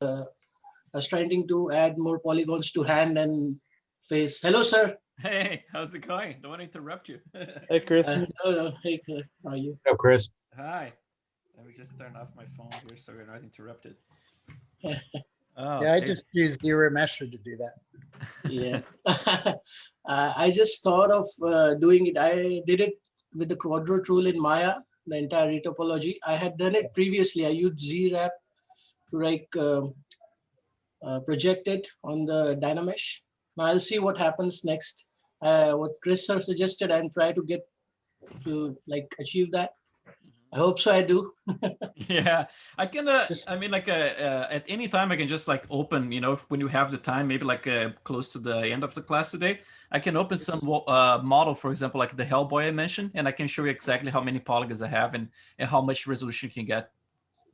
I was trying to add more polygons to hand and face. Hello, sir. Hey, how's it going? Don't want to interrupt you. Hey, Chris. Hello, hey, how are you? Oh, Chris. Hi. Let me just turn off my phone here so we're not interrupted. Yeah, I just used Zero Mesher to do that. Yeah. I just thought of doing it. I did it with the quadro tool in Maya, the entire retopology. I had done it previously. I used ZWrap to project it on the Dynamesh. Now I'll see what happens next. What Chris sir suggested and try to get to achieve that. I hope so. I do. Yeah, I can. I mean, at any time, I can just open. When you have the time, maybe close to the end of the class today, I can open some model, for example, like the Hellboy I mentioned, and I can show you exactly how many polygons I have and how much resolution you can get.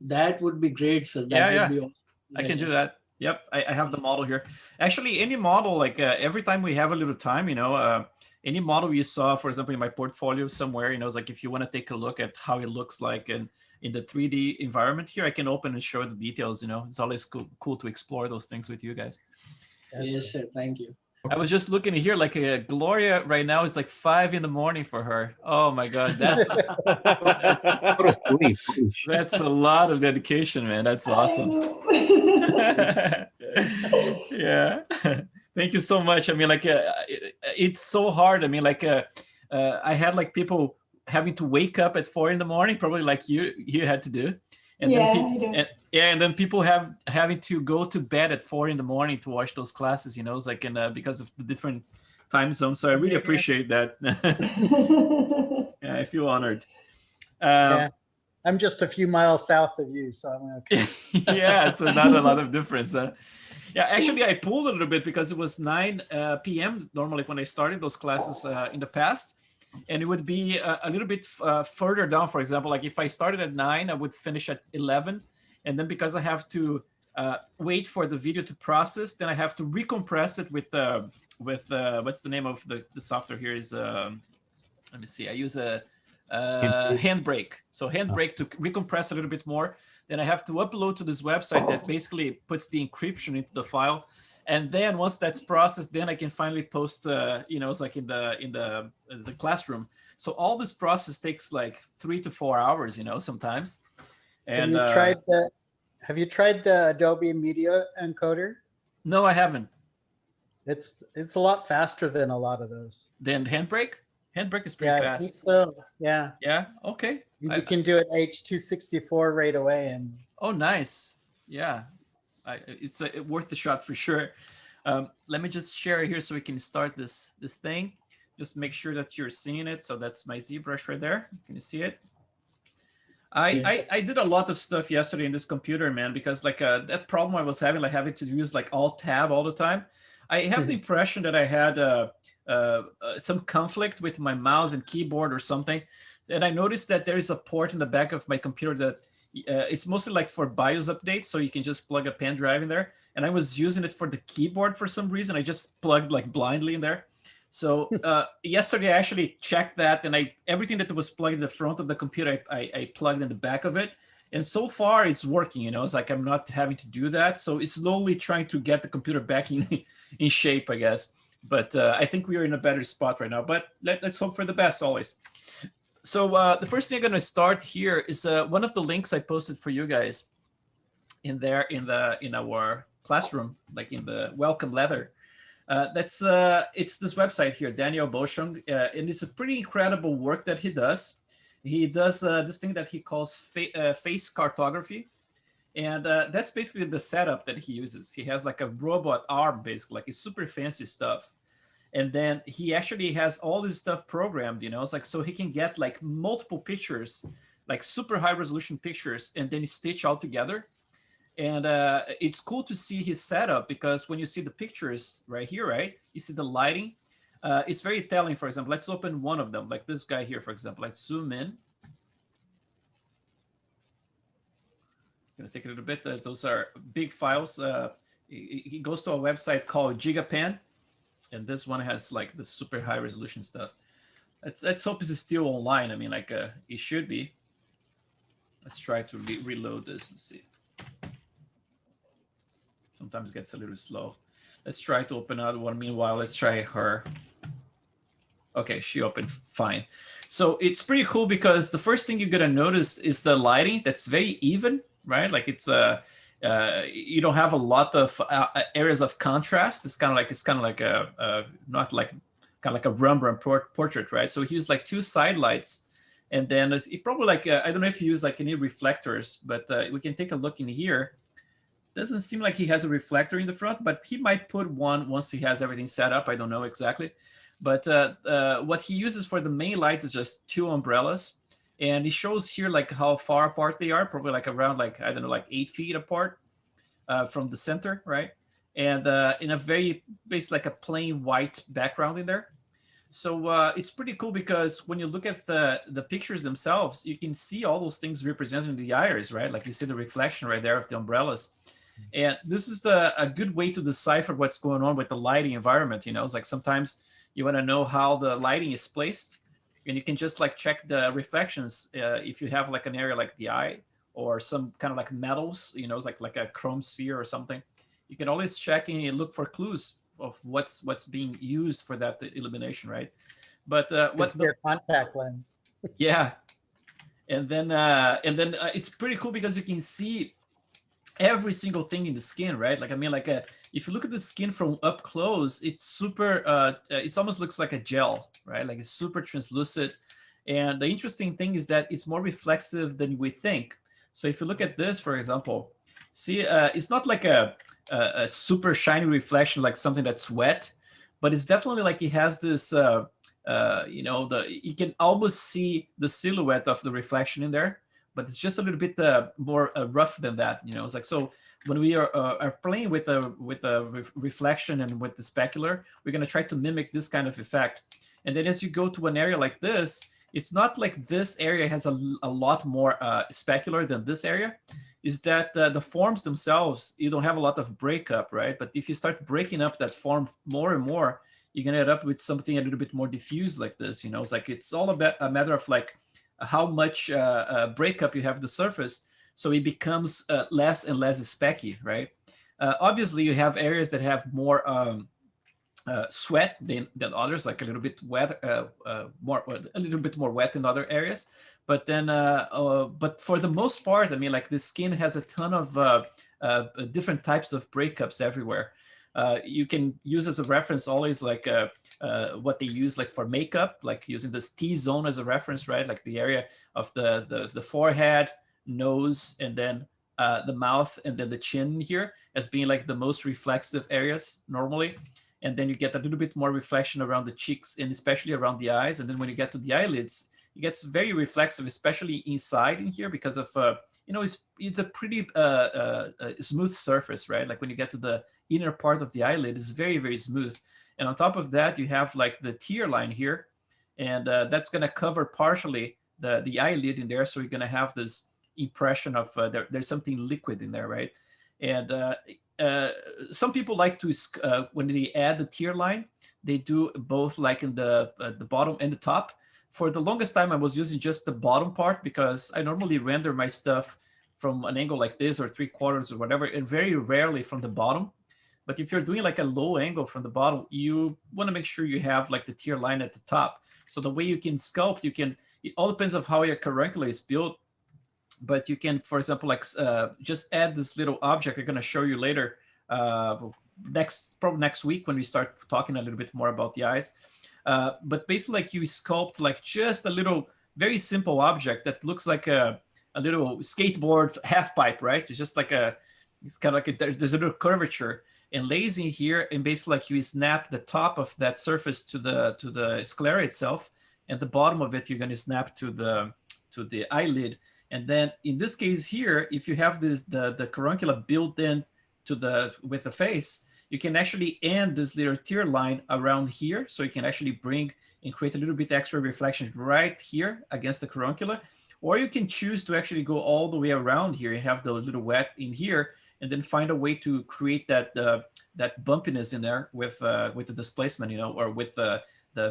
That would be great, sir. That would be awesome. I can do that. Yep, I have the model here. Actually, any model, every time we have a little time, any model you saw, for example, in my portfolio somewhere, it's like if you want to take a look at how it looks like in the 3D environment here, I can open and show the details. It's always cool to explore those things with you guys. Yes, sir. Thank you. I was just looking here, Gloria right now is 5 a.m. for her. Oh my God, that's a lot of dedication, man. That's awesome. Yeah. Thank you so much. I mean, it's so hard. I mean, I had people having to wake up at 4 a.m, probably like you had to do. And then people having to go to bed at 4 a.m. to watch those classes, it's because of the different time zones. So I really appreciate that. Yeah, I feel honored. Yeah, I'm just a few miles south of you, so I'm okay. Yeah, so not a lot of difference. Yeah, actually, I pulled a little bit because it was 9 p.m. normally when I started those classes in the past. And it would be a little bit further down. For example, if I started at 9, I would finish at 11. And then because I have to wait for the video to process, then I have to recompress it with what's the name of the software here is, let me see, I use a Handbrake. So Handbrake to recompress a little bit more. Then I have to upload to this website that basically puts the encryption into the file. And then once that's processed, then I can finally post, it's like in the classroom. So all this process takes 3 to 4 hours, sometimes. And have you tried the Adobe Media Encoder? No, I haven't. It's a lot faster than a lot of those. Then Handbrake? Handbrake is pretty fast. I think so. Yeah. Yeah. Okay. You can do it H.264 right away. And oh, nice. Yeah. It's worth the shot for sure. Let me just share it here so we can start this thing. Just make sure that you're seeing it. So that's my ZBrush right there. Can you see it? I did a lot of stuff yesterday in this computer, man, because that problem I was having, having to use Alt Tab all the time. I have the impression that I had some conflict with my mouse and keyboard or something. And I noticed that there is a port in the back of my computer that it's mostly for BIOS updates, so you can just plug a pen drive in there. And I was using it for the keyboard for some reason. I just plugged blindly in there. So yesterday I actually checked that, and everything that was plugged in the front of the computer, I plugged in the back of it. And so far it's working, it's I'm not having to do that. So it's slowly trying to get the computer back in shape, I guess. But I think we are in a better spot right now. But let's hope for the best always. So the first thing I'm going to start here is one of the links I posted for you guys in our classroom, in the welcome letter. It's this website here, Daniel Boschung, and it's a pretty incredible work that he does. He does this thing that he calls face cartography. And that's basically the setup that he uses. He has a robot arm, basically, it's super fancy stuff. And then he actually has all this stuff programmed, it's so he can get multiple pictures, super high resolution pictures, and then stitch all together. And it's cool to see his setup because when you see the pictures right here, right, you see the lighting. It's very telling. For example, let's open one of them, like this guy here, for example. Let's zoom in. It's going to take a little bit. Those are big files. He goes to a website called GigaPen, and this one has the super high resolution stuff. Let's hope this is still online. I mean, it should be. Let's try to reload this and see. Sometimes it gets a little slow. Let's try to open another one. Meanwhile, let's try her. Okay, she opened fine. So it's pretty cool because the first thing you're gonna notice is the lighting that's very even, right? Like it's you don't have a lot of areas of contrast. It's kind of like a not like kind of like a Rembrandt portrait, right? So he used like two side lights, and then it probably like I don't know if he used like any reflectors, but we can take a look in here. Doesn't seem like he has a reflector in the front, but he might put one once he has everything set up. I don't know exactly. But what he uses for the main light is just two umbrellas. And he shows here like how far apart they are, probably like around like, I don't know, like 8 feet apart from the center, right? And in a very, basically like a plain white background in there. So it's pretty cool because when you look at the pictures themselves, you can see all those things represented in the iris, right? Like you see the reflection right there of the umbrellas. And this is a good way to decipher what's going on with the lighting environment. You know, it's like sometimes you want to know how the lighting is placed, and you can just like check the reflections if you have like an area like the eye or some kind of like metals, you know, it's like a chrome sphere or something. You can always check and look for clues of what's being used for that illumination, right? But It's your contact lens. yeah, and then it's pretty cool because you can see every single thing in the skin, right? Like I mean, like if you look at the skin from up close, it's super. It almost looks like a gel, right? Like it's super translucent. And the interesting thing is that it's more reflexive than we think. So if you look at this, for example, see, it's not like a super shiny reflection like something that's wet, but it's definitely like it has this. You know, you can almost see the silhouette of the reflection in there, but it's just a little bit more rough than that. You know, it's like, so when we are playing with a reflection and with the specular, we're going to try to mimic this kind of effect. And then as you go to an area like this, it's not like this area has a lot more specular than this area. Is that the forms themselves, you don't have a lot of breakup, right? But if you start breaking up that form more and more, you're going to end up with something a little bit more diffuse like this. You know, it's like it's all about a matter of like how much breakup you have the surface, so it becomes less and less specky, right? Obviously, you have areas that have more sweat than others, like a little bit wet, a little bit more wet in other areas. But then, but for the most part, I mean, like the skin has a ton of different types of breakups everywhere. You can use as a reference always like what they use like for makeup, like using this T zone as a reference, right? Like the area of the forehead, nose, and then the mouth, and then the chin here as being like the most reflexive areas normally. And then you get a little bit more reflection around the cheeks and especially around the eyes. And then when you get to the eyelids, it gets very reflexive, especially inside in here because of, you know, it's a pretty smooth surface, right? Like when you get to the inner part of the eyelid, it's very, very smooth. And on top of that, you have like the tear line here, and that's going to cover partially the eyelid in there. So you're going to have this impression of there's something liquid in there, right? And some people like to, when they add the tear line, they do both like in the bottom and the top. For the longest time, I was using just the bottom part because I normally render my stuff from an angle like this or 3/4 or whatever, and very rarely from the bottom. But if you're doing like a low angle from the bottom, you want to make sure you have like the tear line at the top. So the way you can sculpt, it all depends on how your carancula is built. But you can, for example, like just add this little object I'm going to show you later, probably next week when we start talking a little bit more about the eyes. But basically, like you sculpt like just a little, very simple object that looks like a little skateboard half pipe, right? It's just like it's kind of like there's a little curvature and lays in here, and basically like you snap the top of that surface to the sclera itself, and the bottom of it you're going to snap to the eyelid. And then in this case here, if you have the carancula built in with the face, you can actually end this little tear line around here. So you can actually bring and create a little bit extra reflection right here against the carancula. Or you can choose to actually go all the way around here and have the little wet in here, and then find a way to create that bumpiness in there with the displacement, you know, or with the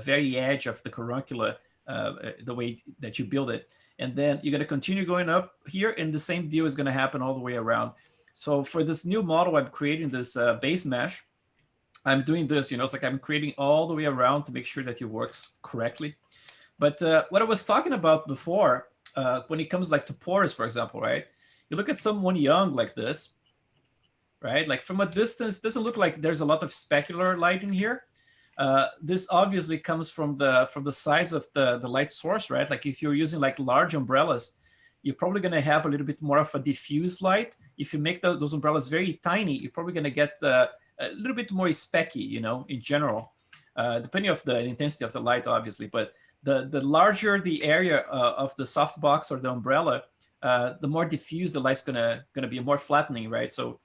very edge of the carancula, the way that you build it. And then you're going to continue going up here, and the same deal is going to happen all the way around. So for this new model, I'm creating this base mesh. I'm doing this, it's like I'm creating all the way around to make sure that it works correctly. But what I was talking about before, when it comes like to pores, for example, right? You look at someone young like this, right? Like from a distance, doesn't look like there's a lot of specular light in here. This obviously comes from the size of the light source, right? Like if you're using like large umbrellas, you're probably going to have a little bit more of a diffuse light. If you make those umbrellas very tiny, you're probably going to get a little bit more specky, in general, depending on the intensity of the light, obviously. But the larger the area of the softbox or the umbrella, the more diffuse the light's gonna be, more flattening, right? So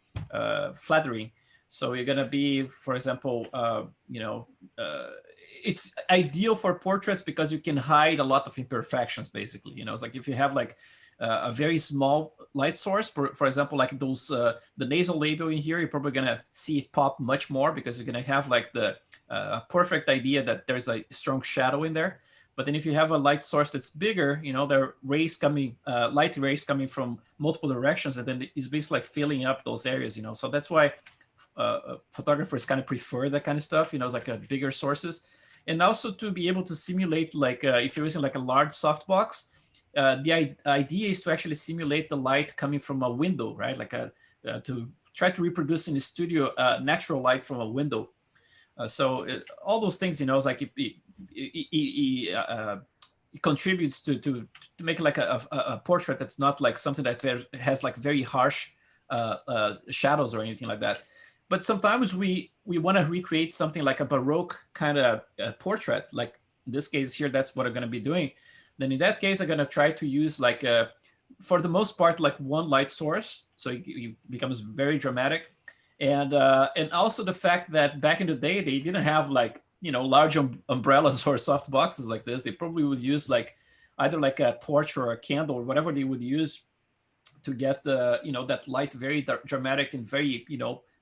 flattering. So you're gonna be, for example, it's ideal for portraits because you can hide a lot of imperfections. Basically, it's like if you have like a very small light source, for example, like those the nasal label in here, you're probably gonna see it pop much more because you're gonna have like the perfect idea that there's a strong shadow in there. But then if you have a light source that's bigger, there are rays coming, light rays coming from multiple directions, and then it's basically like filling up those areas, So that's why photographers kind of prefer that kind of stuff, it's like a bigger sources. And also to be able to simulate, like if you're using like a large softbox, the idea is to actually simulate the light coming from a window, right? Like to try to reproduce in the studio natural light from a window. So all those things, it's like it contributes to make like a portrait that's not like something that has like very harsh shadows or anything like that. But sometimes we want to recreate something like a Baroque kind of portrait. Like in this case here, that's what I'm going to be doing. Then in that case, I'm going to try to use like, for the most part, like one light source. So it becomes very dramatic. And also the fact that back in the day, they didn't have like, large umbrellas or soft boxes like this. They probably would use like either like a torch or a candle or whatever they would use to get the, that light very dramatic and very,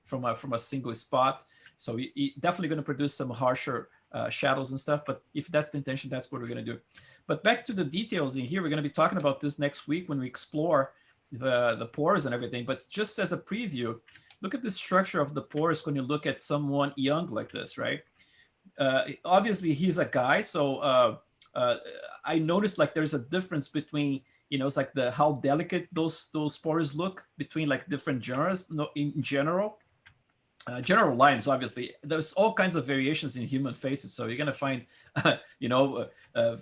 from a single spot. So it definitely going to produce some harsher shadows and stuff. But if that's the intention, that's what we're going to do. But back to the details in here, we're going to be talking about this next week when we explore the pores and everything. But just as a preview, look at the structure of the pores when you look at someone young like this, right? Obviously, he's a guy, so I noticed like there's a difference between, it's like how delicate those pores look between like different genres. No, in general, general lines, obviously, there's all kinds of variations in human faces. So you're gonna find,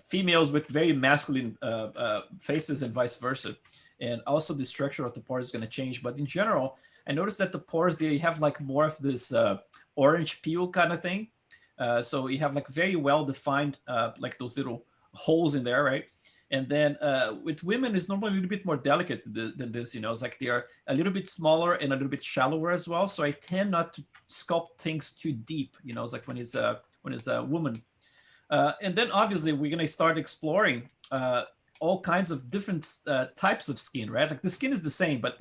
females with very masculine faces and vice versa, and also the structure of the pores is gonna change. But in general, I noticed that the pores, they have like more of this orange peel kind of thing. So you have like very well defined like those little holes in there, right? And then with women, it's normally a little bit more delicate than this. It's like they are a little bit smaller and a little bit shallower as well. So I tend not to sculpt things too deep. It's like when it's a woman. And then obviously we're gonna start exploring all kinds of different types of skin, right? Like the skin is the same, but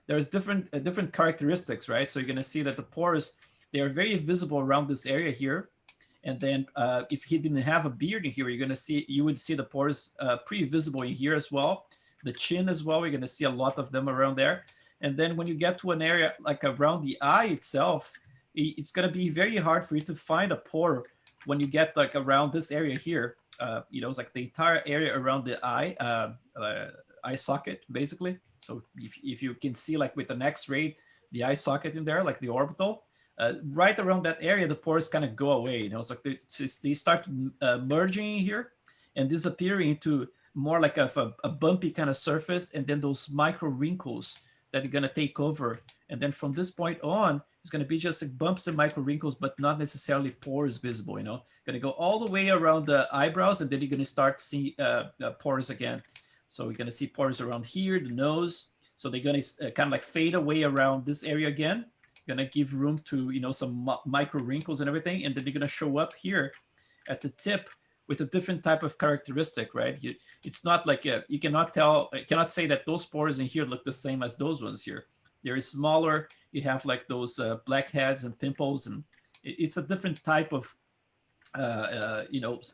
there's different characteristics, right? So you're gonna see that the pores, they are very visible around this area here. And then if he didn't have a beard in here, you would see the pores pretty visible in here as well. The chin as well, you're gonna see a lot of them around there. And then when you get to an area like around the eye itself, it's gonna be very hard for you to find a pore when you get like around this area here. It's like the entire area around the eye socket, basically. So if you can see like with an X-ray, the eye socket in there, like the orbital, right around that area, the pores kind of go away. It's like they start merging here and disappearing into more like a bumpy kind of surface, and then those micro wrinkles that are going to take over. And then from this point on, it's going to be just like bumps and micro wrinkles, but not necessarily pores visible. Going to go all the way around the eyebrows, and then you're going to start to see pores again. So we're going to see pores around here, the nose. So they're going to kind of like fade away around this area again. Gonna give room to some micro wrinkles and everything, and then they're gonna show up here at the tip with a different type of characteristic, right? It's not like you cannot say that those pores in here look the same as those ones here. They're smaller. You have like those blackheads and pimples, and it's a different type of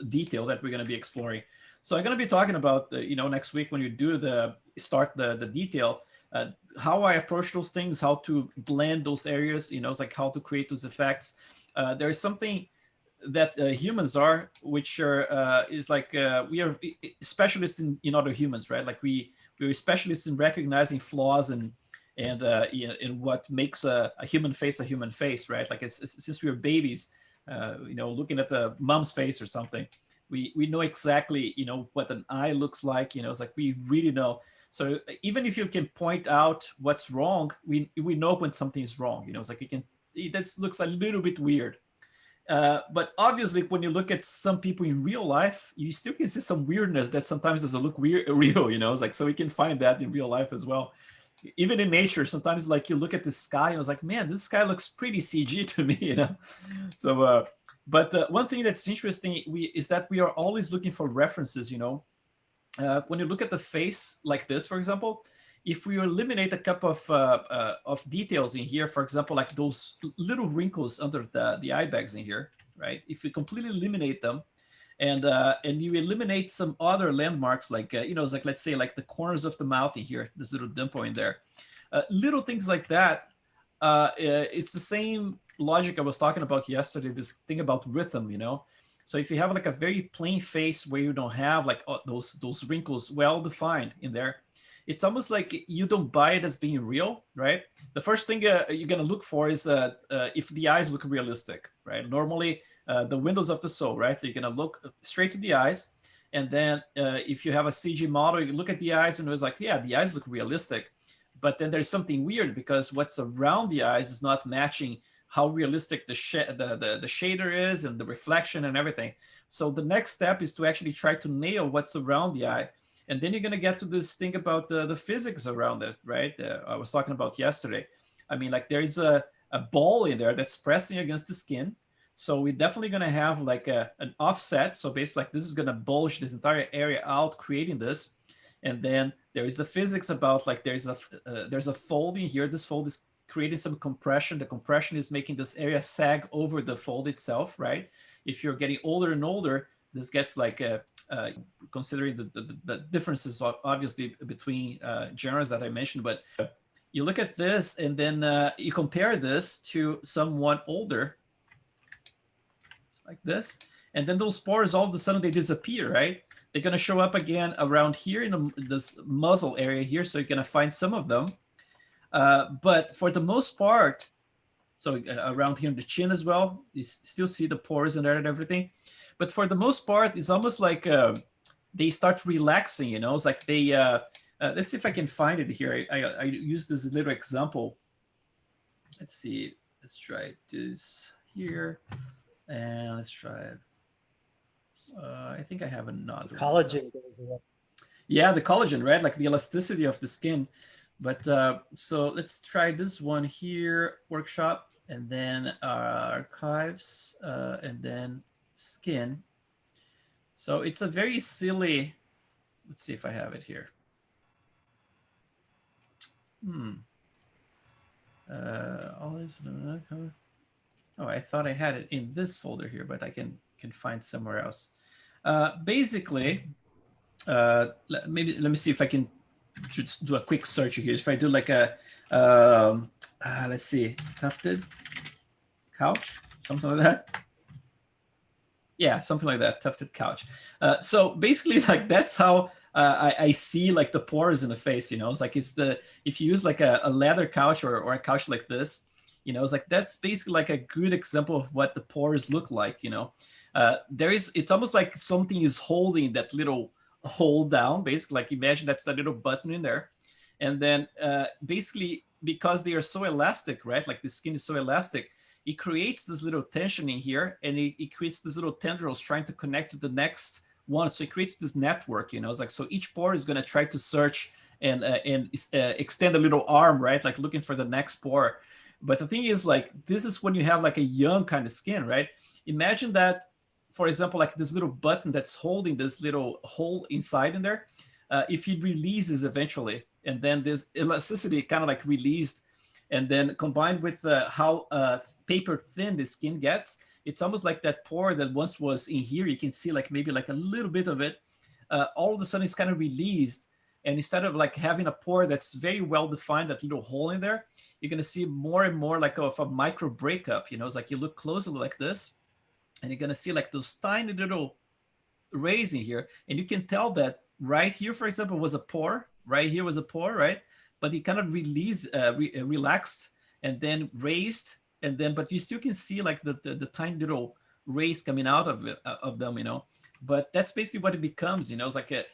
detail that we're gonna be exploring. So I'm gonna be talking about next week when you start the detail. how I approach those things, how to blend those areas, you know, it's like how to create those effects. There is something that humans are, which are is like we are specialists in other humans, right? Like we're specialists in recognizing flaws and in what makes a human face, right? Like since we were babies, you know, looking at the mom's face or something, we know exactly, you know, what an eye looks like. You know, it's like we really know. So even if you can point out what's wrong, we know when something is wrong. You know, it's like you can. That looks a little bit weird. But obviously, when you look at some people in real life, you still can see some weirdness that sometimes doesn't look weird, real. You know, it's like so we can find that in real life as well. Even in nature, sometimes like you look at the sky and it's like, man, this sky looks pretty CG to me. You know, so. But one thing that's interesting is that we are always looking for references. You know, when you look at the face like this, for example, if we eliminate a couple of details in here, for example, like those little wrinkles under the eye bags in here, right? If we completely eliminate them, and you eliminate some other landmarks, like you know, it's like let's say like the corners of the mouth in here, this little dimple in there, little things like that. It's the same logic I was talking about yesterday. This thing about rhythm, you know. So if you have like a very plain face where you don't have like those wrinkles well defined in there, it's almost like you don't buy it as being real, right? The first thing you're gonna look for is if the eyes look realistic, right? Normally, the windows of the soul, right? You're gonna look straight to the eyes, and then if you have a CG model, you look at the eyes and it's like, yeah, the eyes look realistic, but then there's something weird because what's around the eyes is not matching how realistic the shader is and the reflection and everything. So the next step is to actually try to nail what's around the eye. And then you're going to get to this thing about the physics around it, right? I was talking about yesterday. I mean, like there's a ball in there that's pressing against the skin. So we're definitely going to have like an offset. So basically like this is going to bulge this entire area out, creating this. And then there is the physics about like there's a fold in here. This fold is creating some compression. The compression is making this area sag over the fold itself, right? If you're getting older and older, this gets like considering the differences obviously between genres that I mentioned, but you look at this and then you compare this to someone older like this, and then those pores all of a sudden they disappear, right? They're going to show up again around here in this muzzle area here, so you're going to find some of them. But for the most part, so around here in the chin as well, you still see the pores in there and everything. But for the most part, it's almost like they start relaxing, you know? It's like they, let's see if I can find it here. I use this little example. Let's see, let's try this here. And let's try it. I think I have another Collagen goes away. Yeah, the collagen, right? Like the elasticity of the skin. But so let's try this one here, workshop, and then archives, and then skin. So it's a very silly, let's see if I have it here. Always, oh, I thought I had it in this folder here, but I can find somewhere else. Basically, maybe let me see if I can just do a quick search here. If I do like a, let's see, tufted couch, something like that. Yeah, something like that, tufted couch. So basically, like that's how I see like the pores in the face. You know, it's like if you use like a leather couch or a couch like this, you know, it's like that's basically like a good example of what the pores look like. You know, it's almost like something is holding that little hole down. Basically, like imagine that's a little button in there, and then basically because they are so elastic, right? Like the skin is so elastic, it creates this little tension in here, and it creates these little tendrils trying to connect to the next one. So it creates this network, you know. It's like so each pore is going to try to search and extend a little arm, right? Like looking for the next pore. But the thing is, like, this is when you have like a young kind of skin, right? Imagine that, for example, like this little button that's holding this little hole inside in there, if it releases eventually, and then this elasticity kind of like released, and then combined with how paper thin the skin gets, it's almost like that pore that once was in here, you can see like maybe like a little bit of it, all of a sudden it's kind of released. And instead of like having a pore that's very well defined, that little hole in there, you're going to see more and more like of a micro breakup. It's like you look closely like this, and you're going to see like those tiny little rays in here. And you can tell that right here, for example, was a pore. Right here was a pore, right? But it kind of relaxed and then raised, and then, but you still can see like the tiny little rays coming out of it, of them, But that's basically what it becomes, It's like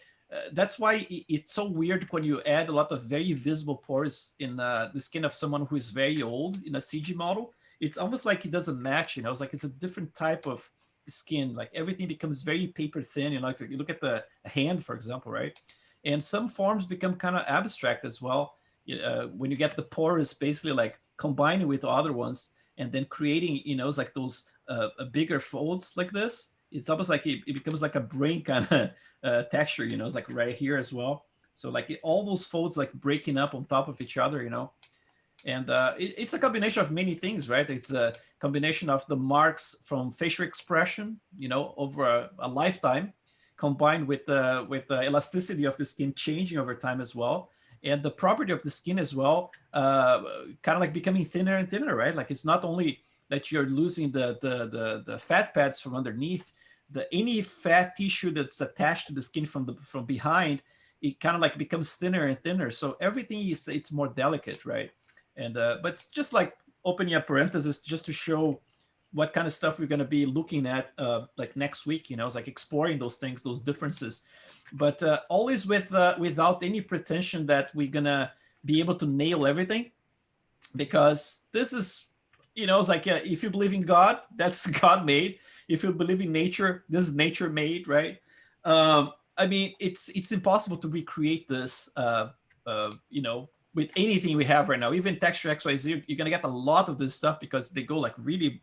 that's why it's so weird when you add a lot of very visible pores in the skin of someone who is very old in a CG model. It's almost like it doesn't match, It's like it's a different type of skin. Like everything becomes very paper thin, Like you look at the hand, for example, right? And some forms become kind of abstract as well. When you get the pores basically like combining with other ones and then creating, it's like those bigger folds like this. It's almost like it becomes like a brain kind of texture, It's like right here as well. So like all those folds like breaking up on top of each other, And it's a combination of many things, right? It's a combination of the marks from facial expression, over a lifetime, combined with the elasticity of the skin changing over time as well, and the property of the skin as well, kind of like becoming thinner and thinner, right? Like it's not only that you're losing the fat pads from underneath, any fat tissue that's attached to the skin from behind, it kind of like becomes thinner and thinner. So everything it's more delicate, right? And but it's just like opening a parenthesis just to show what kind of stuff we're going to be looking at like next week. It's like exploring those things, those differences, but always without any pretension that we're going to be able to nail everything, because this is, it's like if you believe in God, that's God made. If you believe in nature, this is nature made, right? I mean, it's impossible to recreate this, with anything we have right now. Even texture XYZ, you're gonna get a lot of this stuff because they go like really,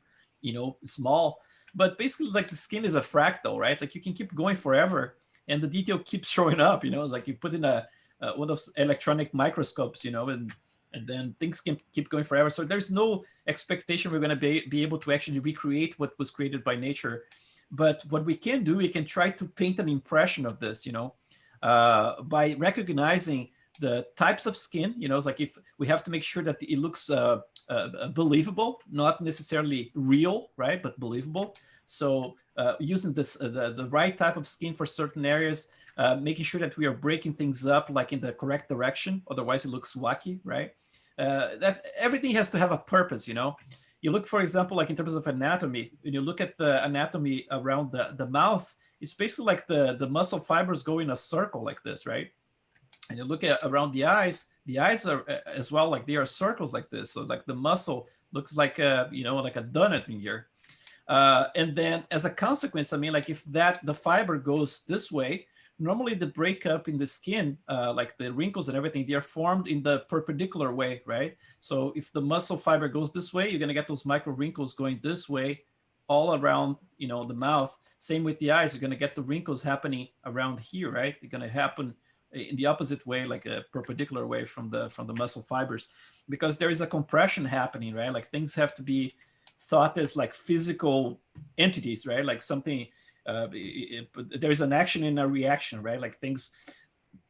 small. But basically, like the skin is a fractal, right? Like you can keep going forever, and the detail keeps showing up. It's like you put in one of those electronic microscopes, and then things can keep going forever. So there's no expectation we're going to be able to actually recreate what was created by nature. But what we can do, we can try to paint an impression of this, by recognizing the types of skin. It's like if we have to make sure that it looks believable, not necessarily real, right, but believable. So using this the right type of skin for certain areas, making sure that we are breaking things up like in the correct direction, otherwise it looks wacky, right? That everything has to have a purpose. You look, for example, like in terms of anatomy, when you look at the anatomy around the mouth, it's basically like the muscle fibers go in a circle like this, right? And you look at around the eyes are as well, like they are circles like this. So like the muscle looks like like a donut in here. And then as a consequence, I mean, like if the fiber goes this way, normally the breakup in the skin, like the wrinkles and everything, they are formed in the perpendicular way, right? So if the muscle fiber goes this way, you're going to get those micro wrinkles going this way all around, the mouth. Same with the eyes, you're going to get the wrinkles happening around here, right? They're going to happen in the opposite way, like a perpendicular way from the muscle fibers, because there is a compression happening, right? Like things have to be thought as like physical entities, right? Like something, there's an action and a reaction, right? Like things,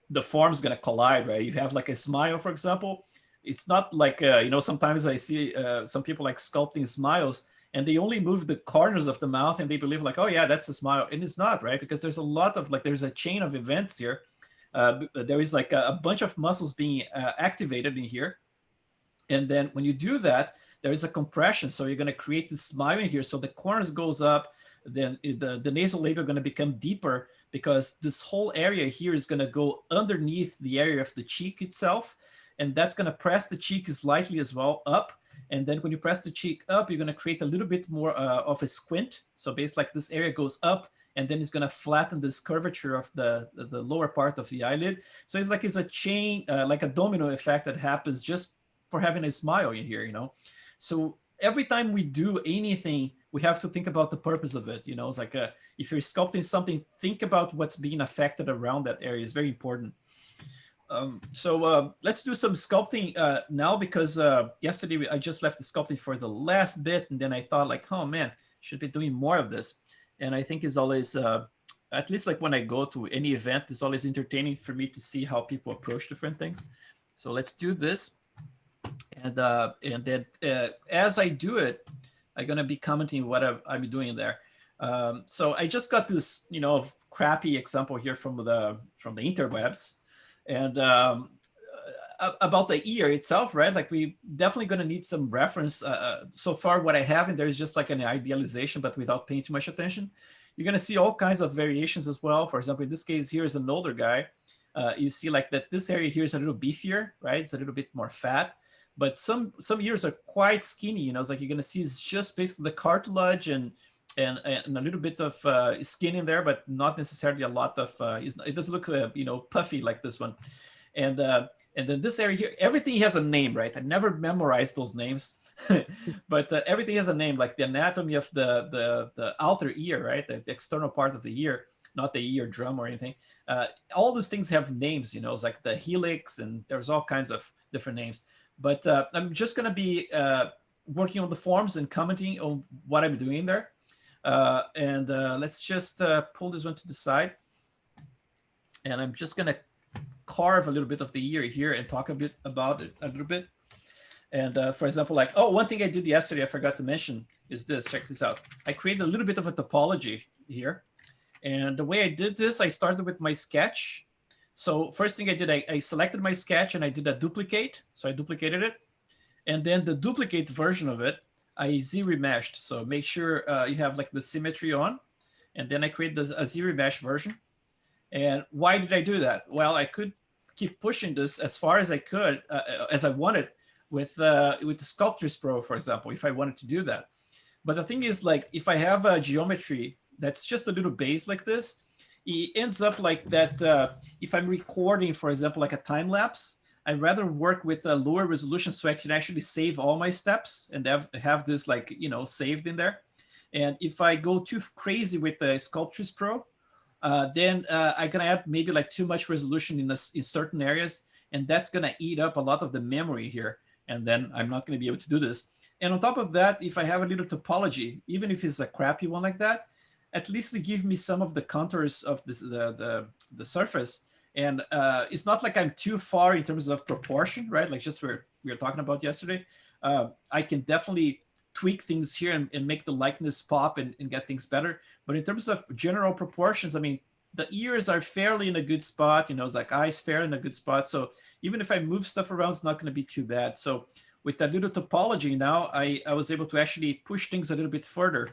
the form's gonna collide, right? You have like a smile, for example. It's not like, sometimes I see some people like sculpting smiles and they only move the corners of the mouth and they believe like, oh yeah, that's a smile. And it's not, right? Because there's a lot of like, there's a chain of events here. There is like a bunch of muscles being activated in here. And then when you do that, there is a compression. So you're going to create this smile in here. So the corners goes up, then the nasal labia going to become deeper because this whole area here is going to go underneath the area of the cheek itself. And that's going to press the cheek slightly as well up. And then when you press the cheek up, you're going to create a little bit more of a squint. So basically like this area goes up, and then it's going to flatten this curvature of the lower part of the eyelid. So it's like it's a chain, like a domino effect that happens just for having a smile in here, So every time we do anything, we have to think about the purpose of it. It's like if you're sculpting something, think about what's being affected around that area. It's very important. So let's do some sculpting now, because yesterday I just left the sculpting for the last bit, and then I thought like, oh man, should be doing more of this. And I think it's always at least like when I go to any event, it's always entertaining for me to see how people approach different things. So let's do this. And then as I do it, I'm gonna be commenting what I'm doing there. So I just got this, crappy example here from the interwebs, and about the ear itself, right? Like we definitely gonna need some reference. So far, what I have in there is just like an idealization, but without paying too much attention. You're gonna see all kinds of variations as well. For example, in this case, here is an older guy. You see like that this area here is a little beefier, right? It's a little bit more fat. But some ears are quite skinny. It's like you're gonna see it's just basically the cartilage and a little bit of skin in there, but not necessarily a lot of. It doesn't look puffy like this one, and then this area here, everything has a name, right? I never memorized those names, but everything has a name, like the anatomy of the outer ear, right? The external part of the ear, not the ear drum or anything. All those things have names. It's like the helix, and there's all kinds of different names. But I'm just going to be working on the forms and commenting on what I'm doing there. And let's just pull this one to the side. And I'm just going to carve a little bit of the ear here and talk a bit about it a little bit. And for example, like, one thing I did yesterday I forgot to mention is this. Check this out. I created a little bit of a topology here. And the way I did this, I started with my sketch. So first thing I did, I selected my sketch and I did a duplicate. So I duplicated it. And then the duplicate version of it, I z-remeshed. So make sure you have like the symmetry on. And then I created a z-remesh version. And why did I do that? Well, I could keep pushing this as far as I could, as I wanted with the Sculptures Pro, for example, if I wanted to do that. But the thing is, like, if I have a geometry that's just a little base like this, it ends up like that. If I'm recording, for example, like a time lapse, I'd rather work with a lower resolution so I can actually save all my steps and have this like, saved in there. And if I go too crazy with the Sculptures Pro, then I'm gonna add maybe like too much resolution in certain areas, and that's gonna eat up a lot of the memory here. And then I'm not gonna be able to do this. And on top of that, if I have a little topology, even if it's a crappy one like that, at least it gives me some of the contours of the surface. And it's not like I'm too far in terms of proportion, right? Like just we were talking about yesterday. I can definitely tweak things here and make the likeness pop and get things better. But in terms of general proportions, I mean, the ears are fairly in a good spot. It's like eyes fairly in a good spot. So even if I move stuff around, it's not going to be too bad. So with that little topology now, I was able to actually push things a little bit further.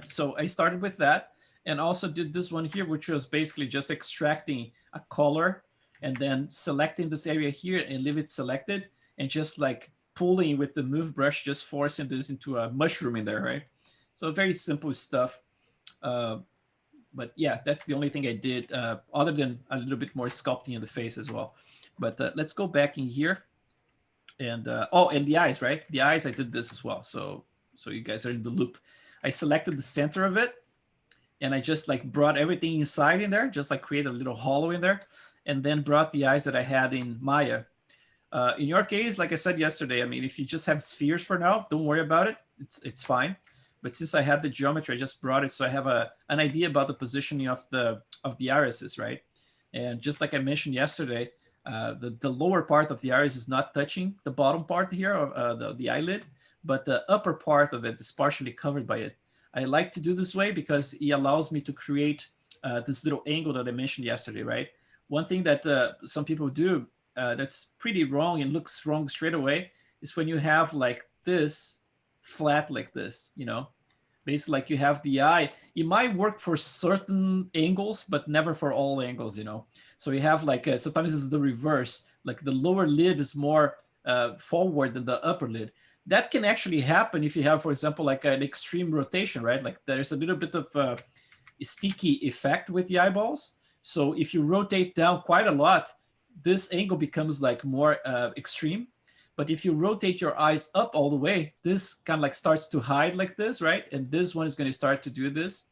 So I started with that and also did this one here, which was basically just extracting a color and then selecting this area here and leave it selected and just like pulling with the move brush, just forcing this into a mushroom in there, right? So very simple stuff. But yeah, that's the only thing I did other than a little bit more sculpting in the face as well. But let's go back in here. And and the eyes, right? The eyes, I did this as well. So you guys are in the loop. I selected the center of it and I just like brought everything inside in there, just like create a little hollow in there, and then brought the eyes that I had in Maya. In your case, like I said yesterday, I mean, if you just have spheres for now, don't worry about it. It's fine. But since I have the geometry, I just brought it so I have an idea about the positioning of the irises, right? And just like I mentioned yesterday, the lower part of the iris is not touching the bottom part here of the eyelid, but the upper part of it is partially covered by it. I like to do this way because it allows me to create this little angle that I mentioned yesterday, right? One thing that some people do that's pretty wrong and looks wrong straight away is when you have like this flat like this, basically like you have the eye. It might work for certain angles, but never for all angles, So you have like, sometimes it's the reverse, like the lower lid is more forward than the upper lid. That can actually happen if you have, for example, like an extreme rotation, right? Like there's a little bit of a sticky effect with the eyeballs. So if you rotate down quite a lot, this angle becomes like more extreme. But if you rotate your eyes up all the way, this kind of like starts to hide like this, right? And this one is going to start to do this.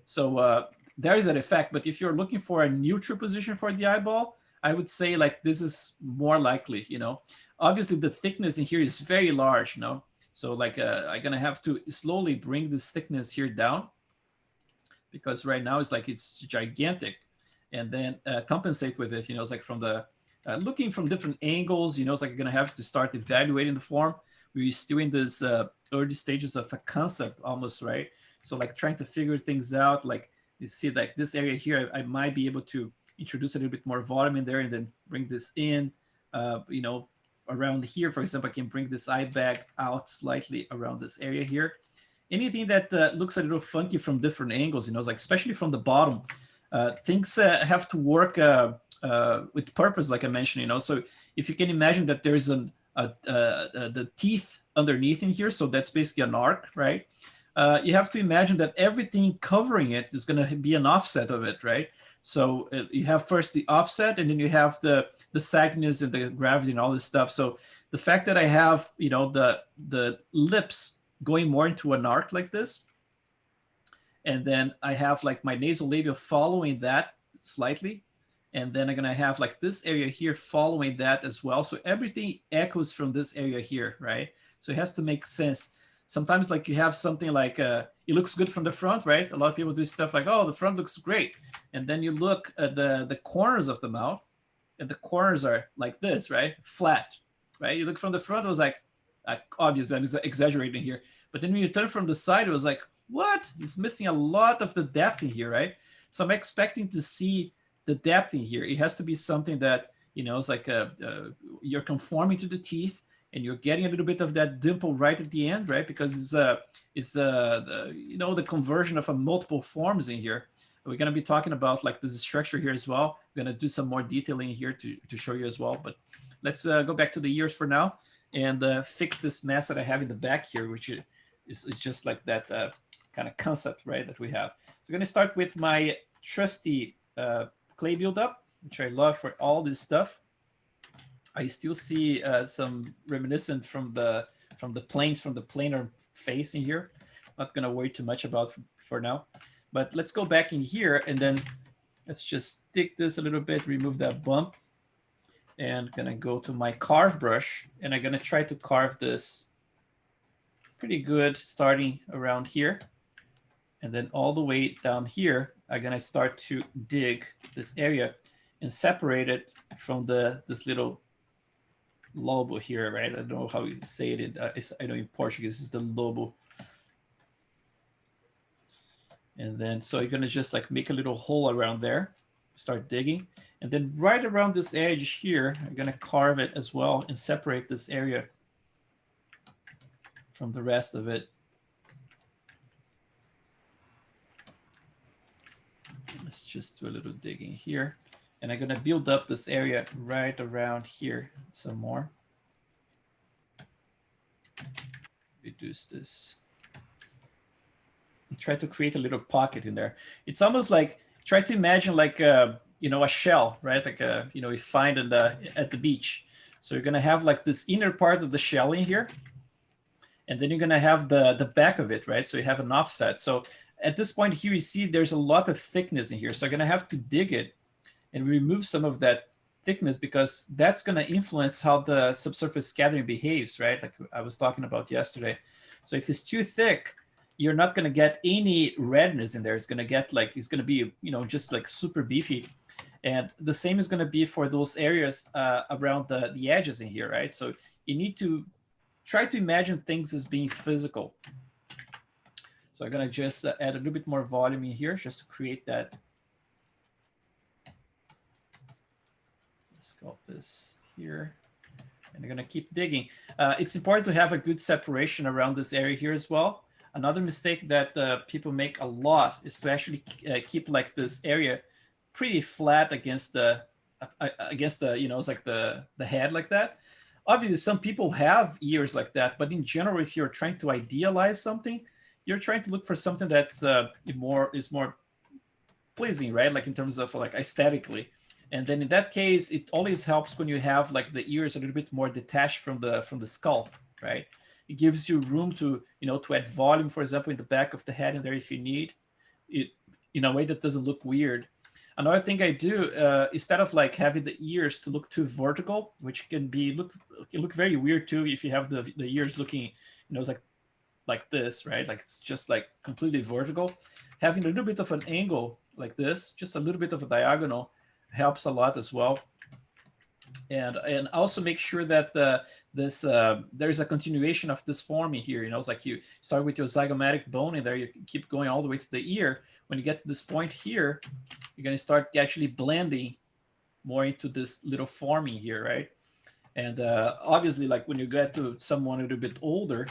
So there is an effect. But if you're looking for a neutral position for the eyeball, I would say like this is more likely, Obviously, the thickness in here is very large, So like I'm going to have to slowly bring this thickness here down. because right now it's like it's gigantic, and then compensate with it. It's like from the looking from different angles. It's like you're gonna have to start evaluating the form. We're still in this early stages of a concept almost, right? So like trying to figure things out. Like you see like this area here, I might be able to introduce a little bit more volume in there and then bring this in. Around here, for example, I can bring this eye bag out slightly around this area here. Anything that looks a little funky from different angles, like especially from the bottom, things have to work with purpose, like I mentioned. So if you can imagine that there's the teeth underneath in here, so that's basically an arc, right? You have to imagine that everything covering it is going to be an offset of it, right? So you have first the offset, and then you have the sagginess and the gravity and all this stuff. So the fact that I have the lips going more into an arc like this, and then I have like my nasal labia following that slightly, and then I'm gonna have like this area here following that as well. So everything echoes from this area here, right? So it has to make sense. Sometimes like you have something like it looks good from the front, right? A lot of people do stuff like, oh, the front looks great, and then you look at the corners of the mouth, and the corners are like this, right? Flat, right? You look from the front, it was like obviously I'm exaggerating here, but then when you turn from the side, it was like, what? It's missing a lot of the depth in here, right? So I'm expecting to see the depth in here. It has to be something that it's like you're conforming to the teeth, and you're getting a little bit of that dimple right at the end, right? Because it's the conversion of multiple forms in here. We're going to be talking about like this structure here as well. We're going to do some more detailing here to show you as well. But let's go back to the ears for now and fix this mess that I have in the back here, which is just like that kind of concept, right, that we have. So I'm going to start with my trusty clay buildup, which I love for all this stuff. I still see some reminiscent from the planes, from the planar face in here. Not going to worry too much about for now. But let's go back in here, and then let's just stick this a little bit, remove that bump, and gonna go to my carve brush, and I'm gonna try to carve this pretty good, starting around here, and then all the way down here. I'm gonna start to dig this area and separate it from this little lobo here, right? I don't know how you say it. I know in Portuguese it's the lobo. And then, so you're gonna just like make a little hole around there, start digging. And then right around this edge here, I'm gonna carve it as well and separate this area from the rest of it. Let's just do a little digging here. And I'm gonna build up this area right around here some more. Reduce this. Try to create a little pocket in there. It's almost like, try to imagine like a shell, right? Like you find at the beach. So you're gonna have like this inner part of the shell in here, and then you're gonna have the back of it, right? So you have an offset. So at this point here, you see there's a lot of thickness in here. So I'm gonna have to dig it and remove some of that thickness, because that's gonna influence how the subsurface scattering behaves, right? Like I was talking about yesterday. So if it's too thick, you're not going to get any redness in there. It's going to get like, it's going to be, just like super beefy. And the same is going to be for those areas around the edges in here, right? So you need to try to imagine things as being physical. So I'm going to just add a little bit more volume in here just to create that. Let's go up this here. And I'm going to keep digging. It's important to have a good separation around this area here as well. Another mistake that people make a lot is to actually keep like this area pretty flat against the it's like the head like that. Obviously, some people have ears like that, but in general, if you're trying to idealize something, you're trying to look for something that's more pleasing, right? Like in terms of like aesthetically. And then in that case, it always helps when you have like the ears a little bit more detached from the skull, right? It gives you room to, to add volume, for example, in the back of the head in there if you need it, in a way that doesn't look weird. Another thing I do, instead of like having the ears to look too vertical, which can look very weird too if you have the ears looking, it's like like this, right? Like it's just like completely vertical. Having a little bit of an angle like this, just a little bit of a diagonal, helps a lot as well. And also make sure that there's a continuation of this forming here. You know, it's like you start with your zygomatic bone, and there you keep going all the way to the ear. When you get to this point here, you're going to start actually blending more into this little forming here, right? And obviously, like when you get to someone a little bit older,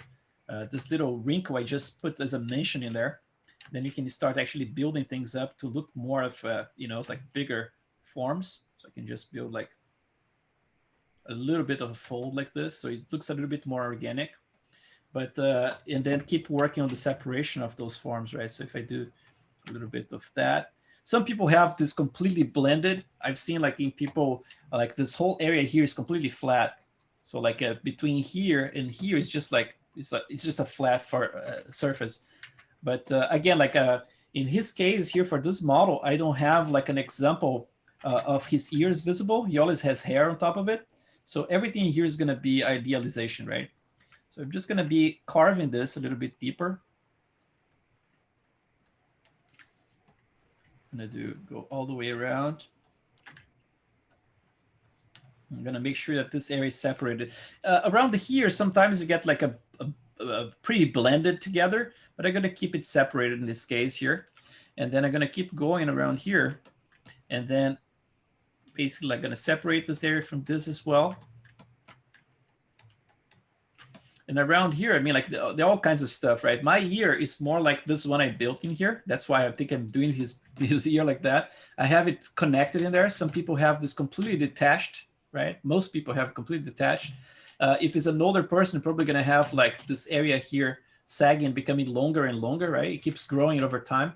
this little wrinkle I just put as a mention in there, then you can start actually building things up to look more of, you know, it's like bigger forms. So I can just build like a little bit of a fold like this, so it looks a little bit more organic. But and then keep working on the separation of those forms, right? So if I do a little bit of that, some people have this completely blended. I've seen like in people like this whole area here is completely flat. So like between here and here is just like it's just a flat surface. But again, like in his case here for this model, I don't have like an example of his ears visible. He always has hair on top of it. So everything here is going to be idealization, right? So I'm just going to be carving this a little bit deeper. I'm going to go all the way around. I'm going to make sure that this area is separated. Around here, sometimes you get like a pretty blended together, but I'm going to keep it separated in this case here. And then I'm going to keep going around here. And then basically I'm going to separate this area from this as well. And around here, I mean, like there are all kinds of stuff, right? My ear is more like this one I built in here. That's why I think I'm doing his ear like that. I have it connected in there. Some people have this completely detached, right? Most people have completely detached. If it's an older person, probably going to have like this area here sagging, becoming longer and longer, right? It keeps growing over time.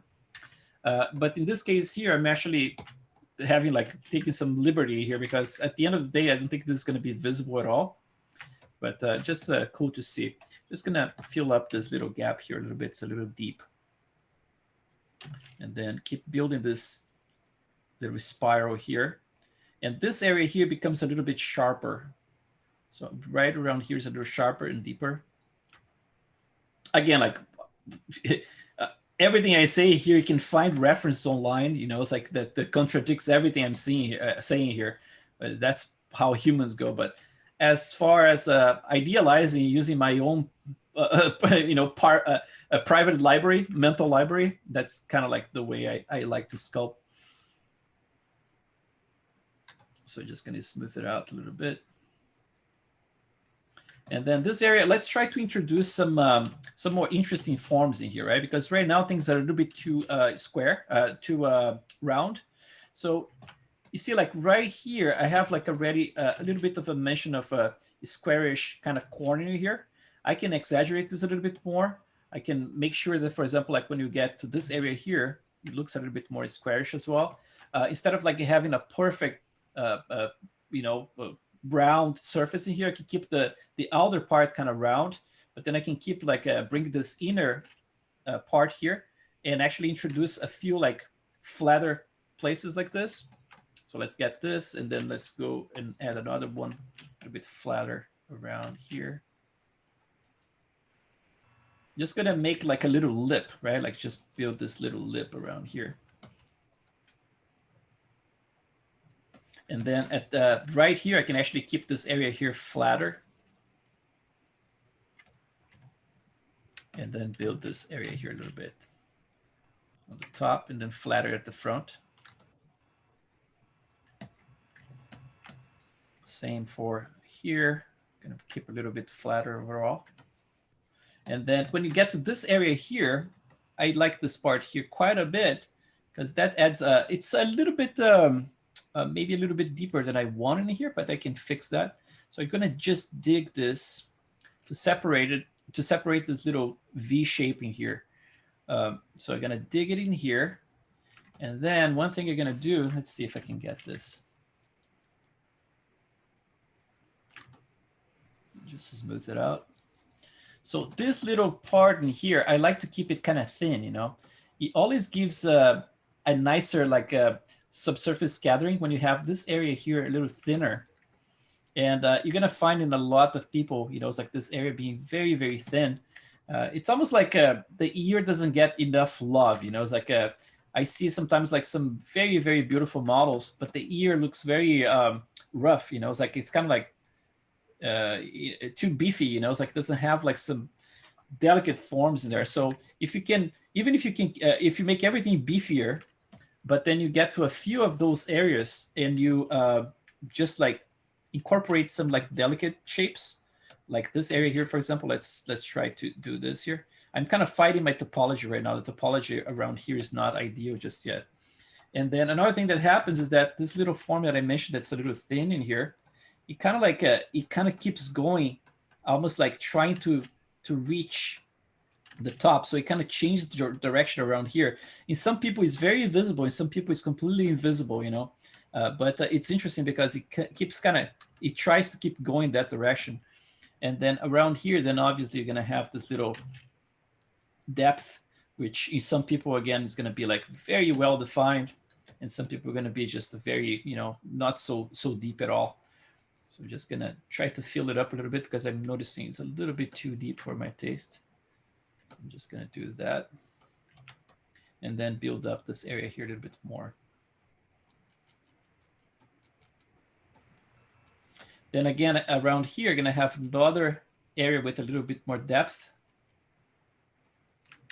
But in this case here, I'm actually having like taking some liberty here, because at the end of the day, I don't think this is going to be visible at all. But just cool to see. Just gonna fill up this little gap here a little bit. It's a little deep. And then keep building this little spiral here. And this area here becomes a little bit sharper. So right around here is a little sharper and deeper. Again, like everything I say here, you can find reference online. You know, it's like that contradicts everything I'm saying here. But that's how humans go. But as far as idealizing using my own, you know, a private library, mental library, that's kind of like the way I like to sculpt. So just going to smooth it out a little bit. And then this area, let's try to introduce some more interesting forms in here, right? Because right now things are a little bit too too round. So you see, like right here, I have like already a little bit of a mention of a squarish kind of corner here. I can exaggerate this a little bit more. I can make sure that, for example, like when you get to this area here, it looks a little bit more squarish as well. Instead of like having a perfect, you know, round surface in here, I can keep the outer part kind of round, but then I can keep like bring this inner part here and actually introduce a few like flatter places like this. So let's get this, and then let's go and add another one a bit flatter around here. Just gonna make like a little lip, right? Like just build this little lip around here. And then at right here, I can actually keep this area here flatter. And then build this area here a little bit on the top, and then flatter at the front. Same for here. Gonna keep a little bit flatter overall. And then when you get to this area here, I like this part here quite a bit, because that adds it's a little bit maybe a little bit deeper than I want in here, but I can fix that. So I'm gonna just dig this to separate it, to separate this little V shape in here. So I'm gonna dig it in here. And then one thing you're gonna do, let's see if I can get this. Just smooth it out. So this little part in here, I like to keep it kind of thin, you know. It always gives a nicer like subsurface gathering when you have this area here a little thinner. And you're gonna find in a lot of people, you know, it's like this area being very, very thin. It's almost like the ear doesn't get enough love. It's like I see sometimes like some very, very beautiful models, but the ear looks very rough. It's like it's kind of like too beefy. It's like it doesn't have like some delicate forms in there. So if you can, even if you can, if you make everything beefier, but then you get to a few of those areas and you just like incorporate some like delicate shapes, like this area here, for example. Let's try to do this here. I'm kind of fighting my topology right now. The topology around here is not ideal just yet. And then another thing that happens is that this little form that I mentioned that's a little thin in here, it kind of like it kind of keeps going, almost like trying to reach the top. So it kind of changes the direction around here. In some people, it's very visible. In some people, it's completely invisible. But it's interesting because it keeps it tries to keep going that direction. And then around here, then obviously you're gonna have this little depth, which in some people, again, is gonna be like very well defined, and some people are gonna be just a very, not so deep at all. So I'm just gonna try to fill it up a little bit because I'm noticing it's a little bit too deep for my taste. So I'm just gonna do that, and then build up this area here a little bit more. Then again, around here, you're gonna have another area with a little bit more depth,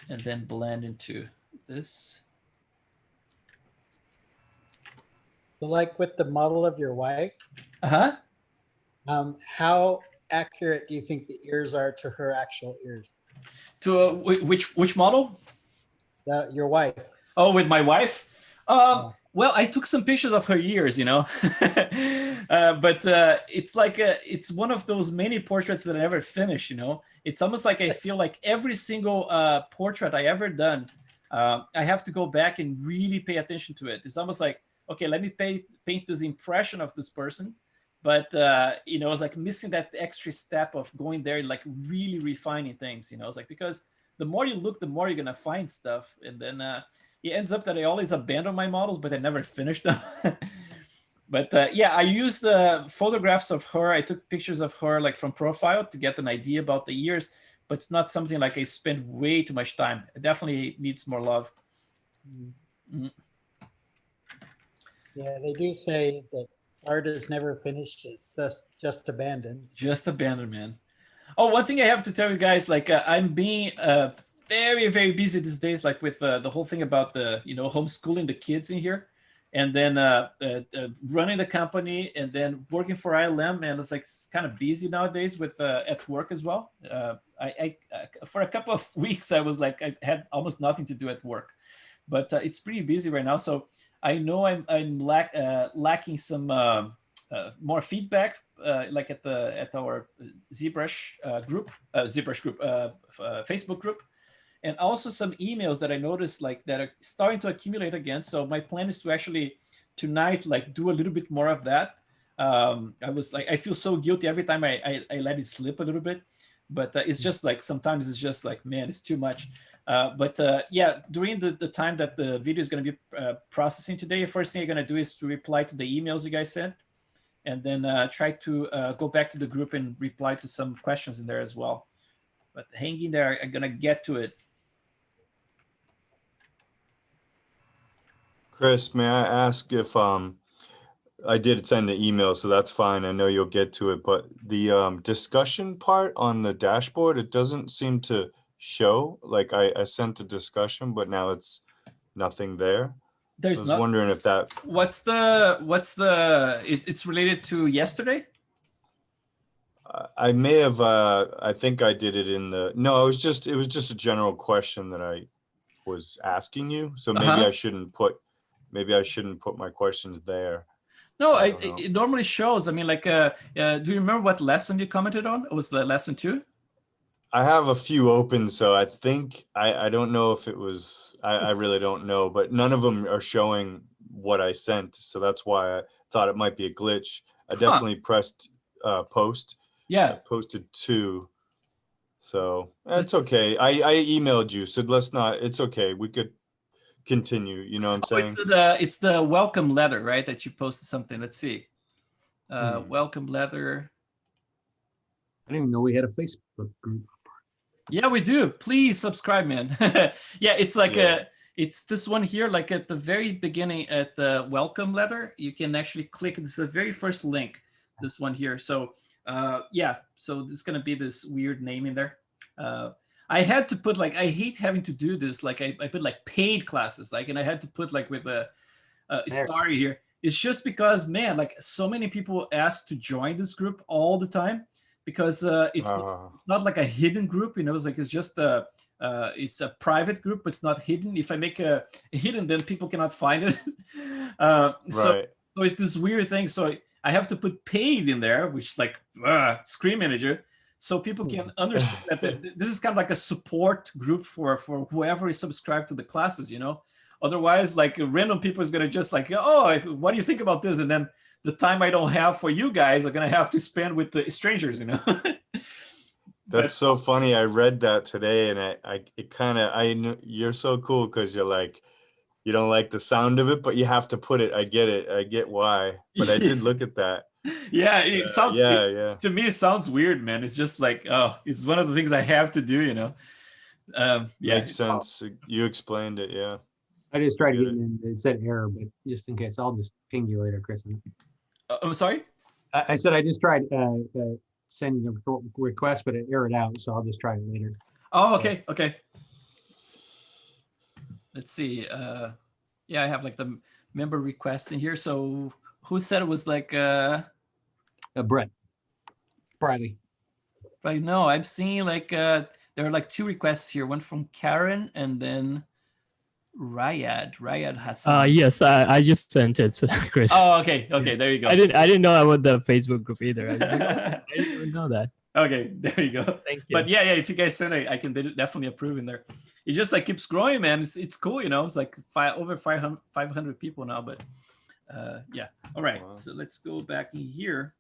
and then blend into this. So like with the model of your wife, Uh-huh. how accurate do you think the ears are to her actual ears? To which model? Your wife. Oh, with my wife? Well, I took some pictures of her ears, but it's like it's one of those many portraits that I never finish. It's almost like I feel like every single portrait I ever done, I have to go back and really pay attention to it. It's almost like, okay, let me paint this impression of this person, but it's like missing that extra step of going there and like really refining things. It's like, because the more you look, the more you're gonna find stuff, and then it ends up that I always abandon my models, but I never finish them. But yeah, I used the photographs of her. I took pictures of her like from profile to get an idea about the ears, but it's not something like I spend way too much time. It definitely needs more love. Mm-hmm. Yeah, they do say that art is never finished. It's just abandoned. Just abandoned, man. Oh, one thing I have to tell you guys, like I'm being very, very busy these days, like with the whole thing about the, homeschooling the kids in here, and then running the company, and then working for ILM, and it's like kind of busy nowadays with at work as well. I for a couple of weeks, I was like, I had almost nothing to do at work, but it's pretty busy right now. So I know I'm lacking some more feedback, like at our ZBrush group, Facebook group, and also some emails that I noticed like that are starting to accumulate again. So my plan is to actually tonight like do a little bit more of that. I was like, I feel so guilty every time I let it slip a little bit, but it's just like sometimes it's just like, man, it's too much. But yeah, during the time that the video is going to be processing today, the first thing I'm going to do is to reply to the emails you guys sent, and then try to go back to the group and reply to some questions in there as well. But hang in there, I'm gonna get to it. Chris, may I ask if I did send an email, so that's fine. I know you'll get to it, but the discussion part on the dashboard, it doesn't seem to show. Like I sent a discussion, but now it's nothing there. There's I was wondering if that. It's related to yesterday? I may have. I think I did it in the. No, it was just a general question that I was asking you. So maybe I shouldn't put. Maybe I shouldn't put my questions there. No, it normally shows. I mean, like, do you remember what lesson you commented on? It was the lesson 2? I have a few open, so I think I don't know if it was. I really don't know, but none of them are showing what I sent, so that's why I thought it might be a glitch. I definitely pressed post. Yeah, I posted 2, so it's okay. I emailed you, so let's not. It's okay. We could continue. You know what I'm saying? It's the welcome letter, right? That you posted something. Let's see. Welcome letter. I didn't even know we had a Facebook group. Yeah, we do. Please subscribe, man. Yeah, it's like Yeah. it's this one here, like at the very beginning at the welcome letter, you can actually click. This is the very first link. This one here. So yeah, so there's gonna be this weird name in there. I had to put like I hate having to do this. Like I put like paid classes, like, and I had to put like with a There. story here. It's just because, man, like so many people ask to join this group all the time because it's not like a hidden group, you know. It's like it's a private group, but it's not hidden. If I make a hidden, then people cannot find it. So Right. so it's this weird thing. So I have to put paid in there, which like Screen Manager, so people can understand that this is kind of like a support group for whoever is subscribed to the classes, you know. Otherwise, like random people is gonna just like, oh, what do you think about this? And then the time I don't have for you guys, I'm gonna have to spend with the strangers, you know. That's so funny. I read that today, and it kind of, I knew you're so cool because you're like, you don't like the sound of it, but you have to put it. I get it. I get why. But I did look at that. Yeah, it sounds. Yeah. To me, it sounds weird, man. It's just like, oh, it's one of the things I have to do, you know. Yeah, Makes sense. You explained it. Yeah. I just tried Get getting in. It said error, but just in case, I'll just ping you later, Chris. I'm sorry. I said I just tried sending a request, but it errored out, so I'll just try it later. Oh, okay, okay. Let's see. Yeah, I have like the member requests in here. So who said it was like? Brett Bradley. Right. No, I'm seeing like there are like two requests here. One from Karen and then Rayad Hassan. Yes, I just sent it, Chris. Oh, okay. Okay, there you go. I didn't know about the Facebook group either. I didn't even know that. Okay, there you go. Thank you. But yeah, if you guys send it, I can definitely approve in there. It just like keeps growing, man. It's cool, you know. It's like over 500 people now. But yeah. All right. Wow. So let's go back in here.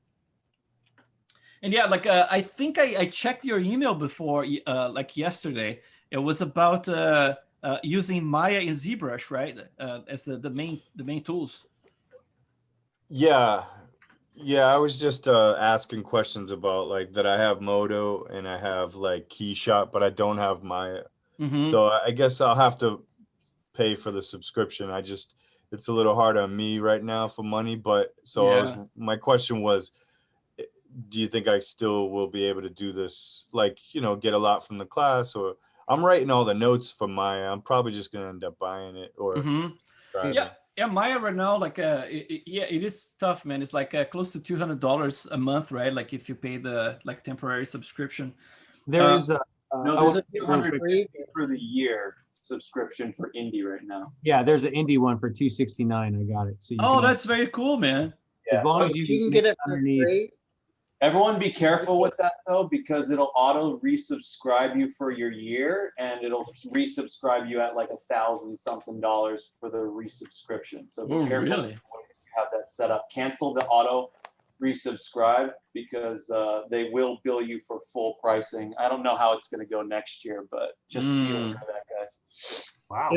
And yeah, like I think I checked your email before, like yesterday. It was about using Maya in ZBrush, right? As the main tools. Yeah. I was just asking questions about like that. I have Modo and I have like Keyshot, but I don't have Maya. Mm-hmm. So I guess I'll have to pay for the subscription. It's a little hard on me right now for money, but so my question was, do you think I still will be able to do this? Like, you know, get a lot from the class, or I'm writing all the notes for Maya. I'm probably just going to end up buying it or trying it. Yeah, Maya right now, like, it is tough, man. It's like close to $200 a month, right? Like if you pay the like temporary subscription. There is a No, there's a 200 for the year subscription for indie right now. yeah, there's an indie one for $269. I got it. So Oh, that's very cool, man. as long as You can get it for underneath. free. Everyone be careful with that though, because it'll auto resubscribe you for your year, and it'll resubscribe you at like $1,000-something for the resubscription. So be Oh, careful really? if you have that set up. Cancel the auto resubscribe because they will bill you for full pricing. I don't know how it's going to go next year, but just be aware of that, guys. Wow.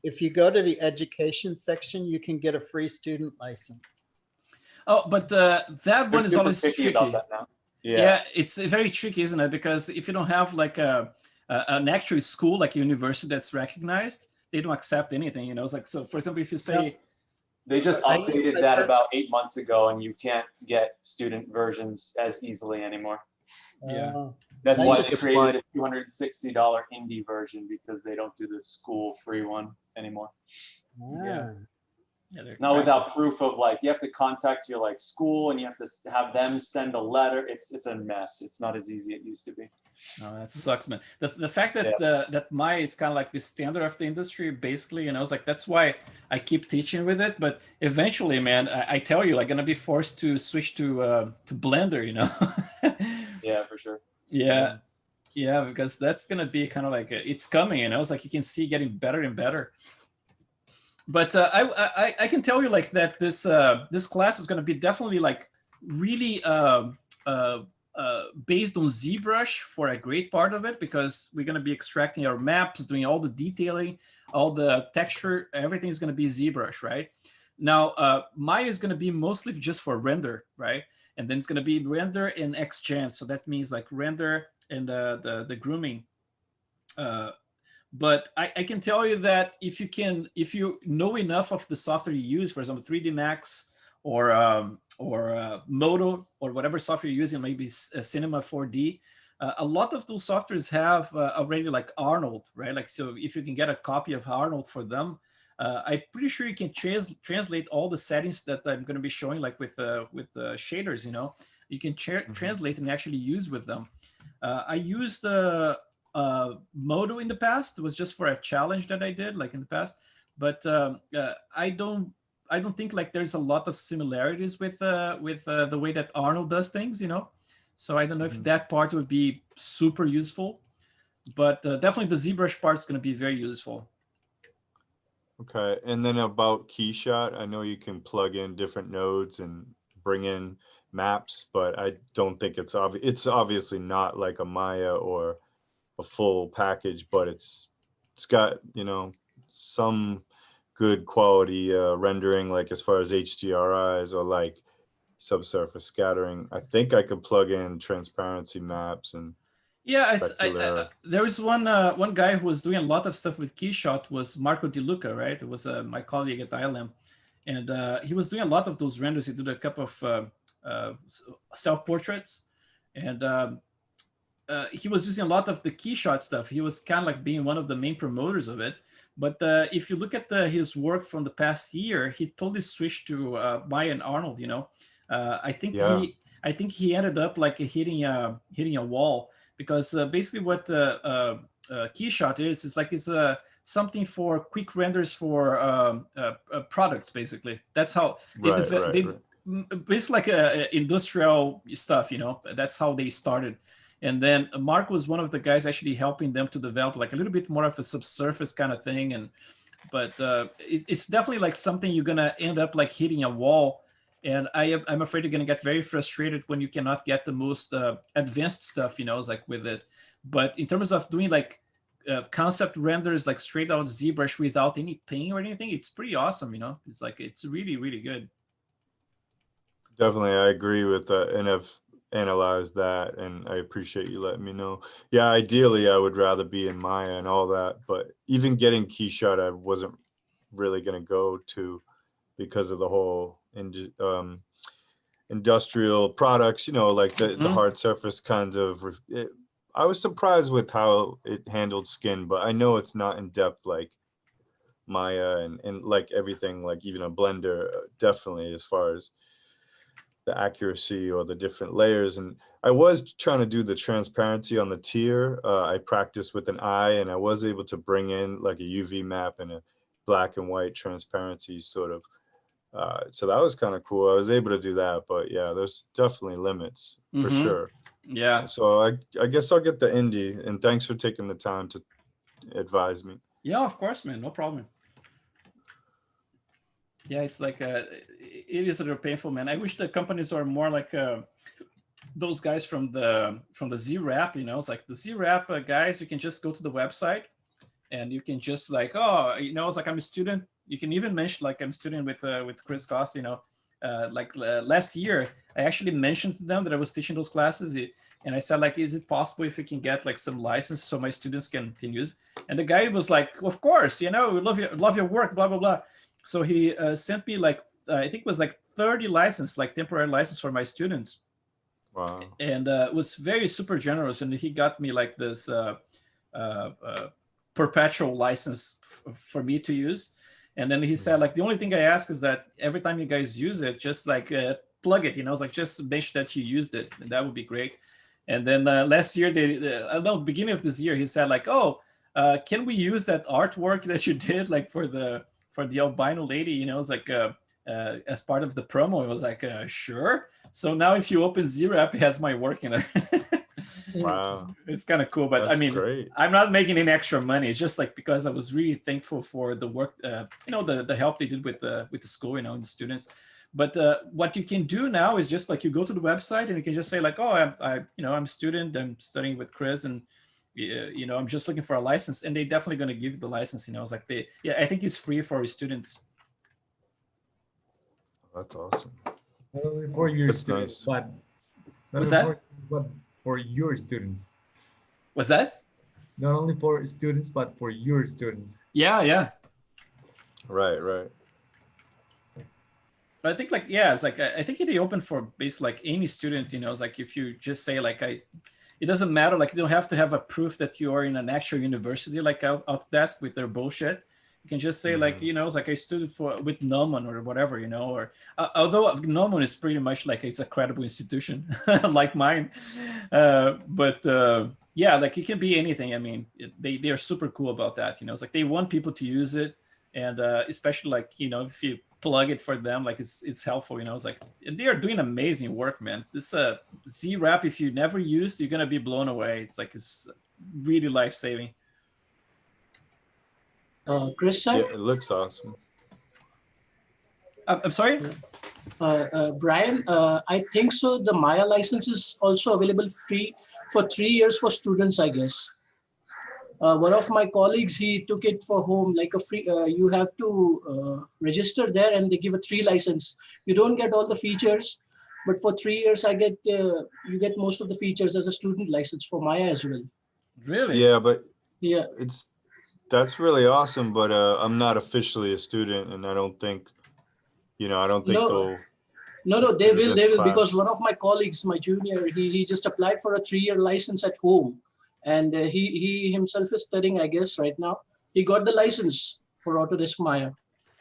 If you go to the education section, you can get a free student license. Oh, but that one is They're always super picky tricky. about that now. Yeah, it's very tricky, isn't it? Because if you don't have like an actual school, like a university that's recognized, they don't accept anything. You know, it's like, so for example, if you say, They just I updated think that that's- about 8 months ago, and you can't get student versions as easily anymore. Yeah. That's I why just they created a $260 indie version, because they don't do the school free one anymore. Yeah. they're Not cracked. without proof of like, you have to contact your like school and you have to have them send a letter. It's a mess. It's not as easy as it used to be. No, that sucks, man. The fact that that Maya is kind of like the standard of the industry, basically, you know, it's like that's why I keep teaching with it. But eventually, man, I tell you, I'm gonna be forced to switch to Blender, you know. Yeah, for sure. Yeah, because that's gonna be kind of like it's coming, you know. It's like you can see getting better and better. But I can tell you like that this this class is gonna be definitely like really based on ZBrush for a great part of it, because we're gonna be extracting our maps, doing all the detailing, all the texture, everything is gonna be ZBrush, right? Now Maya is gonna be mostly just for render, right? And then it's gonna be render in XGen. So that means like render and the grooming but I can tell you that if you know enough of the software you use, for example, 3D Max or Modo or whatever software you're using, maybe Cinema 4D, a lot of those softwares have already like Arnold, right? Like, so if you can get a copy of Arnold for them, I'm pretty sure you can translate all the settings that I'm going to be showing, like with shaders. You can translate and actually use with them. I used Modo in the past. It was just for a challenge that I did, like in the past. But I don't think like there's a lot of similarities with the way that Arnold does things. So I don't know if that part would be super useful, but definitely the ZBrush part is going to be very useful. Okay, and then about Keyshot, I know you can plug in different nodes and bring in maps, but I don't think it's obvious. It's obviously not like a Maya or a full package, but it's got some good quality rendering, like as far as HDRIs or like subsurface scattering. I think I could plug in transparency maps and yeah. specular. There was one guy who was doing a lot of stuff with Keyshot, was Marco Di Luca, right? It was my colleague at ILM, and he was doing a lot of those renders. He did a couple of self-portraits, and he was using a lot of the Keyshot stuff. He was kind of like being one of the main promoters of it. But if you look at his work from the past year, he totally switched to Maya and Arnold. I think he ended up like hitting a wall, because basically what Keyshot is like it's something for quick renders for products. Basically, that's how they basically like industrial stuff. That's how they started. And then Mark was one of the guys actually helping them to develop like a little bit more of a subsurface kind of thing. But it's definitely like something you're gonna end up like hitting a wall. And I'm afraid you're gonna get very frustrated when you cannot get the most advanced stuff, it's like with it. But in terms of doing like concept renders like straight out ZBrush without any pain or anything, it's pretty awesome. It's like it's really, really good. Definitely, I agree with that, and I've analyzed that, and I appreciate you letting me know. Yeah, ideally, I would rather be in Maya and all that, but even getting Keyshot, I wasn't really going to go to because of the whole industrial products, like the hard surface kinds of. I was surprised with how it handled skin, but I know it's not in depth like Maya and like everything, like even a Blender, definitely as far as the accuracy or the different layers. And I was trying to do the transparency on the tier. I practiced with an eye, and I was able to bring in like a UV map and a black and white transparency sort of. So that was kind of cool. I was able to do that, but yeah, there's definitely limits for sure. Yeah. So I guess I'll get the indie, and thanks for taking the time to advise me. Yeah, of course, man. No problem. Yeah, it's like it is a little painful, man. I wish the companies are more like those guys from the ZRap. It's like the ZRap guys. You can just go to the website, and you can just like, it's like I'm a student. You can even mention like I'm a student with Chris Cost. Like last year, I actually mentioned to them that I was teaching those classes, and I said like, is it possible if we can get like some license so my students can use? And the guy was like, of course, we love your work, blah blah blah. So he sent me like I think it was like 30 license, like temporary license for my students. Wow. And it was very super generous, and he got me like this perpetual license for me to use. And then he said like, the only thing I ask is that every time you guys use it, just like plug it, it's like just make sure that you used it, and that would be great. And then last year, I don't know, beginning of this year, he said like, can we use that artwork that you did like for the albino lady, it's like as part of the promo. It was like, sure. So now if you open ZRap, it has my work in there. Wow. It's kind of cool, but That's I mean, great. I'm not making any extra money. It's just like because I was really thankful for the work, the help they did with the school, and the students. But what you can do now is just like you go to the website and you can just say like, I'm a student, I'm studying with Chris, and I'm just looking for a license, and they're definitely going to give you the license. It's like I think it's free for students. That's awesome. For your That's students, nice. What's that? But for your students. What's that? not only for students, but for your students. Yeah, yeah. Right, right. I think like yeah, it's like I think it'd open for basically like any student. It's like if you just say like it doesn't matter. Like you don't have to have a proof that you are in an actual university like Autodesk with their bullshit. You can just say like it's like I studied with Gnomon or whatever, or although Gnomon is pretty much like it's a credible institution like mine, but yeah, like it can be anything. I mean, they are super cool about that. It's like they want people to use it, and especially like if you plug it for them, like it's helpful. It's like they are doing amazing work, man. This ZWrap, if you never used, you're gonna be blown away. It's like it's really life saving. Chris, Yeah, sir? it looks awesome. I'm sorry. Brian, I think so. The Maya license is also available free for 3 years for students, I guess. One of my colleagues, he took it for home, like a free, you have to register there and they give a 3 license. You don't get all the features, but for 3 years, you get most of the features as a student license for Maya as well. Really? Yeah, but Yeah. That's really awesome, but I'm not officially a student, and I don't think, I don't think they'll. No, they will, class. because one of my colleagues, my junior, he just applied for a 3-year license at home, and he himself is studying, I guess, right now. He got the license for Autodesk Maya.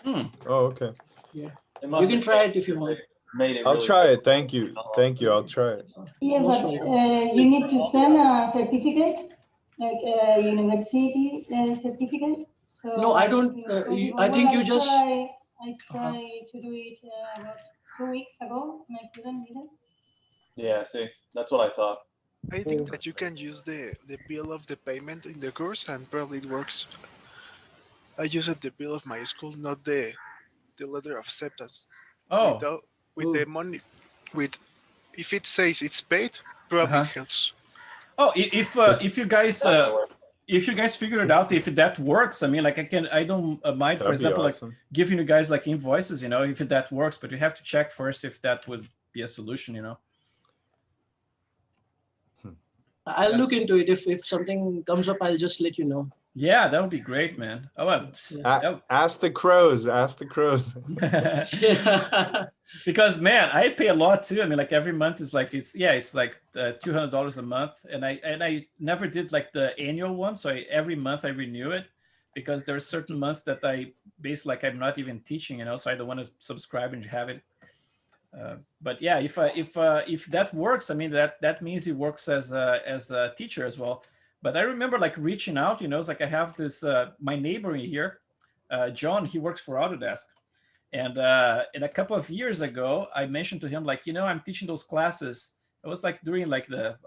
Oh, okay. Yeah, you can try it if you want. I'll try it. Thank you. I'll try it. Yeah, but you need to send a certificate, like a university certificate. So no, I don't. I think you just. I tried to do it about 2 weeks ago, and I couldn't either. Yeah, see, that's what I thought. I think that you can use the bill of the payment in the course, and probably it works. I used the bill of my school, not the letter of acceptance. Oh. With the money, if it says it's paid, probably it helps. Oh, if you guys figure it out, if that works, I mean, like I don't mind, for example, awesome. Like giving you guys like invoices, if that works, but you have to check first if that would be a solution, I'll look into it. If something comes up, I'll just let you know. Yeah, that would be great, man. Oh, ask the crows. Ask the crows. Because man, I pay a lot too. I mean, like every month is like it's like $200 a month, and I never did like the annual one. So every month I renew it because there are certain months that I basically like I'm not even teaching, so I don't want to subscribe and have it. But yeah, if that works, I mean that means he works as a teacher as well. But I remember like reaching out, it's like I have this my neighbor here, John. He works for Autodesk, and a couple of years ago, I mentioned to him like, I'm teaching those classes. It was like during like the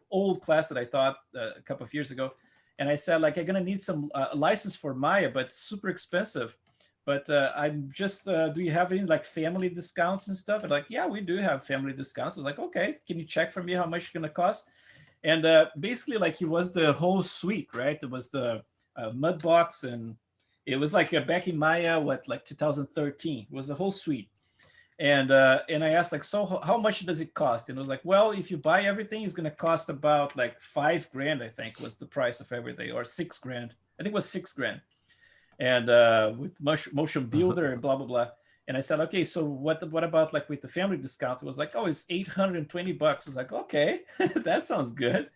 old class that I taught a couple of years ago, and I said like I'm gonna need some license for Maya, but super expensive. But I'm just, do you have any like family discounts and stuff? And like, yeah, we do have family discounts. I was like, okay, can you check for me how much it's gonna cost? And basically, like, it was the whole suite, right? It was the mud box, and it was like back in Maya, like 2013. It was the whole suite. And I asked, like, so how much does it cost? And it was like, well, if you buy everything, it's gonna cost about like $5,000, I think, was the price of everything, or $6,000. I think it was $6,000. And with motion builder and blah blah blah. And I said, okay, so what about like with the family discount? It was like, oh, it's $820. I was like, okay, that sounds good.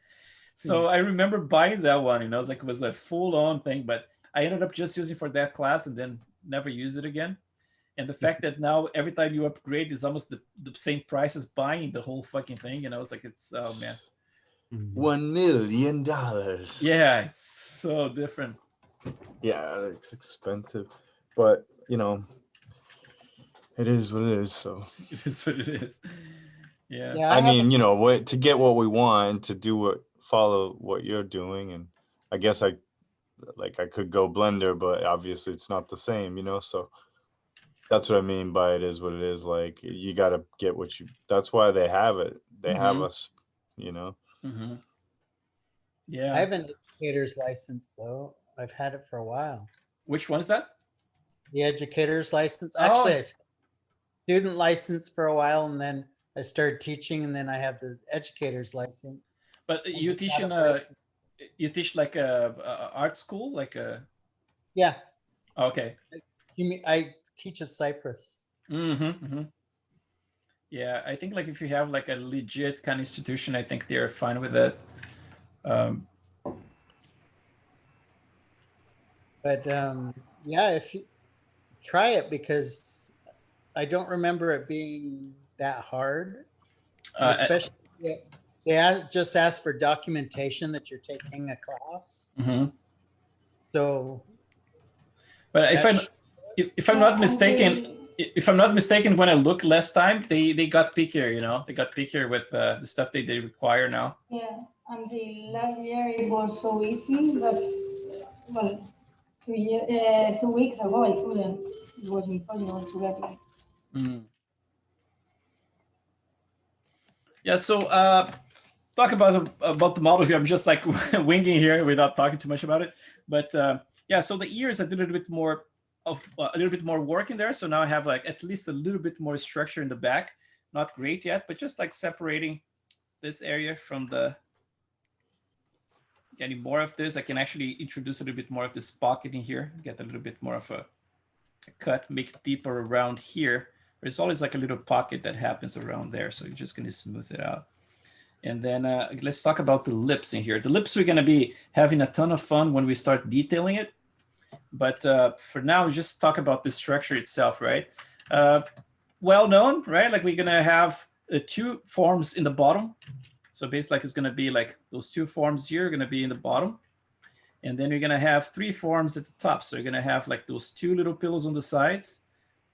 So I remember buying that one, I was like, it was a full-on thing, but I ended up just using for that class and then never used it again. And the fact that now every time you upgrade is almost the same price as buying the whole fucking thing, it's like, it's, oh man. $1 million. Yeah, it's so different. Yeah, it's expensive, but it is what it is. So it is what it is. Yeah. I mean, to get what we want, to follow what you're doing, and I guess I could go Blender, but obviously it's not the same, So that's what I mean by it is what it is. Like you got to get what you. That's why they have it. They have us, Mm-hmm. Yeah. I have an educator's license though. I've had it for a while. Which one is that? The educator's license. Actually, I student license for a while, and then I started teaching, and then I have the educator's license. But you teach in You teach like a art school, like a. Yeah. Okay. You mean I teach at Cyprus? Yeah, I think like if you have like a legit kind of institution, I think they're fine with it. But yeah, if you try it, because I don't remember it being that hard, and especially just ask for documentation that you're taking a class. So, but if I'm not mistaken, when I looked last time, they got pickier. You know, they got pickier with the stuff they require now. Yeah, until last year it was so easy, but well, 2 weeks ago I couldn't. It was impossible to get it. Yeah. So talk about the model here. I'm just like winging here without talking too much about it. But yeah, so the ears I did a little bit more of a little bit more work in there. So now I have like at least a little bit more structure in the back. Not great yet, but just like separating this area from the. Getting more of this, I can actually introduce a little bit more of this pocket in here. Get a little bit more of a cut, make it deeper around here. There's always like a little pocket that happens around there, so you're just going to smooth it out. And then let's talk about the lips in here. The lips we're going to be having a ton of fun when we start detailing it. But for now, just talk about the structure itself, right? Well known, right? Like we're going to have 2 forms in the bottom. So basically like it's going to be like those 2 forms here are going to be in the bottom. And then you're going to have 3 forms at the top. So you're going to have like those 2 little pillows on the sides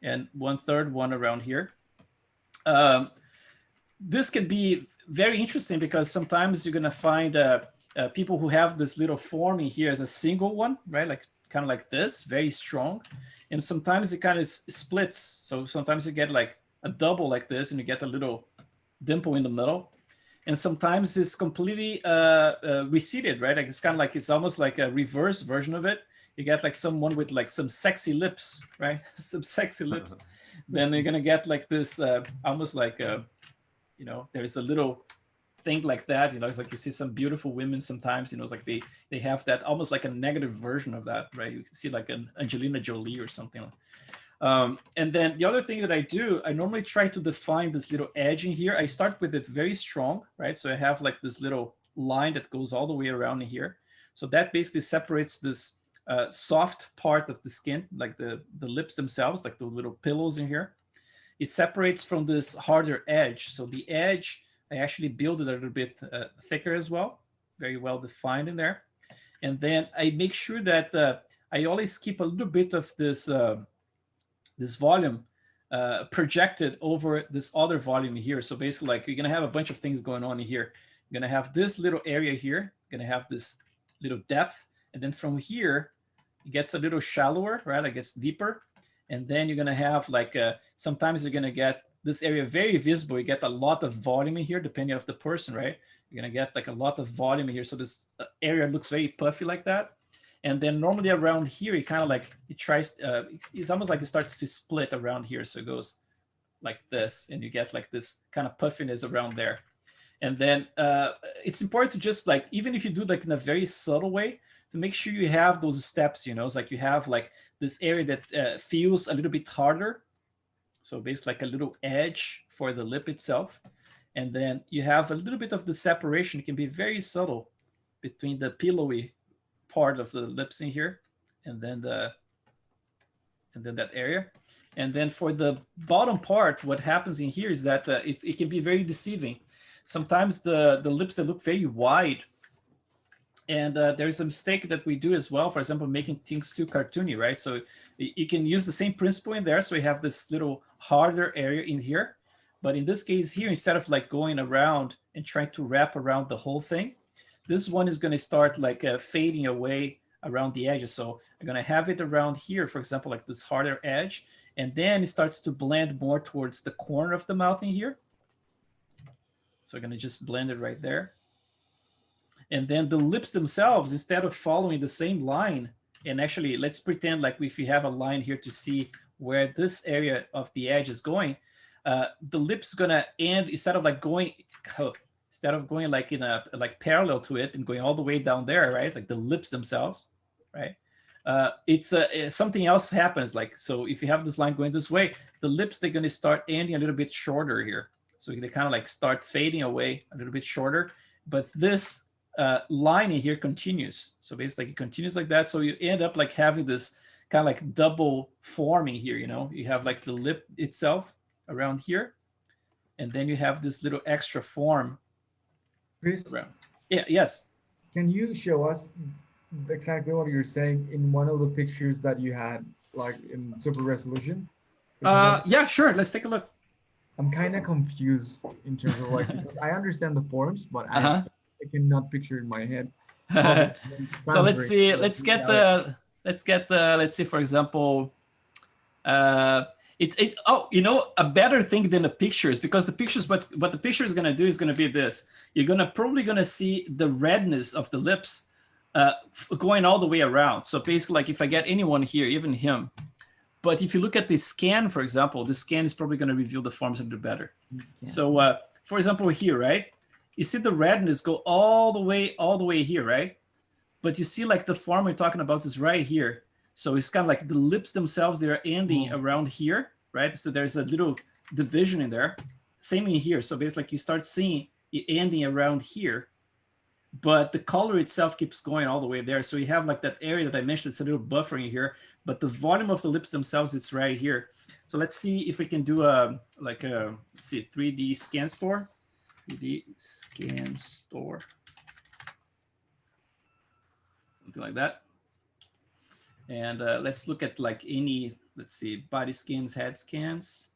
and 1/3 one around here. This can be very interesting because sometimes you're going to find people who have this little form in here as a single one, right? Like kind of like this, very strong. And sometimes it kind of splits. So sometimes you get like a double like this and you get a little dimple in the middle. And sometimes it's completely receded, right? Like it's kind of like, it's almost like a reverse version of it. You get like someone with like some sexy lips, right? Some sexy lips. Then you're gonna get like this, almost like, you know, there's a little thing like that. You know, it's like you see some beautiful women sometimes. You know, it's like they have that almost like a negative version of that, right? You can see like an Angelina Jolie or something. And then the other thing that I do, I normally try to define this little edge in here. I start with it very strong, right? So I have like this little line that goes all the way around in here. So that basically separates this soft part of the skin, like the lips themselves, like the little pillows in here. It separates from this harder edge. So the edge, I actually build it a little bit thicker as well, very well defined in there. And then I make sure that I always keep a little bit of this this volume projected over this other volume here. So basically like you're gonna have a bunch of things going on in here. You're gonna have this little area here, you're gonna have this little depth. And then from here, it gets a little shallower, right? It gets deeper. And then you're gonna have like, sometimes you're gonna get this area very visible. You get a lot of volume in here, depending on the person, right? You're gonna get like a lot of volume in here. So this area looks very puffy like that. And then normally around here, it kind of like, it tries, it's almost like it starts to split around here. So it goes like this, and you get like this kind of puffiness around there. And then it's important to just like, even if you do like in a very subtle way, to make sure you have those steps, you know, it's like you have like this area that feels a little bit harder. So basically like a little edge for the lip itself. And then you have a little bit of the separation. It can be very subtle between the pillowy part of the lips in here and then that area. And then for the bottom part, what happens in here is that it can be very deceiving. Sometimes the lips that look very wide, and there's a mistake that we do as well, for example, making things too cartoony, right? So you can use the same principle in there. So we have this little harder area in here, but in this case here, instead of like going around and trying to wrap around the whole thing, this one is going to start like fading away around the edges. So I'm going to have it around here, for example, like this harder edge, and then it starts to blend more towards the corner of the mouth in here. So I'm going to just blend it right there. And then the lips themselves, instead of following the same line, and actually let's pretend like if you have a line here to see where this area of the edge is going, the lip's going to end, instead of like going, instead of going like in a like parallel to it and going all the way down there, right? Like the lips themselves, right? It's something else happens. Like, so if you have this line going this way, the lips, they're going to start ending a little bit shorter here. So they kind of like start fading away a little bit shorter. But this line in here continues. So basically it continues like that. So you end up like having this kind of like double forming here, you know? You have like the lip itself around here. And then you have this little extra form Chris, around. Yeah, yes. can you show us exactly what you're saying in one of the pictures that you had, like in super resolution? Yeah, sure. Let's take a look. I'm kind of confused in terms of like, because I understand the forms, but I cannot picture in my head. So let's see. Let's see, for example, oh, you know, a better thing than the pictures, because the pictures, what the picture is going to do is going to be this. You're probably going to see the redness of the lips going all the way around. So basically, like if I get anyone here, even him, but if you look at the scan, for example, the scan is probably going to reveal the forms a bit better. So for example, here, right? You see the redness go all the way here, right? But you see like the form we're talking about is right here. So it's kind of like the lips themselves, they're ending around here, right? So there's a little division in there. Same in here. So basically like you start seeing it ending around here, but the color itself keeps going all the way there. So you have like that area that I mentioned, it's a little buffering here, but the volume of the lips themselves, it's right here. So let's see if we can do let's see, 3D scan store. 3D scan store. Something like that. And let's look at like any, let's see, body scans, head scans,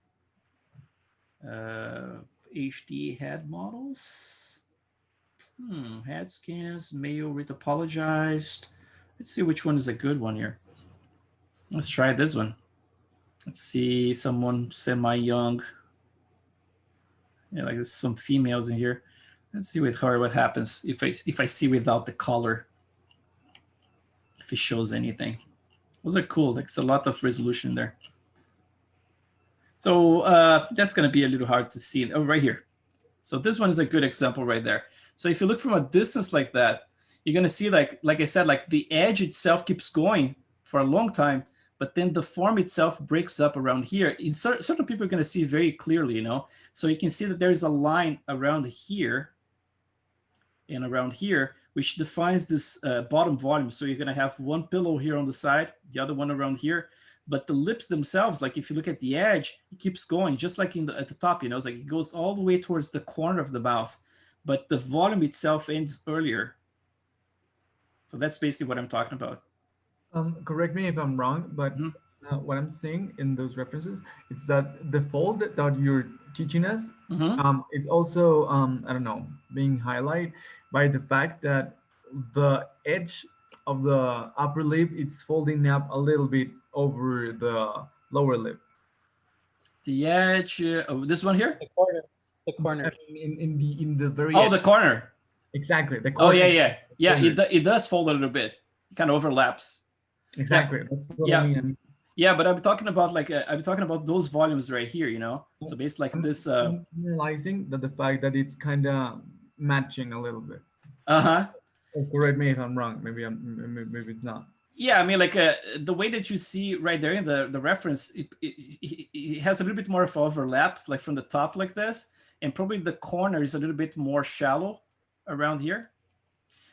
HD head models, head scans, male retopologized. Let's see which one is a good one here. Let's try this one. Let's see, someone semi-young. Yeah, like there's some females in here. Let's see with her what happens if I see without the color, if it shows anything. Those are cool. Like, it's a lot of resolution there. So that's going to be a little hard to see. Oh, right here. So this one is a good example right there. So if you look from a distance like that, you're going to see, like I said, like the edge itself keeps going for a long time, but then the form itself breaks up around here. In certain people are going to see very clearly, you know. So you can see that there's a line around here and around here, which defines this bottom volume. So you're going to have one pillow here on the side, the other one around here. But the lips themselves, like if you look at the edge, it keeps going, just like at the top, you know, it's like it goes all the way towards the corner of the mouth, but the volume itself ends earlier. So that's basically what I'm talking about. Correct me if I'm wrong, but what I'm seeing in those references, it's that the fold that you're teaching us, it's also, I don't know, being highlighted by the fact that the edge of the upper lip, it's folding up a little bit over the lower lip. The edge, this one here? The corner. In the very edge. edge. The corner. Exactly. The corner. Oh, yeah. It does fold a little bit. It kind of overlaps. Exactly. Yeah. That's what I mean. Yeah, but I'm talking about those volumes right here, you know. So basically like this. I'm realizing that the fact that it's kind of matching a little bit. Or correct me if I'm wrong. Maybe it's not. Yeah, I mean, like the way that you see right there in the reference, it has a little bit more of overlap, like from the top like this, and probably the corner is a little bit more shallow around here.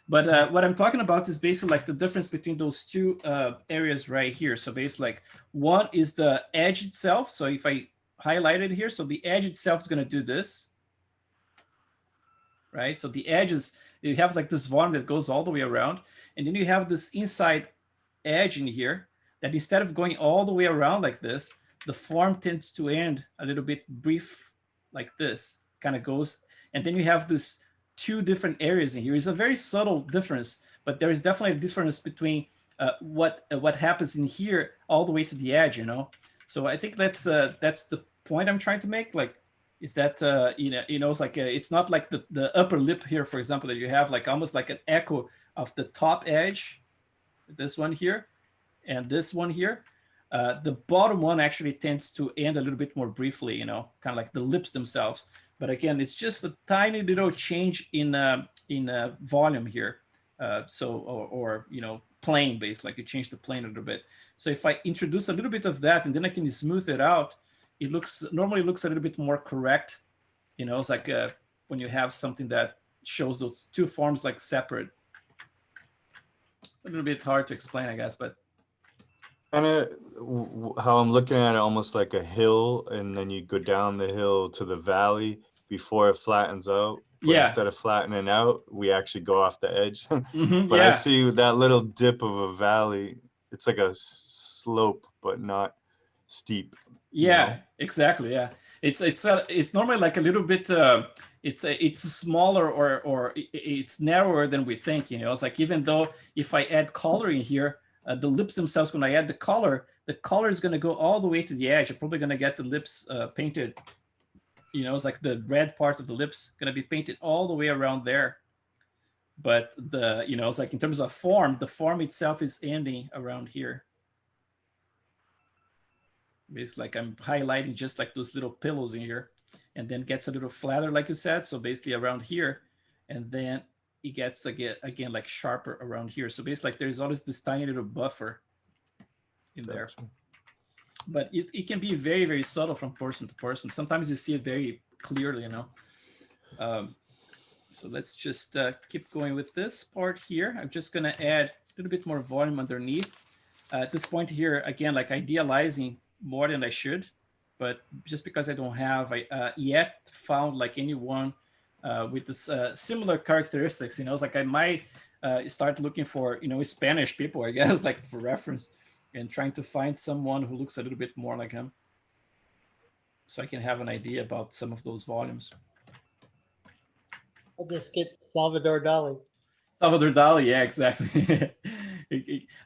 But what I'm talking about is basically like the difference between those two areas right here. So basically like one is the edge itself. So if I highlight it here, so the edge itself is going to do this, right? So the edge is, you have like this volume that goes all the way around, and then you have this inside edge in here that instead of going all the way around like this, the form tends to end a little bit brief like this, kind of goes, and then you have this two different areas in here. It's a very subtle difference, but there is definitely a difference between what happens in here all the way to the edge, you know. So I think that's the point I'm trying to make. Like, is that it's like it's not like the upper lip here, for example, that you have like almost like an echo of the top edge, this one here, and this one here. The bottom one actually tends to end a little bit more briefly, you know, kind of like the lips themselves. But again, it's just a tiny little change in volume here. Or plane based, like you change the plane a little bit. So if I introduce a little bit of that and then I can smooth it out, it normally looks a little bit more correct. It's like when you have something that shows those two forms like separate. It's a little bit hard to explain, I guess, but kind of how I'm looking at it, almost like a hill, and then you go down the hill to the valley before it flattens out. But instead of flattening out, we actually go off the edge. But I see that little dip of a valley. It's like a slope, but not steep. Exactly. Yeah, it's normally like a little bit. It's smaller or it's narrower than we think. It's like, even though if I add color in here, the lips themselves, when I add the color is going to go all the way to the edge. I'm probably going to get the lips painted. It's like the red part of the lips going to be painted all the way around there. But it's like in terms of form, the form itself is ending around here. It's like I'm highlighting just like those little pillows in here, and then gets a little flatter, like you said. So basically around here, and then it gets again like sharper around here. So basically, like, there's always this tiny little buffer in there. But it can be very, very subtle from person to person. Sometimes you see it very clearly, So let's just keep going with this part here. I'm just going to add a little bit more volume underneath. At this point here, again, like idealizing more than I should, but just because I don't have yet found like anyone with this similar characteristics, it's like I might start looking for, Spanish people, I guess, like for reference, and trying to find someone who looks a little bit more like him, so I can have an idea about some of those volumes. I'll just get Salvador Dali. Salvador Dali, yeah, exactly.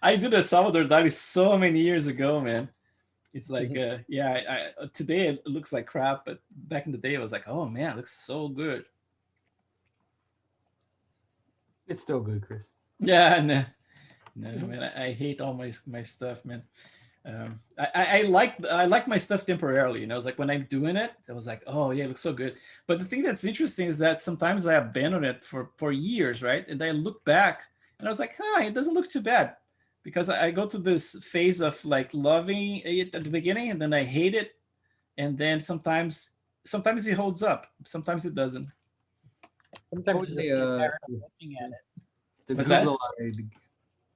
I did a Salvador Dali so many years ago, man. It's like, today it looks like crap, but back in the day, it was like, oh man, it looks so good. It's still good, Chris. Yeah, no, man, I hate all my stuff, man. I like my stuff temporarily. It's like when I'm doing it, I was like, oh yeah, it looks so good. But the thing that's interesting is that sometimes I abandon it for years, right? And I look back and I was like, it doesn't look too bad, because I go to this phase of like loving it at the beginning, and then I hate it, and then sometimes it holds up, sometimes it doesn't. Sometimes you just get tired of looking at it. The Google-eyed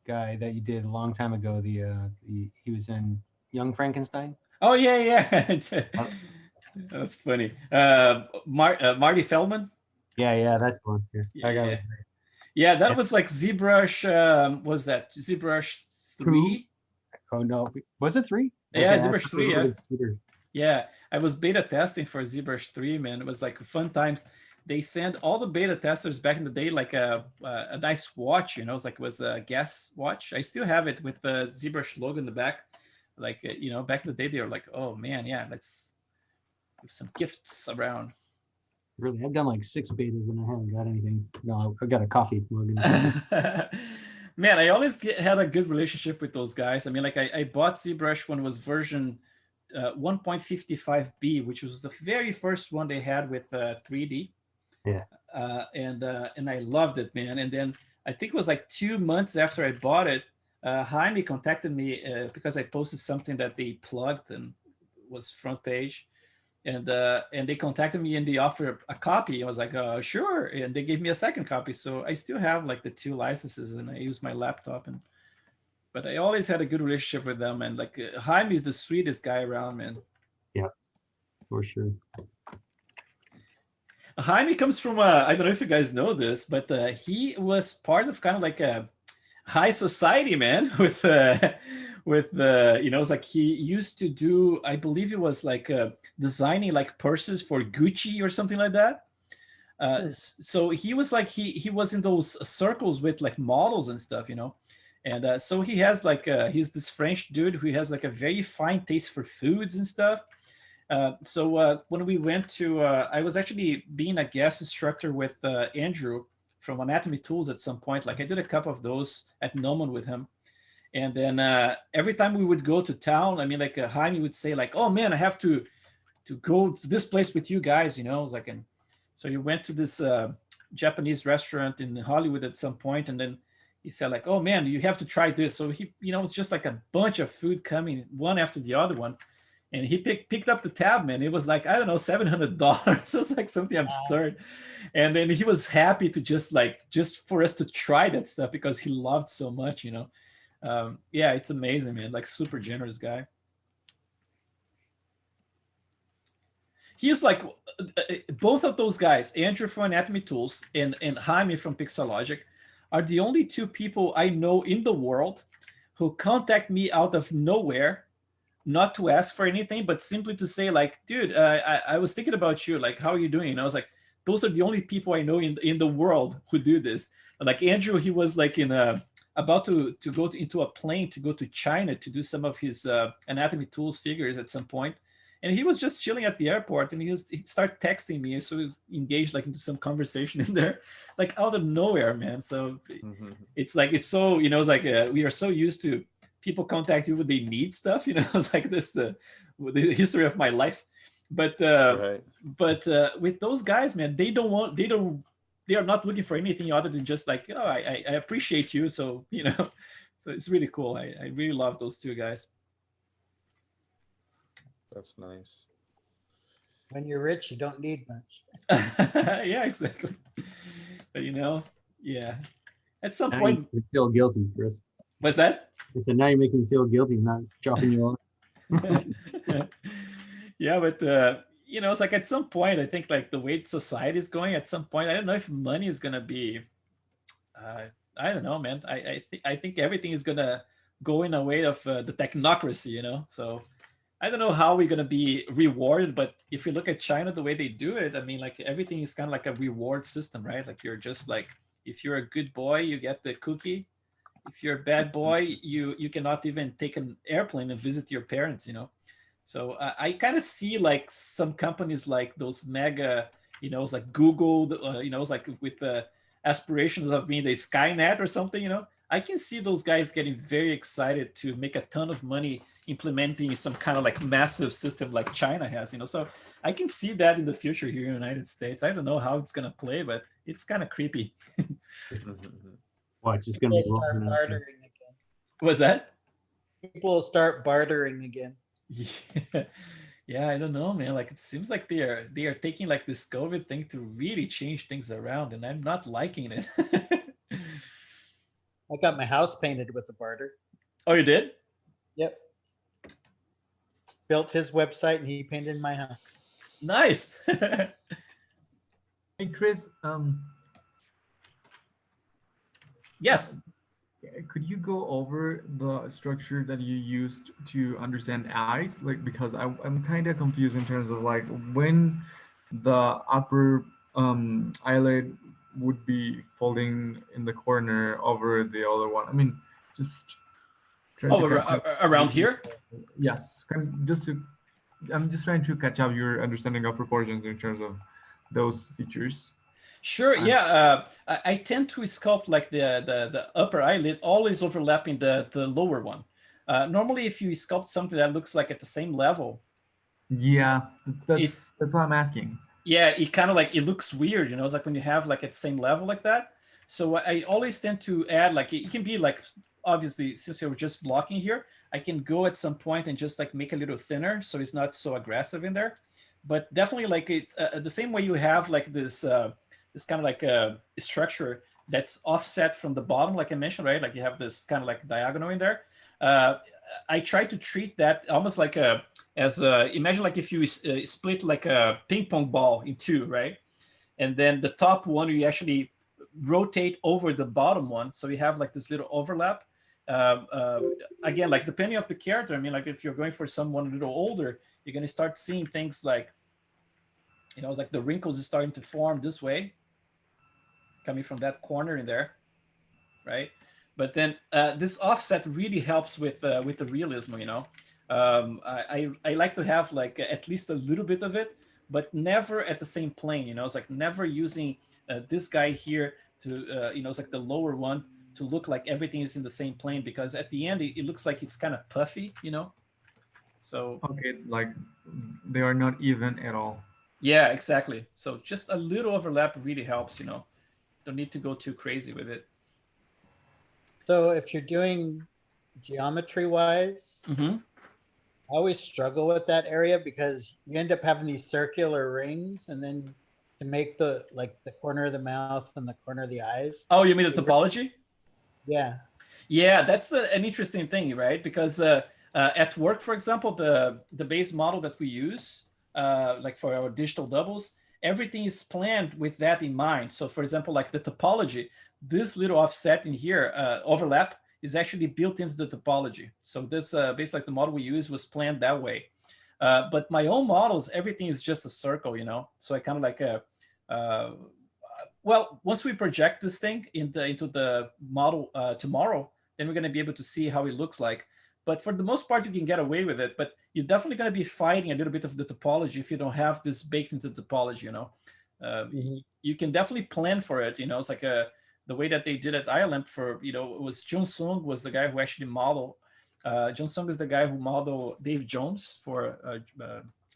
guy that you did a long time ago, he was in Young Frankenstein. Oh yeah. That's funny. Marty Feldman. Yeah, that's the one. Yeah, that was like ZBrush. Was that ZBrush 3? Oh no, was it 3? Yeah, ZBrush 3. Yeah, I was beta testing for ZBrush 3, man. It was like fun times. They sent all the beta testers back in the day like a nice watch, It's like it was a gas watch. I still have it with the ZBrush logo in the back. Like, back in the day, they were like, oh man, yeah, let's give some gifts around. Really, I've done like 6 betas and I haven't got anything. No, I've got a coffee mug. Man, I always had a good relationship with those guys. I mean, like I bought ZBrush when it was version 1.55b, which was the very first one they had with 3D. Yeah. And I loved it, man. And then I think it was like 2 months after I bought it, Jaime contacted me because I posted something that they plugged and was front page. And they contacted me and they offered a copy. I was like, sure. And they gave me a second copy. So I still have like the 2 licenses, and I use my laptop. But I always had a good relationship with them. And like Jaime is the sweetest guy around, man. Yeah, for sure. Jaime comes from I don't know if you guys know this, but he was part of kind of like a high society, man, with it's like he used to do, I believe it was like designing like purses for Gucci or something like that. So he was like, he was in those circles with like models and stuff, and so he has like he's this French dude who has like a very fine taste for foods and stuff. So when we went to, I was actually being a guest instructor with Andrew from Anatomy Tools at some point. Like I did a couple of those at Noman with him. And then every time we would go to town, I mean, like Jaime would say like, oh man, I have to go to this place with you guys, I was like, and So he went to this Japanese restaurant in Hollywood at some point, and then he said like, "Oh man, you have to try this." So he, you know, it was just like a bunch of food coming one after the other one, and he picked up the tab, man. It was like, I don't know, $700. It was like something absurd, and then he was happy to just for us to try that stuff because he loved so much, you know. Yeah, it's amazing, man. Like super generous guy. He's like both of those guys, Andrew from Anatomy Tools and Jaime from Pixelogic, are the only two people I know in the world who contact me out of nowhere, not to ask for anything, but simply to say like, dude, I was thinking about you. Like, how are you doing? And I was like, those are the only people I know in the world who do this. Like Andrew, he was like about to go into a plane to go to China to do some of his Anatomy Tools figures at some point. And he was just chilling at the airport, and he started texting me, so we engaged like into some conversation in there, like out of nowhere, man. So it's like, it's so, you know, it's like we are so used to people contact you when they need stuff, you know. It's like this the history of my life. But with those guys, man, they are not looking for anything other than just like, oh, I appreciate you, so, you know. So it's really cool. I really love those two guys. That's nice. When you're rich, you don't need much. Yeah, exactly. But you know, yeah. At some Now point, you feel guilty, Chris. What's that? I said, now you're making me feel guilty, not dropping you off. Yeah, but you know, it's like at some point, I think like the way society is going, at some point, I don't know if money is gonna be. I don't know, man. I think everything is gonna go in a way of the technocracy, you know. So I don't know how we're gonna be rewarded, but if you look at China, the way they do it, I mean, like everything is kind of like a reward system, right? Like you're just like, if you're a good boy, you get the cookie. If you're a bad boy, you cannot even take an airplane and visit your parents, you know. So I kind of see like some companies like those mega, you know, it's like Google, you know, it's like with the aspirations of being the Skynet or something, you know. I can see those guys getting very excited to make a ton of money implementing some kind of like massive system like China has, you know. So I can see that in the future here in the United States. I don't know how it's gonna play, but it's kind of creepy. Watch, it's gonna be start bartering again. What's that? People will start bartering again. Yeah. Yeah, I don't know, man. Like it seems like they are taking like this COVID thing to really change things around, and I'm not liking it. I got my house painted with a barter. Oh, you did? Yep. Built his website and he painted my house. Nice. Hey, Chris. Yes. Could you go over the structure that you used to understand eyes? Like, because I'm kind of confused in terms of like when the upper eyelid would be folding in the corner over the other one. I mean, just around here. Yes, I'm just trying to catch up your understanding of proportions in terms of those features. Sure. Yeah. I tend to sculpt like the upper eyelid always overlapping the lower one. Normally, if you sculpt something that looks like at the same level. Yeah, that's what I'm asking. Yeah, it kind of like, it looks weird, you know. It's like when you have like at the same level like that. So I always tend to add like, it can be like, obviously since you're just blocking here, I can go at some point and just like make a little thinner so it's not so aggressive in there. But definitely like it's the same way you have like this this kind of like a structure that's offset from the bottom, like I mentioned, right? Like you have this kind of like diagonal in there. I try to treat that almost like imagine like if you split like a ping pong ball in two, right? And then the top one, you actually rotate over the bottom one. So you have like this little overlap. Again, like depending on the character, I mean, like if you're going for someone a little older, you're going to start seeing things like, you know, it's like the wrinkles is starting to form this way, coming from that corner in there, right? But then this offset really helps with the realism, you know. I like to have like at least a little bit of it, but never at the same plane, you know. It's like never using this guy here to, you know, it's like the lower one to look like everything is in the same plane, because at the end it looks like it's kind of puffy, you know. So okay, like they are not even at all. Yeah, exactly. So just a little overlap really helps, you know. Don't need to go too crazy with it. So if you're doing geometry wise, Mm-hmm. I always struggle with that area because you end up having these circular rings, and then to make the corner of the mouth and the corner of the eyes. Oh, you mean the topology? Yeah. Yeah, that's an interesting thing, right? Because at work, for example, the base model that we use, like for our digital doubles, everything is planned with that in mind. So, for example, like the topology, this little offset in here, overlap, is actually built into the topology. So this basically like the model we use was planned that way. But my own models, everything is just a circle, you know. So I kind of like uh, well, once we project this thing into the model tomorrow, then we're going to be able to see how it looks like. But for the most part, you can get away with it. But you're definitely going to be fighting a little bit of the topology if you don't have this baked into the topology, you know. You can definitely plan for it, you know. It's like the way that they did at ILM for, you know, it was Jun Sung was the guy who actually modeled. Jun Sung is the guy who modeled Dave Jones for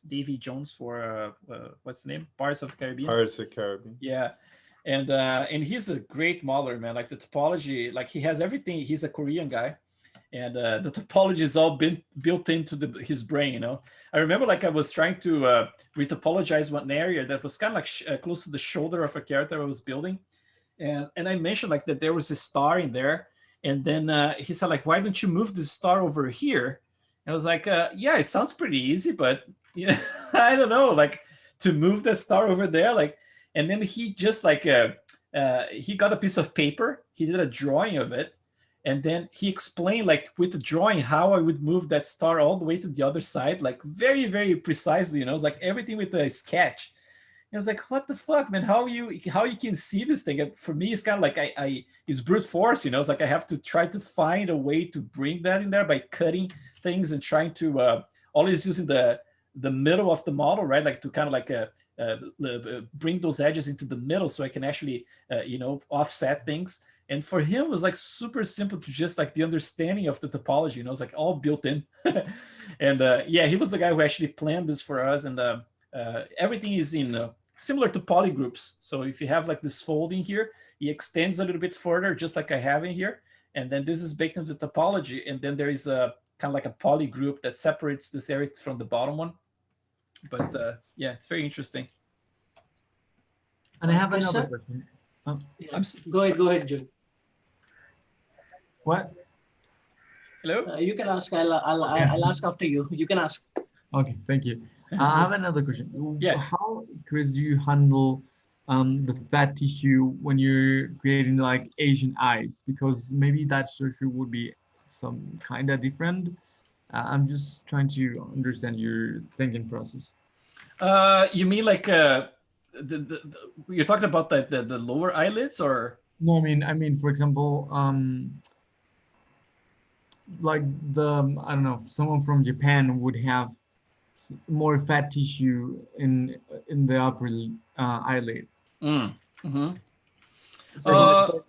Davy Jones for what's the name? Pirates of the Caribbean. Pirates of the Caribbean. Yeah. And he's a great modeler, man. Like the topology, like he has everything. He's a Korean guy, and the topology is all been built into his brain. You know, I remember like I was trying to retopologize one area that was kind of like close to the shoulder of a character I was building, and I mentioned like that there was a star in there, and then he said like, why don't you move the star over here? And I was like, yeah, it sounds pretty easy, but you know, I don't know, like to move that star over there, like. And then he just like he got a piece of paper, he did a drawing of it, and then he explained like with the drawing how I would move that star all the way to the other side, like very very precisely. You know, it's like everything with a sketch. And I was like, what the fuck, man? How you can see this thing? And for me, it's kind of like I it's brute force. You know, it's like I have to try to find a way to bring that in there by cutting things and trying to always using the middle of the model, right? Like to kind of like bring those edges into the middle so I can actually, you know, offset things. And for him, it was like super simple to just like the understanding of the topology, you know, it's like all built in. And yeah, he was the guy who actually planned this for us. And everything is in similar to polygroups. So if you have like this folding here, he extends a little bit further, just like I have in here. And then this is baked into topology. And then there is a kind of like a poly group that separates this area from the bottom one. But yeah, it's very interesting. And I have another question. Go ahead, Jun. What? Hello? You can ask. I'll ask after you. You can ask. Okay, thank you. I have another question. Yeah. How, Chris, do you handle the fat tissue when you're creating like Asian eyes? Because maybe that surgery would be some kind of different. I'm just trying to understand your thinking process. You mean like you're talking about the lower eyelids, or? No, I mean, for example, like I don't know, someone from Japan would have more fat tissue in the upper eyelid. Mm-hmm. So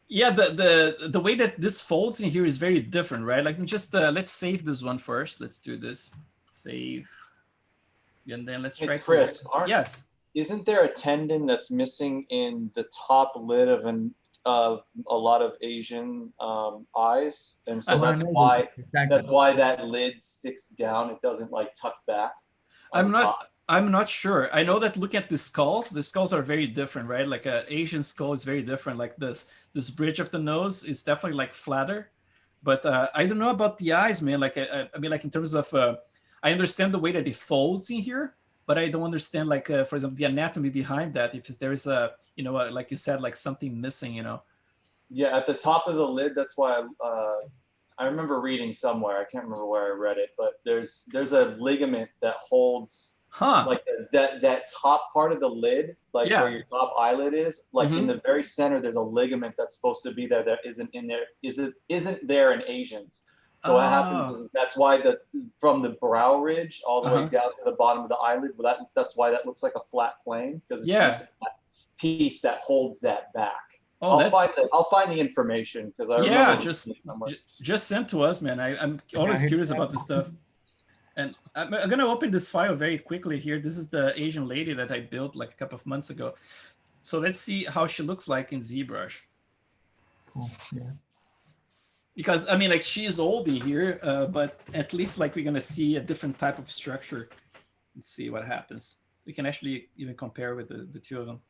yeah, the way that this folds in here is very different, right? Like just let's save this one first. Let's do this. Save. And then let's try. Chris, yes. Isn't there a tendon that's missing in the top lid of a lot of Asian eyes, and so that's why that lid sticks down. It doesn't like tuck back. I'm not sure. I know that looking at the skulls are very different, right? Like an Asian skull is very different. Like this bridge of the nose is definitely like flatter, but I don't know about the eyes, man. Like I mean, like in terms of I understand the way that it folds in here, but I don't understand, like, for example, the anatomy behind that. If there is a, you know, like you said, like something missing, you know. Yeah, at the top of the lid. That's why I remember reading somewhere. I can't remember where I read it, but there's a ligament that holds, like that top part of the lid, like where your top eyelid is. Like in the very center, there's a ligament that's supposed to be there that isn't in there. Isn't there in Asians? So what happens is that's why from the brow ridge all the way down to the bottom of the eyelid, that's why that looks like a flat plane, because it's missing that piece that holds that back. Oh, I'll find the information, because I remember just send to us, man. I'm always curious about this stuff. And I'm going to open this file very quickly here. This is the Asian lady that I built like a couple of months ago. So let's see how she looks like in ZBrush. Cool. Yeah. Because I mean, like she is oldie here, but at least like we're going to see a different type of structure. Let's see what happens. We can actually even compare with the two of them.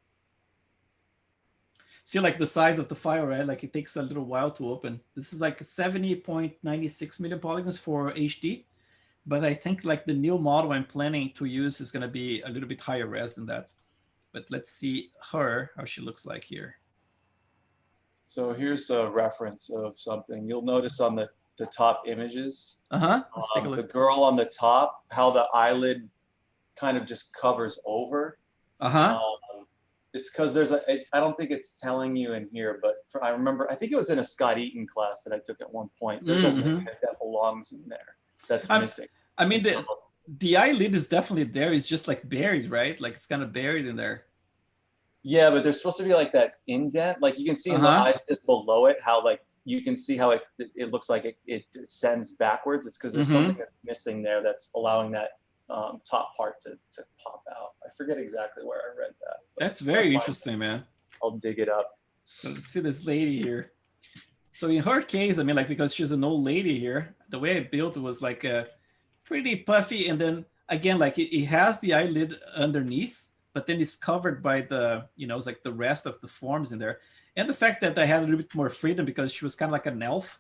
See like the size of the file, right? Like it takes a little while to open. This is like 70.96 million polygons for HD. But I think like the new model I'm planning to use is going to be a little bit higher res than that. But let's see her, how she looks like here. So here's a reference of something. You'll notice on the top images, Let's take a look. the girl on the top, how the eyelid kind of just covers over. It's because there's I don't think it's telling you in here, but I remember, I think it was in a Scott Eaton class that I took at one point. There's a wing that belongs in there that's missing. I mean, the eyelid is definitely there. It's just like buried, right? Like it's kind of buried in there. Yeah, but there's supposed to be like that indent. Like you can see in the eyes just below it, how like you can see how it looks like it descends backwards. It's because there's something that's missing there that's allowing that top part to pop out. I forget exactly where I read that. That's very interesting, man. I'll dig it up. So let's see this lady here. So in her case, I mean, like because she's an old lady here, the way I built it was like a pretty puffy, and then again, like it has the eyelid underneath, but then it's covered by the, you know, it's like the rest of the forms in there. And the fact that I had a little bit more freedom because she was kind of like an elf.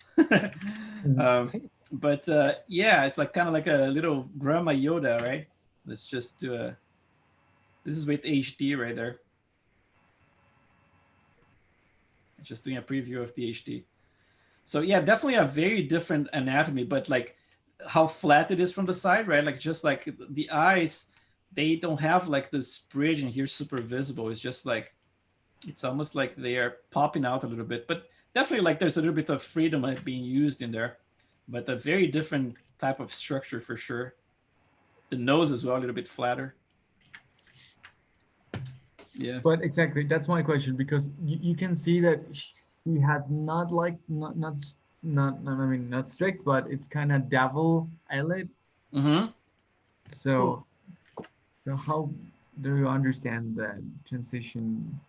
But yeah, it's like kind of like a little Grandma Yoda, right? Let's just do a, this is with HD right there. Just doing a preview of the HD. So yeah, definitely a very different anatomy, but like how flat it is from the side, right? Like just like the eyes, they don't have like this bridge in here super visible. It's just like, it's almost like they are popping out a little bit, but definitely like there's a little bit of freedom being used in there, but a very different type of structure for sure. The nose as well, a little bit flatter. Yeah. But exactly, that's my question, because you can see that she has not like not strict, but it's kind of devil eyelid. So how do you understand that transition?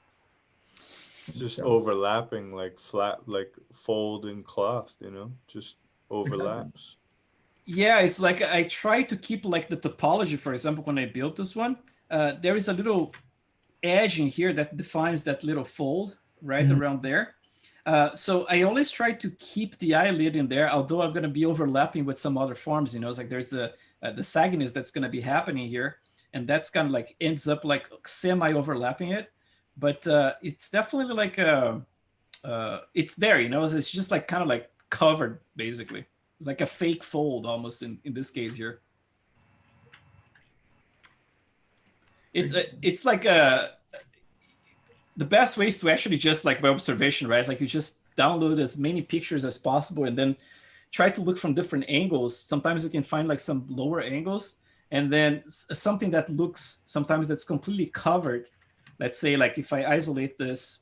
Just overlapping, like flat, like fold in cloth, you know, just overlaps. Yeah, it's like I try to keep like the topology. For example, when I built this one, there is a little edge in here that defines that little fold right around there. So I always try to keep the eyelid in there, although I'm going to be overlapping with some other forms. You know, it's like there's the sagginess that's going to be happening here, and that's kind of like ends up like semi-overlapping it. But it's definitely like it's there, you know. It's just like kind of like covered, basically. It's like a fake fold almost in this case here. It's like the best way is to actually just like by observation, right? Like you just download as many pictures as possible and then try to look from different angles. Sometimes you can find like some lower angles, and then something that looks sometimes that's completely covered. Let's say like if I isolate this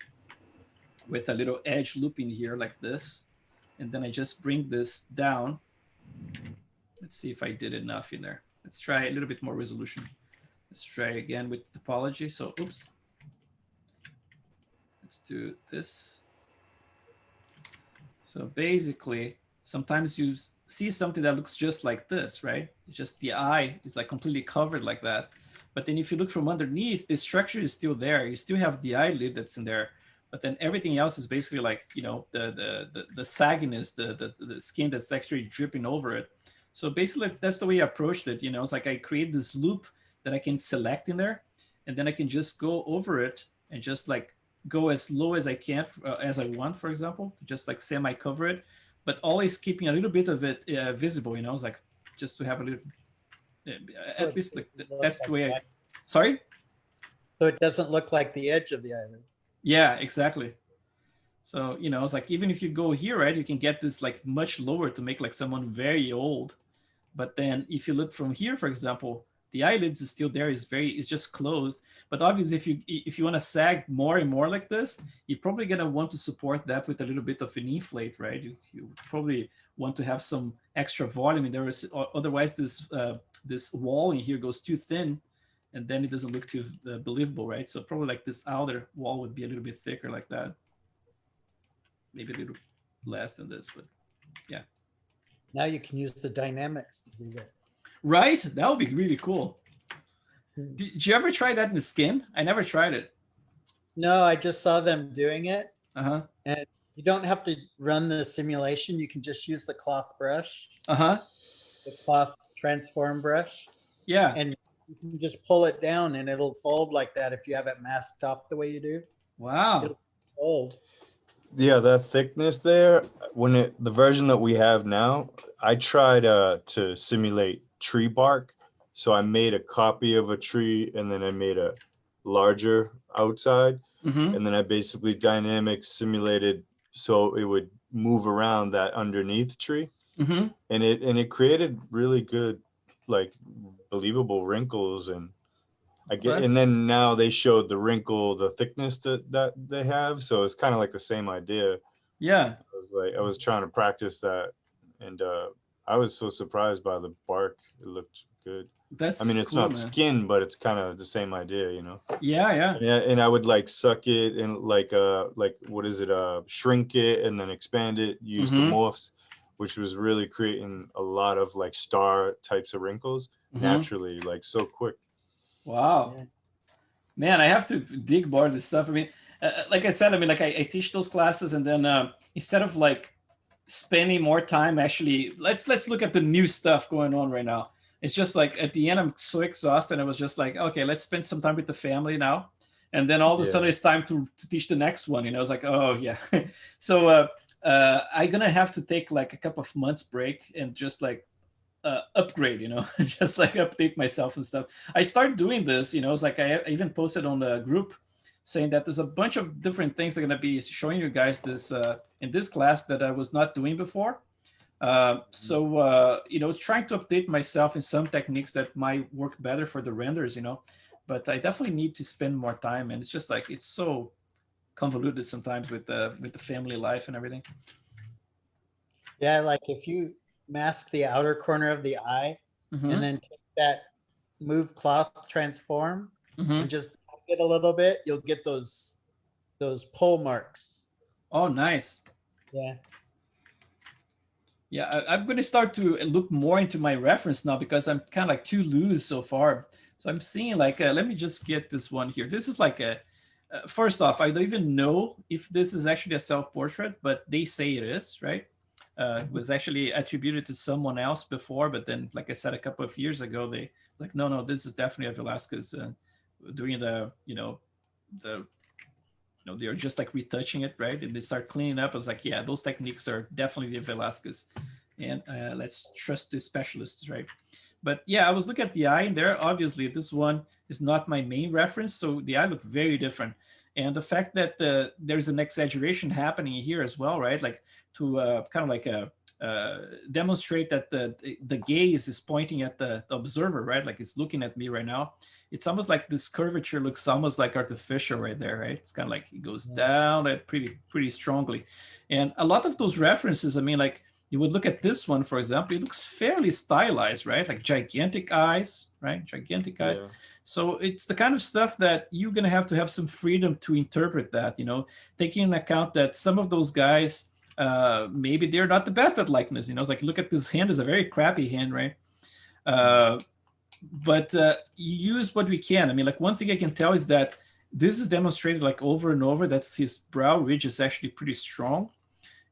with a little edge looping here like this, and then I just bring this down. Let's see if I did enough in there. Let's try a little bit more resolution. Let's try again with topology. So, oops. Let's do this. So basically, sometimes you see something that looks just like this, right? Just the eye is like completely covered like that. But then if you look from underneath, the structure is still there. You still have the eyelid that's in there, but then everything else is basically like, you know, the sagginess, the skin that's actually dripping over it. So basically that's the way I approached it. You know, it's like I create this loop that I can select in there, and then I can just go over it and just like go as low as I can, as I want, for example, just like semi cover it, but always keeping a little bit of it visible, you know, it's like just to have a little, at least like, that's the way I, sorry? So it doesn't look like the edge of the eyelid. Yeah, exactly. So, you know, it's like, even if you go here, right, you can get this like much lower to make like someone very old. But then if you look from here, for example, the eyelids is still there, it's just closed. But obviously if you want to sag more and more like this, you're probably going to want to support that with a little bit of an inflate, right? You probably want to have some extra volume in there. Otherwise, this wall in here goes too thin, and then it doesn't look too believable, right? So probably like this outer wall would be a little bit thicker like that. Maybe a little less than this, but yeah. Now you can use the dynamics to do that. Right? That would be really cool. Did you ever try that in the skin? I never tried it. No, I just saw them doing it. Uh-huh. And you don't have to run the simulation. You can just use the cloth brush. Uh-huh. The cloth transform brush. Yeah. And you can just pull it down and it'll fold like that if you have it masked off the way you do. Wow. It'll fold. Yeah, that thickness there, the version that we have now, I tried to simulate tree bark. So I made a copy of a tree and then I made a larger outside. And then I basically dynamic simulated so it would move around that underneath tree. And it created really good, like believable wrinkles. And and then now they showed the thickness that they have. So it's kind of like the same idea. Yeah. I was trying to practice that, and I was so surprised by the bark. It looked good. That's I mean, it's cool, not man. skin, but it's kind of the same idea, you know? Yeah. And I would like suck it and like what is it? Shrink it and then expand it, use the morphs, which was really creating a lot of like star types of wrinkles naturally, like so quick. Wow. Yeah. Man, I have to dig more of this stuff. I mean, like I said, I mean, like I teach those classes, and then instead of like spending more time, actually, let's look at the new stuff going on right now. It's just like at the end, I'm so exhausted. I was just like, okay, let's spend some time with the family now. And then all of a sudden it's time to teach the next one. And I was like, oh yeah. So I'm going to have to take like a couple of months break and just like upgrade, you know, just like update myself and stuff. I started doing this, you know, it's like I even posted on the group saying that there's a bunch of different things I'm going to be showing you guys this in this class that I was not doing before. You know, trying to update myself in some techniques that might work better for the renders, you know, but I definitely need to spend more time. And it's just like, it's so convoluted sometimes with the family life and everything. Yeah. Like if you mask the outer corner of the eye and then take that move cloth transform and just it a little bit, you'll get those pull marks. Oh, nice. Yeah. Yeah, I'm going to start to look more into my reference now because I'm kind of like too loose so far. So I'm seeing like, let me just get this one here. This is like first off, I don't even know if this is actually a self-portrait, but they say it is, right? It was actually attributed to someone else before, but then, like I said, a couple of years ago, they like, no, this is definitely a Velasquez doing they're just like retouching it, right? And they start cleaning up. I was like, yeah, those techniques are definitely the Velasquez. And let's trust the specialists, right? But yeah, I was looking at the eye and there, obviously this one is not my main reference. So the eye looked very different. And the fact that there's an exaggeration happening here as well, right? Like to kind of like demonstrate that the gaze is pointing at the observer, right? Like it's looking at me right now. It's almost like this curvature looks almost like artificial right there, right? It's kind of like it goes down pretty strongly. And a lot of those references, I mean, like you would look at this one, for example, it looks fairly stylized, right? Like gigantic eyes, right? Gigantic eyes. Yeah. So it's the kind of stuff that you're going to have some freedom to interpret that, you know, taking into account that some of those guys, maybe they're not the best at likeness, you know. It's like, look at this hand, is a very crappy hand, right? But you use what we can. I mean, like one thing I can tell is that this is demonstrated like over and over. That's his brow ridge is actually pretty strong.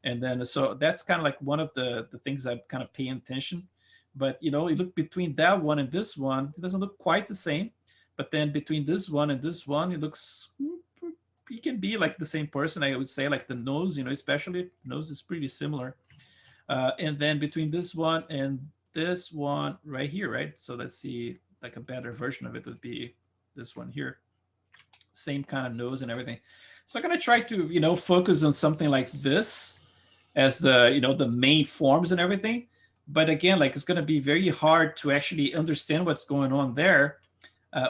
And then, so that's kind of like one of the things I'm kind of paying attention. But, you know, you look between that one and this one, it doesn't look quite the same. But then between this one and this one, it looks, it can be like the same person. I would say like the nose, you know, especially the nose is pretty similar. And then between this one and this one right here, right? So let's see, like a better version of it would be this one here. Same kind of nose and everything. So I'm going to try to, you know, focus on something like this as the, you know, the main forms and everything. But again, like it's going to be very hard to actually understand what's going on there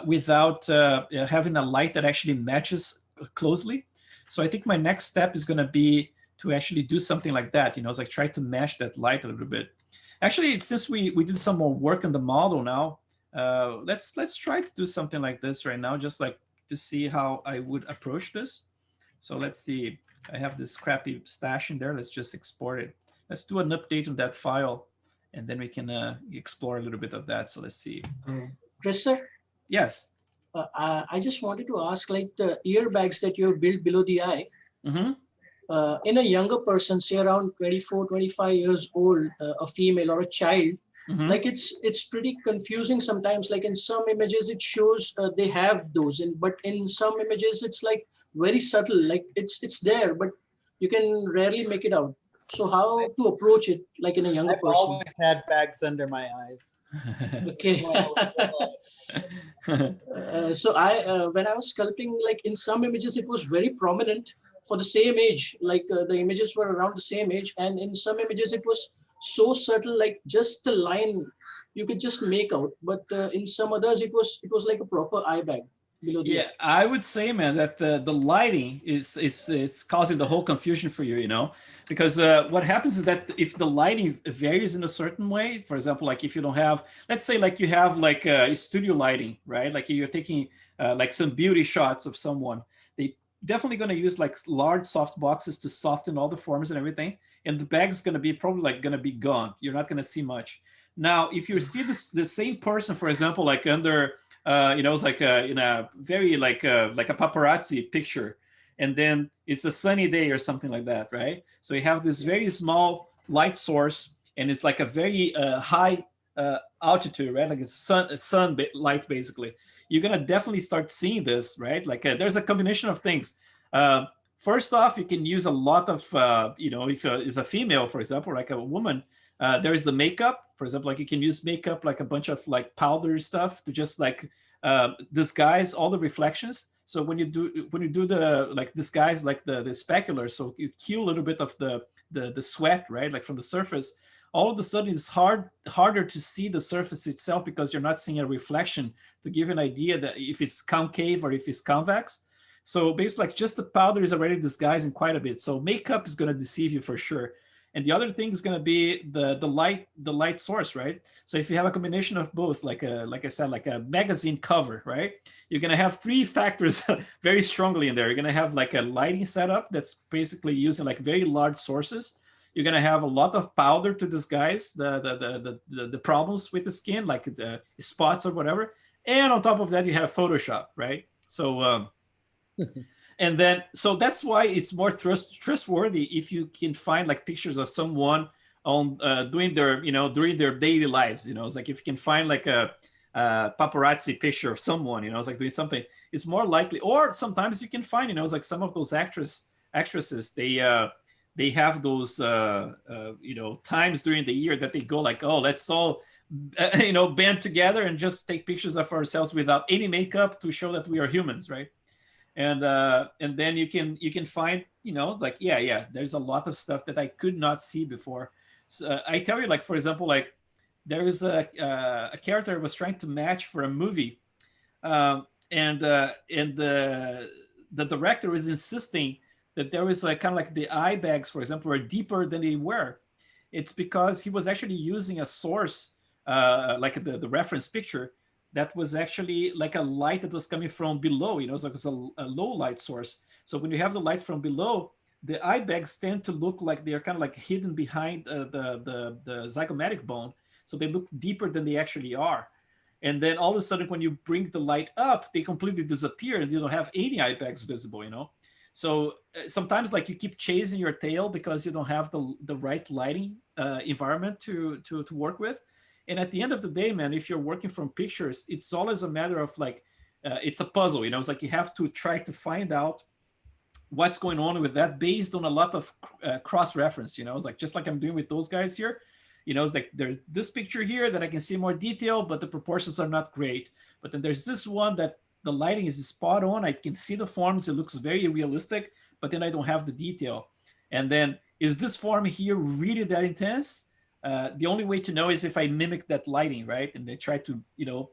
without having a light that actually matches closely. So I think my next step is going to be to actually do something like that. You know, it's like try to mesh that light a little bit. Actually, since we did some more work on the model now, let's try to do something like this right now, just like to see how I would approach this. So let's see. I have this crappy stash in there. Let's just export it. Let's do an update on that file, and then we can explore a little bit of that. So let's see. Chris, sir? Yes. I just wanted to ask, like the earbags that you have built below the eye, in a younger person, say around 24, 25 years old, a female or a child, like it's pretty confusing sometimes. Like in some images, it shows they have those, but in some images, it's like very subtle. Like it's there, but you can rarely make it out. So how to approach it, like in a younger I've person? always had bags under my eyes. Okay. So when I was sculpting, like in some images, it was very prominent for the same age, like the images were around the same age. And in some images, it was so subtle, like just the line you could just make out. But in some others, it was like a proper eye bag below the eye. I would say, man, that the lighting is causing the whole confusion for you, you know, because what happens is that if the lighting varies in a certain way, for example, like if you don't have, let's say like you have like studio lighting, right? Like you're taking like some beauty shots of someone, they definitely going to use like large soft boxes to soften all the forms and everything. And the bag's going to be probably like going to be gone. You're not going to see much. Now, if you see the same person, for example, like under, you know, it's like in a very like a paparazzi picture, and then it's a sunny day or something like that, right? So you have this very small light source, and it's like a very high altitude, right? Like it's sun light, basically. You're gonna definitely start seeing this, right? Like there's a combination of things. First off, you can use a lot of, you know, if it's a female, for example, like a woman, there is the makeup. For example, like you can use makeup, like a bunch of like powder stuff to just like disguise all the reflections. So when you do the like disguise like the specular, so you kill a little bit of the sweat, right? Like from the surface, all of a sudden it's harder to see the surface itself because you're not seeing a reflection to give you an idea that if it's concave or if it's convex. So basically, like just the powder is already disguising quite a bit. So makeup is going to deceive you for sure. And the other thing is going to be the light source, right? So if you have a combination of both, like I said, like a magazine cover, right? You're going to have three factors very strongly in there. You're going to have like a lighting setup that's basically using like very large sources. You're going to have a lot of powder to disguise the problems with the skin, like the spots or whatever. And on top of that, you have Photoshop, right? So and then, so that's why it's more trustworthy if you can find like pictures of someone on doing their, you know, during their daily lives. You know, it's like if you can find like a paparazzi picture of someone, you know, it's like doing something, it's more likely. Or sometimes you can find, you know, it's like some of those actresses, they have those, you know, times during the year that they go like, oh, let's all, you know, band together and just take pictures of ourselves without any makeup to show that we are humans, right? And then you can find, you know, like yeah there's a lot of stuff that I could not see before. So I tell you, like for example, like there is a character I was trying to match for a movie, and the director was insisting that there was like kind of like the eye bags, for example, were deeper than they were. It's because he was actually using a source, like the reference picture, that was actually like a light that was coming from below, you know, so it was a low light source. So when you have the light from below, the eye bags tend to look like they're kind of like hidden behind the zygomatic bone. So they look deeper than they actually are. And then all of a sudden, when you bring the light up, they completely disappear and you don't have any eye bags visible, you know? So sometimes like you keep chasing your tail because you don't have the right lighting environment to work with. And at the end of the day, man, if you're working from pictures, it's always a matter of like, it's a puzzle, you know, it's like you have to try to find out what's going on with that based on a lot of cross-reference, you know, it's like, just like I'm doing with those guys here, you know, it's like there's this picture here that I can see more detail, but the proportions are not great. But then there's this one that the lighting is spot on. I can see the forms. It looks very realistic, but then I don't have the detail. And then is this form here really that intense? The only way to know is if I mimic that lighting, right? And they try to, you know,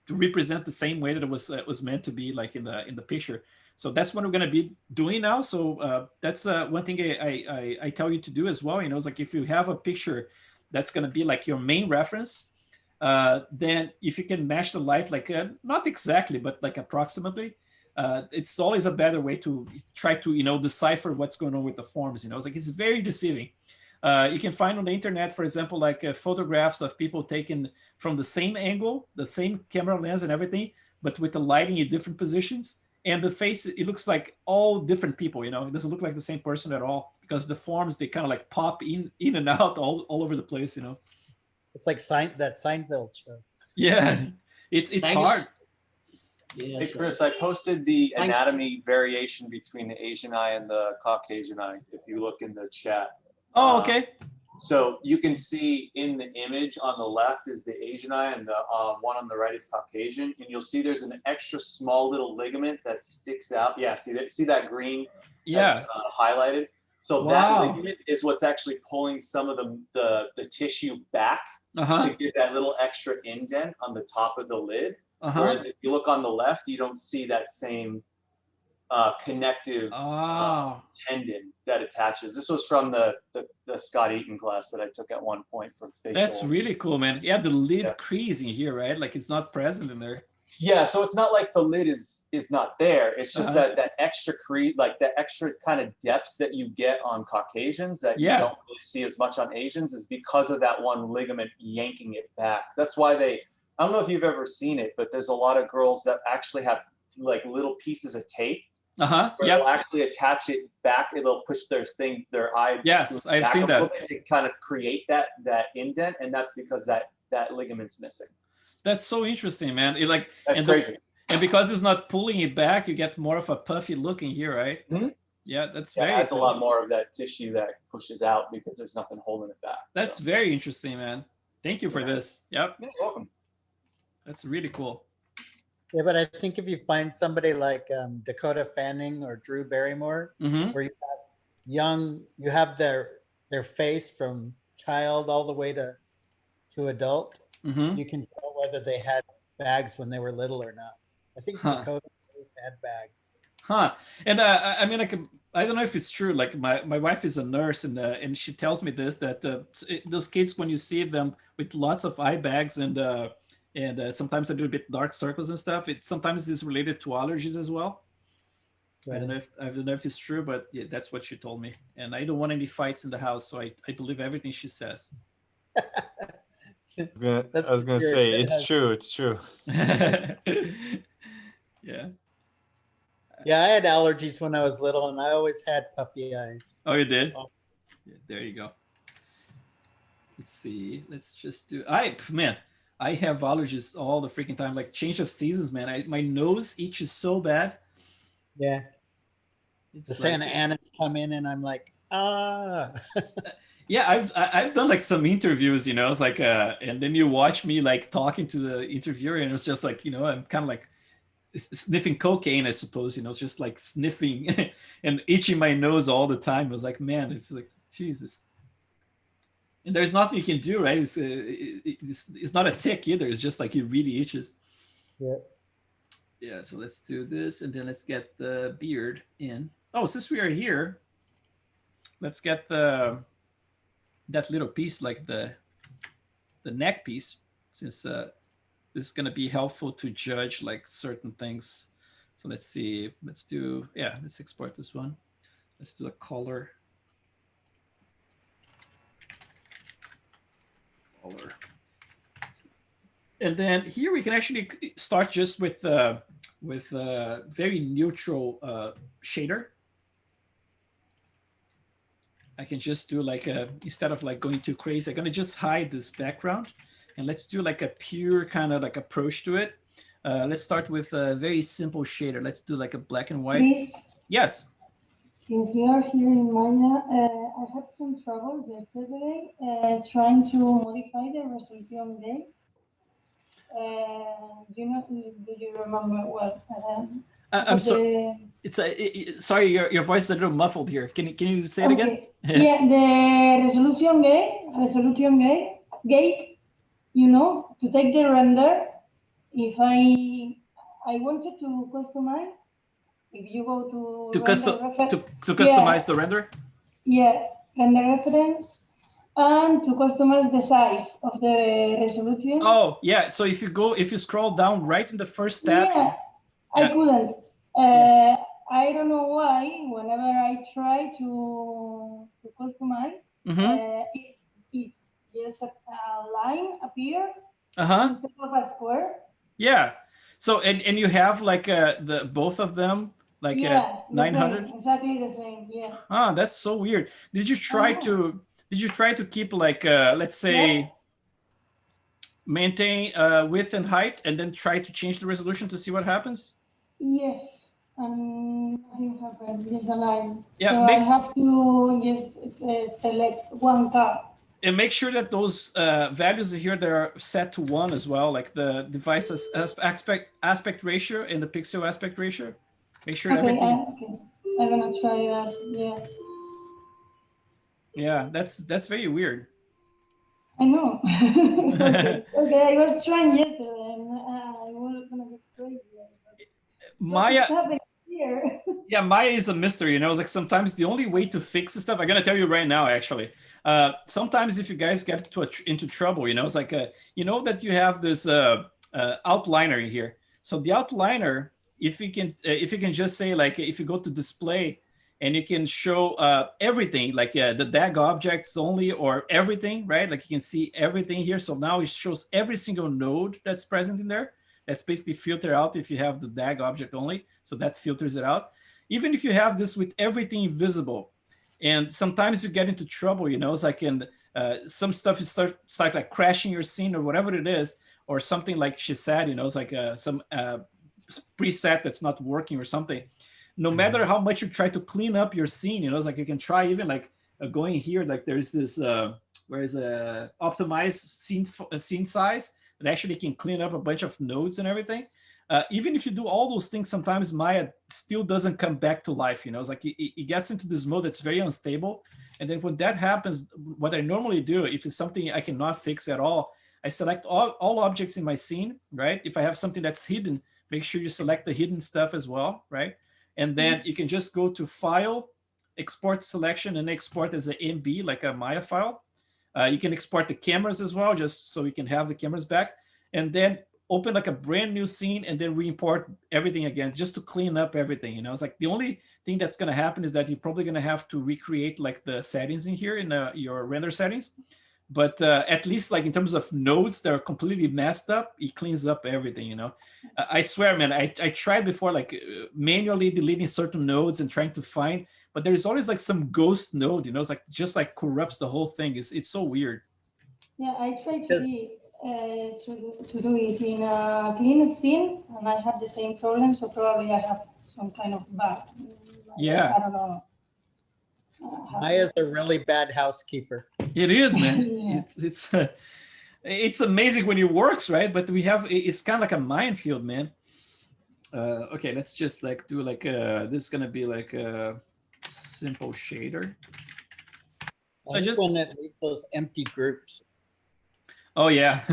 to represent the same way that it was meant to be, like in the picture. So that's what we're going to be doing now. So that's one thing I tell you to do as well. You know, it's like if you have a picture that's going to be like your main reference, then if you can match the light, like not exactly, but like approximately, it's always a better way to try to, you know, decipher what's going on with the forms. You know, it's like it's very deceiving. You can find on the internet, for example, like photographs of people taken from the same angle, the same camera lens and everything, but with the lighting in different positions. And the face, it looks like all different people, you know, it doesn't look like the same person at all because the forms, they kind of like pop in and out all over the place, you know. It's like that Seinfeld show. Yeah, it's hard. Hey, Chris, I posted the anatomy variation between the Asian eye and the Caucasian eye, if you look in the chat. Oh, okay. So you can see in the image on the left is the Asian eye and the one on the right is Caucasian. And you'll see there's an extra small little ligament that sticks out. Yeah, see that green that's highlighted? So that ligament is what's actually pulling some of the tissue back to get that little extra indent on the top of the lid. Whereas if you look on the left, you don't see that same connective tendon that attaches. This was from the Scott Eaton class that I took at one point for facial. That's really cool, man. Yeah, the lid crease in here, right? Like it's not present in there. Yeah, so it's not like the lid is not there. It's just that extra like that extra kind of depth that you get on Caucasians that you don't really see as much on Asians is because of that one ligament yanking it back. That's why I don't know if you've ever seen it, but there's a lot of girls that actually have like little pieces of tape. Where they'll actually attach it back. It'll push their eye. Yes, I've seen that. To kind of create that indent, and that's because that ligament's missing. That's so interesting, man. That's crazy. And because it's not pulling it back, you get more of a puffy look in here, right? Mm-hmm. Yeah, that's very. Adds a lot more of that tissue that pushes out because there's nothing holding it back. That's very interesting, man. Thank you for this. Yep. You're welcome. That's really cool. Yeah, but I think if you find somebody like Dakota Fanning or Drew Barrymore, where you have their face from child all the way to adult, you can tell whether they had bags when they were little or not. I think Dakota always had bags. And I mean, I don't know if it's true. Like my wife is a nurse, and she tells me this that those kids, when you see them with lots of eye bags and sometimes a little bit dark circles and stuff, it sometimes is related to allergies as well. Right. I don't know if it's true, but yeah, that's what she told me. And I don't want any fights in the house, so I believe everything she says. I was gonna say it's true. It's true. Yeah. Yeah, I had allergies when I was little, and I always had puffy eyes. Oh, you did? Yeah, there you go. Let's see. Let's just do. I have allergies all the freaking time. Like change of seasons, man. My nose itches so bad. Yeah. The Santa Ana's come in, and I'm like, Yeah, I've done like some interviews, you know. It's like, and then you watch me like talking to the interviewer, and it's just like, you know, I'm kind of like sniffing cocaine, I suppose. You know, it's just like sniffing and itching my nose all the time. I was like, man, it's like Jesus. And there's nothing you can do, right? It's not a tick either. It's just like it really itches. Yeah. Yeah. So let's do this, and then let's get the beard in. Oh, since we are here, let's get that little piece, like the neck piece, since this is gonna be helpful to judge like certain things. So let's see. Let's export this one. Let's do a color. And then here we can actually start just with very neutral shader. I can just do like instead of like going too crazy, I'm gonna just hide this background, and let's do like a pure kind of like approach to it. Let's start with a very simple shader. Let's do like a black and white. Please. Yes. Since we are here in Maya, I had some trouble yesterday trying to modify the resolution gate. Do you remember what? I'm sorry. Sorry, your voice is a little muffled here. Can you say it again? Yeah, the resolution gate. You know, to take the render. If I wanted to customize if you go to To to customize the render. Yeah, render reference, and to customize the size of the resolution. Oh yeah, so if you scroll down right in the first tab. Yeah, I couldn't. I don't know why. Whenever I try to customize, it's just a line appear instead of a square. Yeah. So and you have like the both of them like 900. Exactly the same. Yeah. Ah, that's so weird. Did you try to keep like let's say maintain width and height and then try to change the resolution to see what happens? Yes. And I have just a line. Yeah, so I have to just select one tab. And make sure that those values here that are set to 1 as well, like the device aspect ratio and the pixel aspect ratio. Make sure everything. I'm gonna try that. Yeah. Yeah, that's very weird. I know. Okay, I was trying yesterday, and I was gonna get crazy. Maya. Here. Yeah, Maya is a mystery. It's like sometimes the only way to fix stuff. I'm gonna tell you right now, actually. Sometimes if you guys get into trouble, it's like that you have this outliner here. So the outliner, if you can just say like if you go to display and you can show everything like the DAG objects only or everything, right? Like you can see everything here. So now it shows every single node that's present in there. That's basically filter out if you have the DAG object only. So that filters it out. Even if you have this with everything visible, and sometimes you get into trouble, it's like in some stuff you start like crashing your scene or whatever it is, or something like she said, it's like some preset that's not working or something. No matter how much you try to clean up your scene, it's like you can try even like going here, like there's this where is optimized scene size that actually can clean up a bunch of nodes and everything. Even if you do all those things, sometimes Maya still doesn't come back to life. It's like it gets into this mode that's very unstable. And then when that happens, what I normally do, if it's something I cannot fix at all, I select all objects in my scene, right? If I have something that's hidden, make sure you select the hidden stuff as well, right? And then you can just go to File, Export Selection, and export as an MB, like a Maya file. You can export the cameras as well, just so you can have the cameras back. And then open like a brand new scene and then re-import everything again just to clean up everything. It's like the only thing that's going to happen is that you're probably going to have to recreate like the settings in here in your render settings. But at least like in terms of nodes that are completely messed up, it cleans up everything. I swear, man, I tried before like manually deleting certain nodes and trying to find, but there's always like some ghost node, it's like just like corrupts the whole thing. It's so weird. Yeah, I tried to do it in a clean scene, and I have the same problem. So probably I have some kind of bug. Yeah. I don't know. Maya's a really bad housekeeper. It is, man. Yeah. It's amazing when it works, right? But it's kind of like a minefield, man. Okay, let's just like do like this is gonna be like a simple shader. I just want to leave those empty groups. Oh yeah.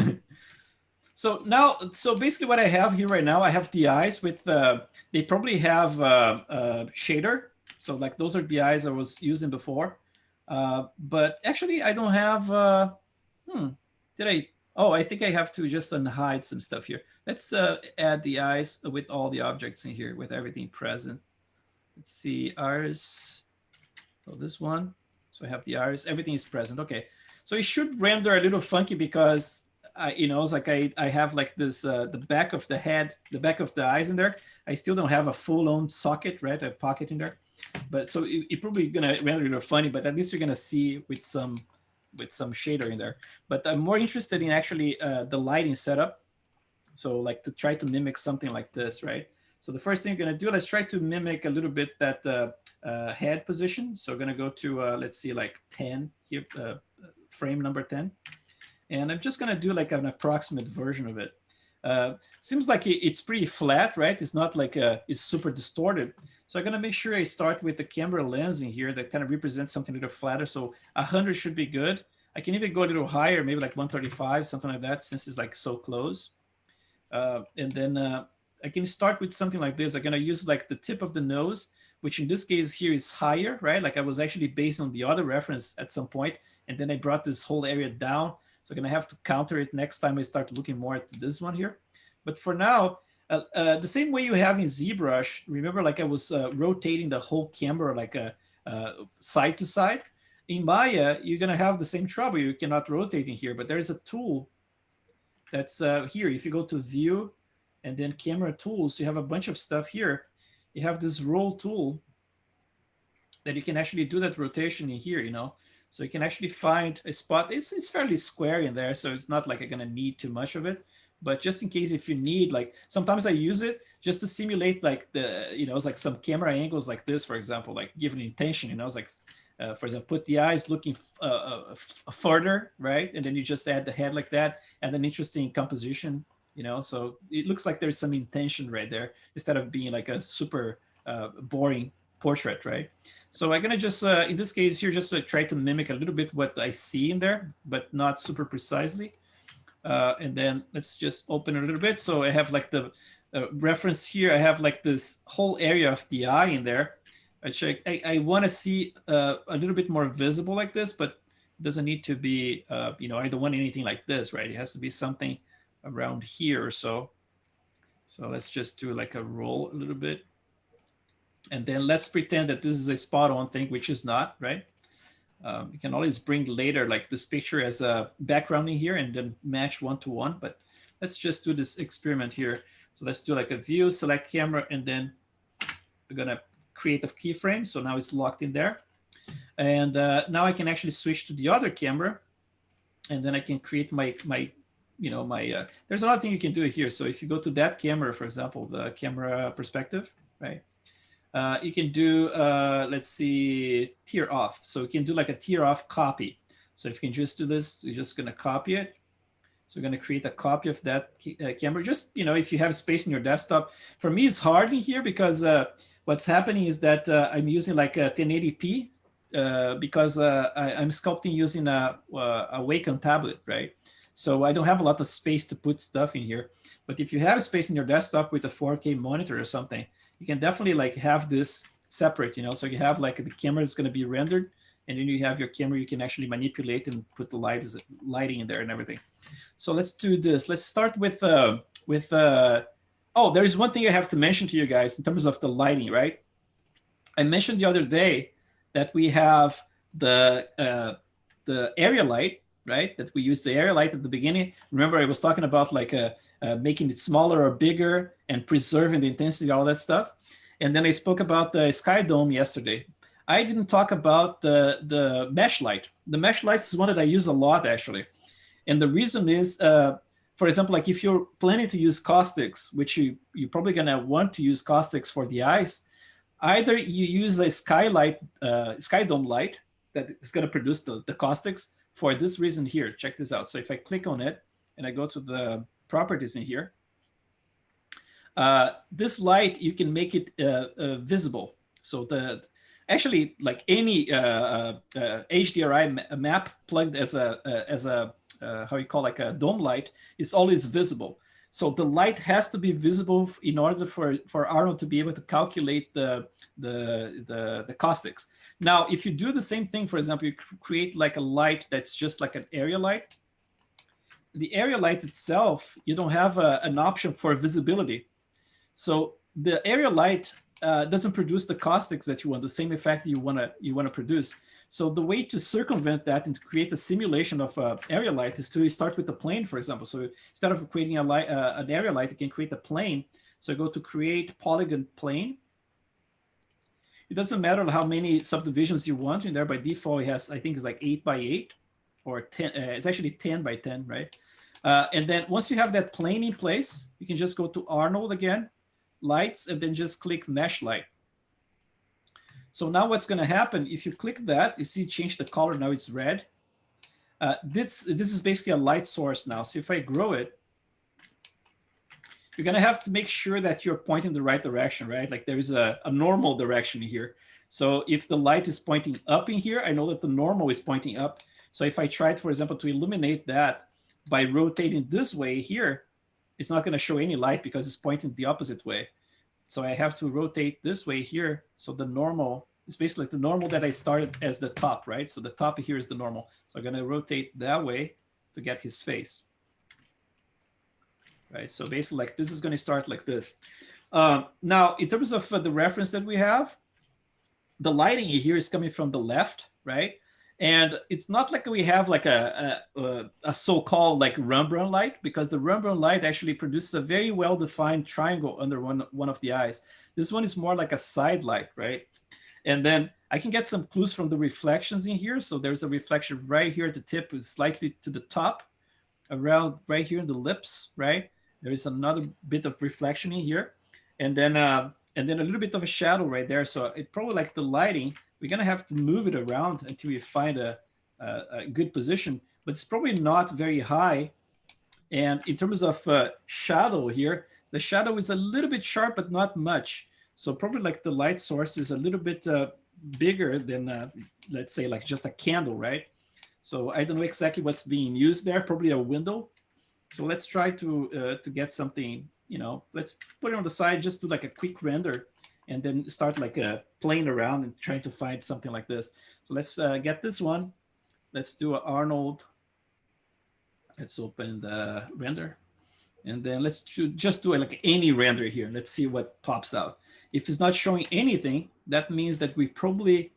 So basically what I have here right now, I have the eyes with they probably have shader. So like those are the eyes I was using before. But actually I don't have I think I have to just unhide some stuff here. Let's add the eyes with all the objects in here with everything present. Let's see, iris. So this one. So I have the iris, everything is present. Okay. So it should render a little funky because it's like I have like this the back of the head, the back of the eyes in there. I still don't have a full-on socket, right? A pocket in there. But so it probably gonna render a little funny, but at least you're gonna see with some shader in there. But I'm more interested in actually the lighting setup. So like to try to mimic something like this, right? So the first thing you're gonna do, let's try to mimic a little bit that head position. So we're gonna go to let's see, like 10 here. Frame number 10, and I'm just gonna do like an approximate version of it. Seems like it's pretty flat, right? It's not like it's super distorted. So I'm gonna make sure I start with the camera lens in here that kind of represents something a little flatter. So 100 should be good. I can even go a little higher, maybe like 135, something like that, since it's like so close. And then I can start with something like this. I'm gonna use like the tip of the nose, which in this case here is higher, right? Like I was actually based on the other reference at some point, and then I brought this whole area down. So I'm gonna have to counter it next time I start looking more at this one here. But for now, the same way you have in ZBrush, remember like I was rotating the whole camera like a side to side. In Maya, you're gonna have the same trouble. You cannot rotate in here, but there's a tool that's here. If you go to View and then Camera Tools, you have a bunch of stuff here. You have this roll tool that you can actually do that rotation in here, you know. So you can actually find a spot. It's fairly square in there, so it's not like I'm gonna need too much of it. But just in case if you need, like sometimes I use it just to simulate like the, you know, it's like some camera angles like this, for example, like give an intention, you know, it's like, for example, put the eyes looking further, right? And then you just add the head like that, and an interesting composition, you know, so it looks like there's some intention right there instead of being like a super boring portrait, right? So I'm gonna just, in this case here, just try to mimic a little bit what I see in there, but not super precisely. And then let's just open it a little bit. So I have like the reference here. I have like this whole area of the eye in there. I want to see a little bit more visible like this, but it doesn't need to be, you know, I don't want anything like this, right? It has to be something around here or so. So let's just do like a roll a little bit. And then let's pretend that this is a spot on thing, which is not, right? You can always bring later like this picture as a background in here and then match one-to-one, but let's just do this experiment here. So let's do like a view, select camera, and then we're gonna create a keyframe. So now it's locked in there. And now I can actually switch to the other camera, and then I can create my you know, there's another thing you can do here. So if you go to that camera, for example, the camera perspective, right? You can do, let's see, tear off. So you can do like a tear off copy. So if you can just do this, you're just gonna copy it. So we're gonna create a copy of that camera. Just, you know, if you have space in your desktop. For me, it's hard in here because what's happening is that I'm using like a 1080p because I'm sculpting using a Wacom tablet, right? So I don't have a lot of space to put stuff in here. But if you have space in your desktop with a 4K monitor or something, you can definitely like have this separate, you know, so you have like the camera that's going to be rendered, and then you have your camera you can actually manipulate and put the lighting in there and everything. So let's do this. Let's start with oh, there's one thing I have to mention to you guys in terms of the lighting, right? I mentioned the other day that we have the area light, right? That we use the area light at the beginning. Remember, I was talking about like making it smaller or bigger and preserving the intensity, all that stuff. And then I spoke about the sky dome yesterday. I didn't talk about the mesh light. The mesh light is one that I use a lot, actually. And the reason is, for example, like if you're planning to use caustics, which you're probably gonna want to use caustics for the eyes, either you use a sky dome light that is gonna produce the caustics for this reason here. Check this out. So if I click on it and I go to the properties in here, this light, you can make it visible. So actually like any HDRI map plugged as a how you call like a dome light is always visible. So the light has to be visible in order for Arnold to be able to calculate the caustics. Now, if you do the same thing, for example, you create like a light that's just like an area light. The area light itself, you don't have an option for visibility. So the area light doesn't produce the caustics that you want, the same effect you want to produce. So the way to circumvent that and to create a simulation of area light is to start with the plane, for example. So instead of creating an area light, you can create a plane. So go to create polygon plane. It doesn't matter how many subdivisions you want in there. By default, it has, I think it's like 8 by 8 or 10. It's actually 10 by 10, right? And then once you have that plane in place, you can just go to Arnold again, lights, and then just click mesh light. So now what's going to happen, if you click that, you see change the color, now it's red. This is basically a light source now. So if I grow it, you're going to have to make sure that you're pointing the right direction, right? Like there is a normal direction here. So if the light is pointing up in here, I know that the normal is pointing up. So if I tried, for example, to illuminate that by rotating this way here, it's not going to show any light because it's pointing the opposite way. So I have to rotate this way here. So the normal is basically the normal that I started as the top, right? So the top here is the normal. So I'm going to rotate that way to get his face. Right, so basically like this is going to start like this. Now, in terms of the reference that we have, the lighting here is coming from the left, right? And it's not like we have like a so-called like Rembrandt light, because the Rembrandt light actually produces a very well-defined triangle under one of the eyes. This one is more like a side light, right? And then I can get some clues from the reflections in here. So there's a reflection right here at the tip, is slightly to the top, around right here in the lips, right? There is another bit of reflection in here, and then a little bit of a shadow right there. So it probably like the lighting, we're gonna have to move it around until we find a good position, but it's probably not very high. And in terms of shadow here, the shadow is a little bit sharp, but not much. So probably like the light source is a little bit bigger than, let's say like just a candle, right? So I don't know exactly what's being used there, probably a window. So let's try to get something, let's put it on the side, just do like a quick render and then start like playing around and trying to find something like this. So let's get this one. Let's do an Arnold. Let's open the render. And then let's just do like any render here. Let's see what pops out. If it's not showing anything, that means that we probably,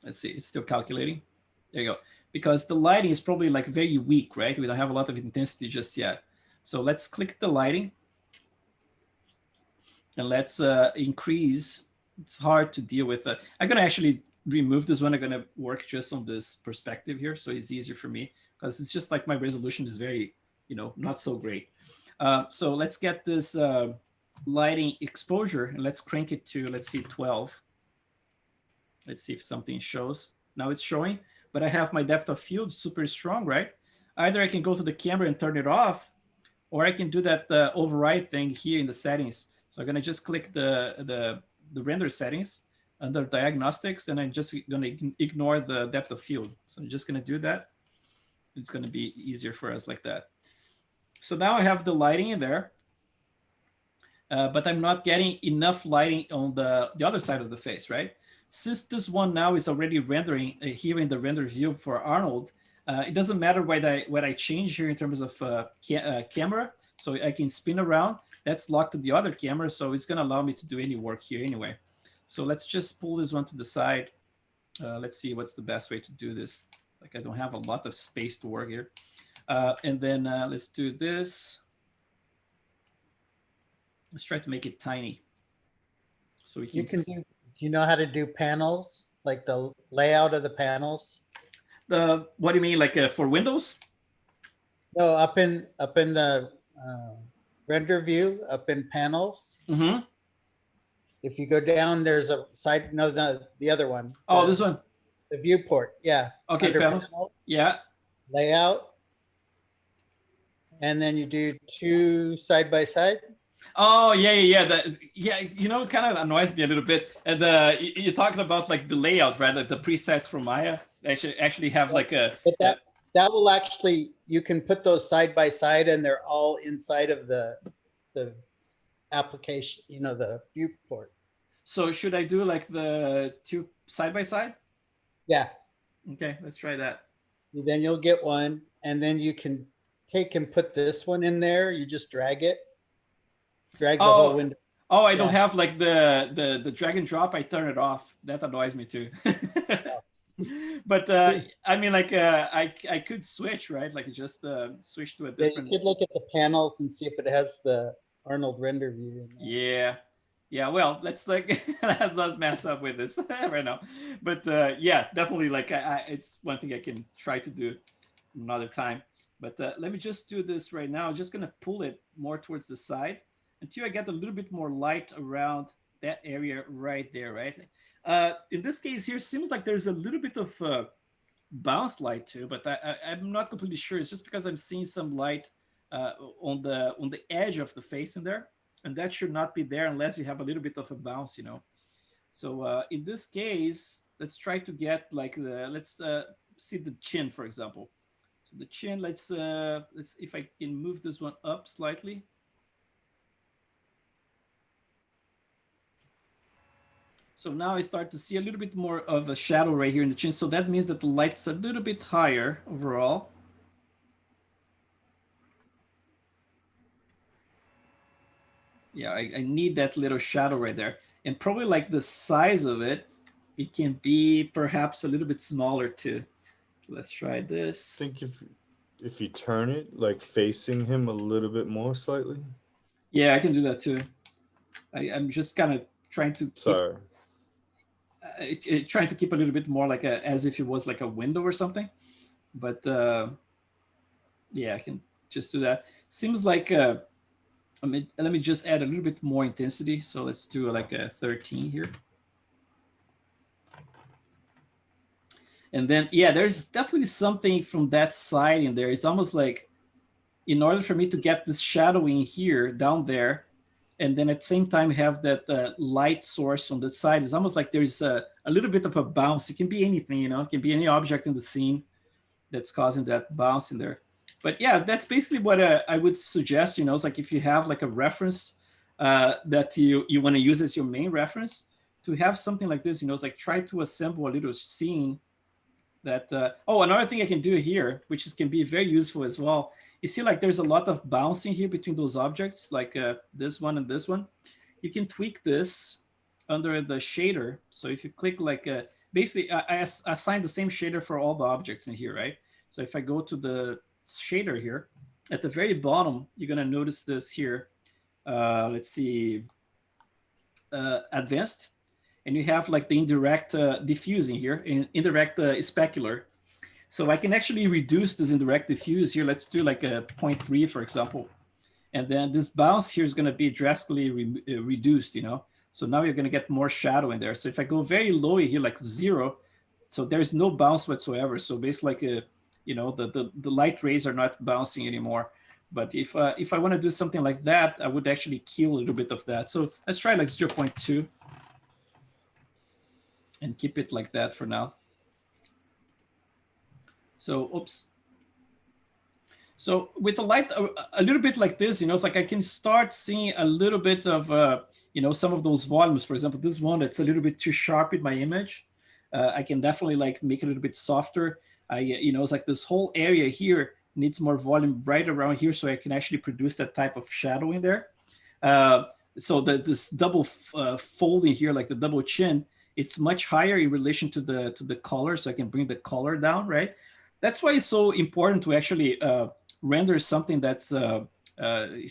let's see, it's still calculating. There you go. Because the lighting is probably like very weak, right? We don't have a lot of intensity just yet. So let's click the lighting. And let's increase. It's hard to deal with. I'm going to actually remove this one. I'm going to work just on this perspective here. So it's easier for me because it's just like my resolution is very, not so great. So let's get this lighting exposure and let's crank it to, let's see, 12. Let's see if something shows. Now it's showing, but I have my depth of field super strong, right? Either I can go to the camera and turn it off, or I can do that override thing here in the settings. So I'm gonna just click the render settings under diagnostics, and I'm just gonna ignore the depth of field. So I'm just gonna do that. It's gonna be easier for us like that. So now I have the lighting in there, but I'm not getting enough lighting on the other side of the face, right? Since this one now is already rendering here in the render view for Arnold, it doesn't matter what I change here in terms of camera. So I can spin around. That's locked to the other camera, so it's going to allow me to do any work here anyway. So let's just pull this one to the side. Let's see what's the best way to do this. Like I don't have a lot of space to work here. And then let's do this. Let's try to make it tiny. So we can. Do you know how to do panels, like the layout of the panels? What do you mean, like for Windows? No, up in the render view, up in panels. Mm-hmm. If you go down, there's a side. No, the other one. Oh, this one. The viewport. Yeah. Okay, panels. Yeah. Layout. And then you do 2 side by side. Oh yeah. It kind of annoys me a little bit. And you're talking about like the layout, right? Like the presets from Maya. They should actually have like a. But that will actually, you can put those side by side, and they're all inside of the application. The viewport. So should I do like the 2 side by side? Yeah. Okay, let's try that. Then you'll get one, and then you can take and put this one in there. You just drag it. Drag the whole window. Oh, I don't have like the drag and drop. I turn it off. That annoys me too. But I mean, like I could switch, right? Like just switch to a different. Yeah, you could look at the panels and see if it has the Arnold render view. Yeah. Well, let's not mess up with this right now. But yeah, definitely. Like it's one thing I can try to do another time. But let me just do this right now. I'm just gonna pull it more towards the side until I get a little bit more light around that area right there, right? In this case here, seems like there's a little bit of bounce light too, but I'm not completely sure. It's just because I'm seeing some light on the edge of the face in there, and that should not be there unless you have a little bit of a bounce, So in this case, let's try to get like let's see the chin, for example. So the chin, let's if I can move this one up slightly. So now I start to see a little bit more of a shadow right here in the chin. So that means that the light's a little bit higher overall. Yeah, I need that little shadow right there. And probably like the size of it, it can be perhaps a little bit smaller too. Let's try this. I think if you turn it like facing him a little bit more slightly. Yeah, I can do that too. I'm just kind of trying to keep, Sorry. trying to keep a little bit more like as if it was like a window or something. But yeah, I can just do that. Seems like let me just add a little bit more intensity. So let's do like a 13 here. And then, yeah, there's definitely something from that side in there. It's almost like in order for me to get this shadowing here down there, and then at the same time have that light source on the side, it's almost like there's a little bit of a bounce. It can be anything, you know, it can be any object in the scene that's causing that bounce in there. But yeah, that's basically what I would suggest, you know, it's like if you have like a reference that you want to use as your main reference, to have something like this, you know, it's like try to assemble a little scene that, oh, another thing I can do here, which can be very useful as well. You see like there's a lot of bouncing here between those objects, like this one and this one. You can tweak this under the shader. So if you click like, basically I assign the same shader for all the objects in here, right? So if I go to the shader here, at the very bottom, you're gonna notice this here. Let's see, advanced. And you have like the indirect diffusing here, indirect specular. So I can actually reduce this indirect diffuse here. Let's do like a 0.3, for example. And then this bounce here is going to be drastically reduced, you know. So now you're going to get more shadow in there. So if I go very low here, like 0, so there's no bounce whatsoever. So basically, like you know, the light rays are not bouncing anymore. But if I want to do something like that, I would actually kill a little bit of that. So let's try like 0.2. And keep it like that for now. So, oops. So with the light a little bit like this, you know, it's like I can start seeing a little bit of, you know, some of those volumes. For example, this one that's a little bit too sharp in my image. I can definitely like make it a little bit softer. You know, it's like this whole area here needs more volume right around here, so I can actually produce that type of shadow in there. So this double folding here, like the double chin, it's much higher in relation to the color, so I can bring the color down, right? That's why it's so important to actually render something that's that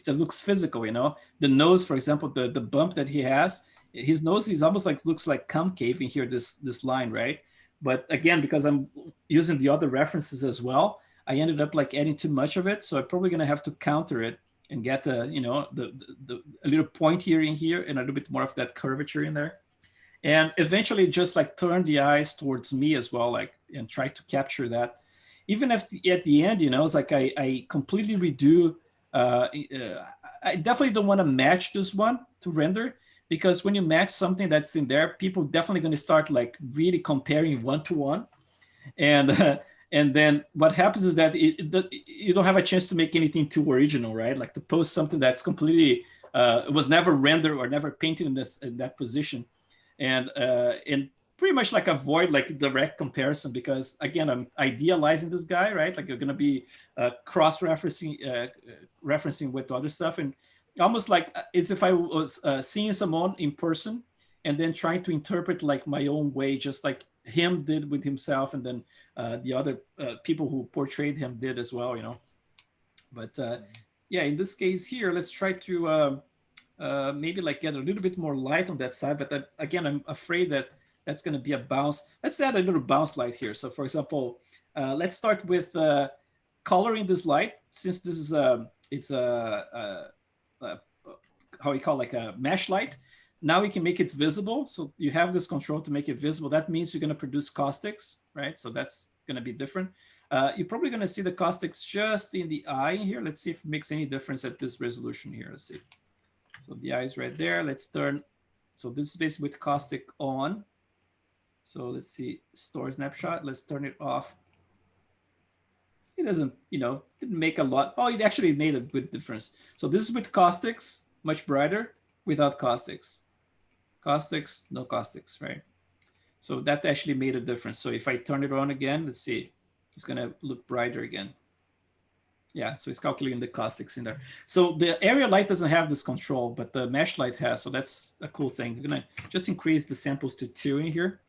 looks physical, you know? The nose, for example, the bump that he has, his nose is almost like looks like concave in here, this line, right? But again, because I'm using the other references as well, I ended up like adding too much of it, so I'm probably gonna have to counter it and get you know, a little point here in here and a little bit more of that curvature in there. And eventually just like turn the eyes towards me as well, like, and try to capture that. Even if at the end, you know, it's like I completely redo. I definitely don't want to match this one to render, because when you match something that's in there, people definitely going to start like really comparing one-to-one. And then what happens is that you don't have a chance to make anything too original, right? Like to post something that's completely, was never rendered or never painted in that position. And pretty much like avoid like direct comparison, because again, I'm idealizing this guy, right? Like you're going to be cross-referencing referencing with other stuff, and almost like as if I was seeing someone in person and then trying to interpret like my own way, just like him did with himself, and then the other people who portrayed him did as well, you know. But yeah, in this case here, let's try to maybe like get a little bit more light on that side. But again, I'm afraid that that's going to be a bounce. Let's add a little bounce light here. So for example, let's start with coloring this light, since this is it's how you call like a mesh light. Now we can make it visible. So you have this control to make it visible. That means you're going to produce caustics, right? So that's going to be different. You're probably going to see the caustics just in the eye here. Let's see if it makes any difference at this resolution here. Let's see. So the eye is right there. Let's turn. So this is basically with caustic on. So let's see, store snapshot. Let's turn it off. it doesn't, you know, didn't make a lot. Oh, it actually made a good difference. So this is with caustics, much brighter. Without caustics, no caustics, right? So that actually made a difference. So if I turn it on again, let's see, it's gonna look brighter again. Yeah, so it's calculating the caustics in there. So the area light doesn't have this control, but the mesh light has. So that's a cool thing. I'm gonna just increase the samples to 2 in here.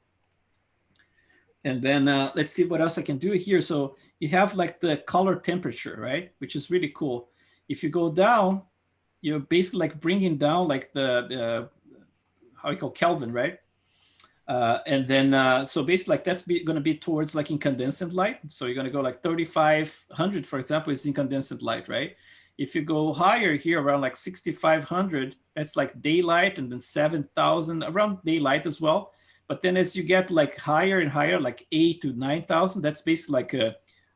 And then let's see what else I can do here. So you have like the color temperature, right? Which is really cool. If you go down, you're basically like bringing down like the, how you call Kelvin, right? And then, so basically like that's going to be towards like incandescent light. So you're going to go like 3,500, for example, is incandescent light, right? If you go higher here around like 6,500, that's like daylight, and then 7,000 around daylight as well. But then as you get like higher and higher, like 8 to 9,000, that's basically like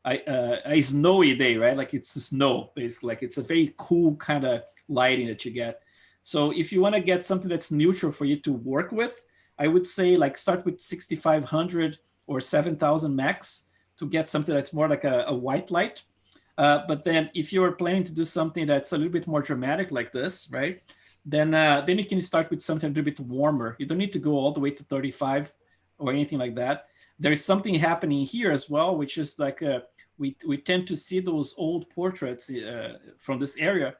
a snowy day, right? Like it's snow, basically. Like it's a very cool kind of lighting that you get. So if you want to get something that's neutral for you to work with, I would say like start with 6,500 or 7,000 max to get something that's more like a white light. But then if you're planning to do something that's a little bit more dramatic like this, right? Then you can start with something a little bit warmer. You don't need to go all the way to 35 or anything like that. There's something happening here as well, which is like we tend to see those old portraits from this era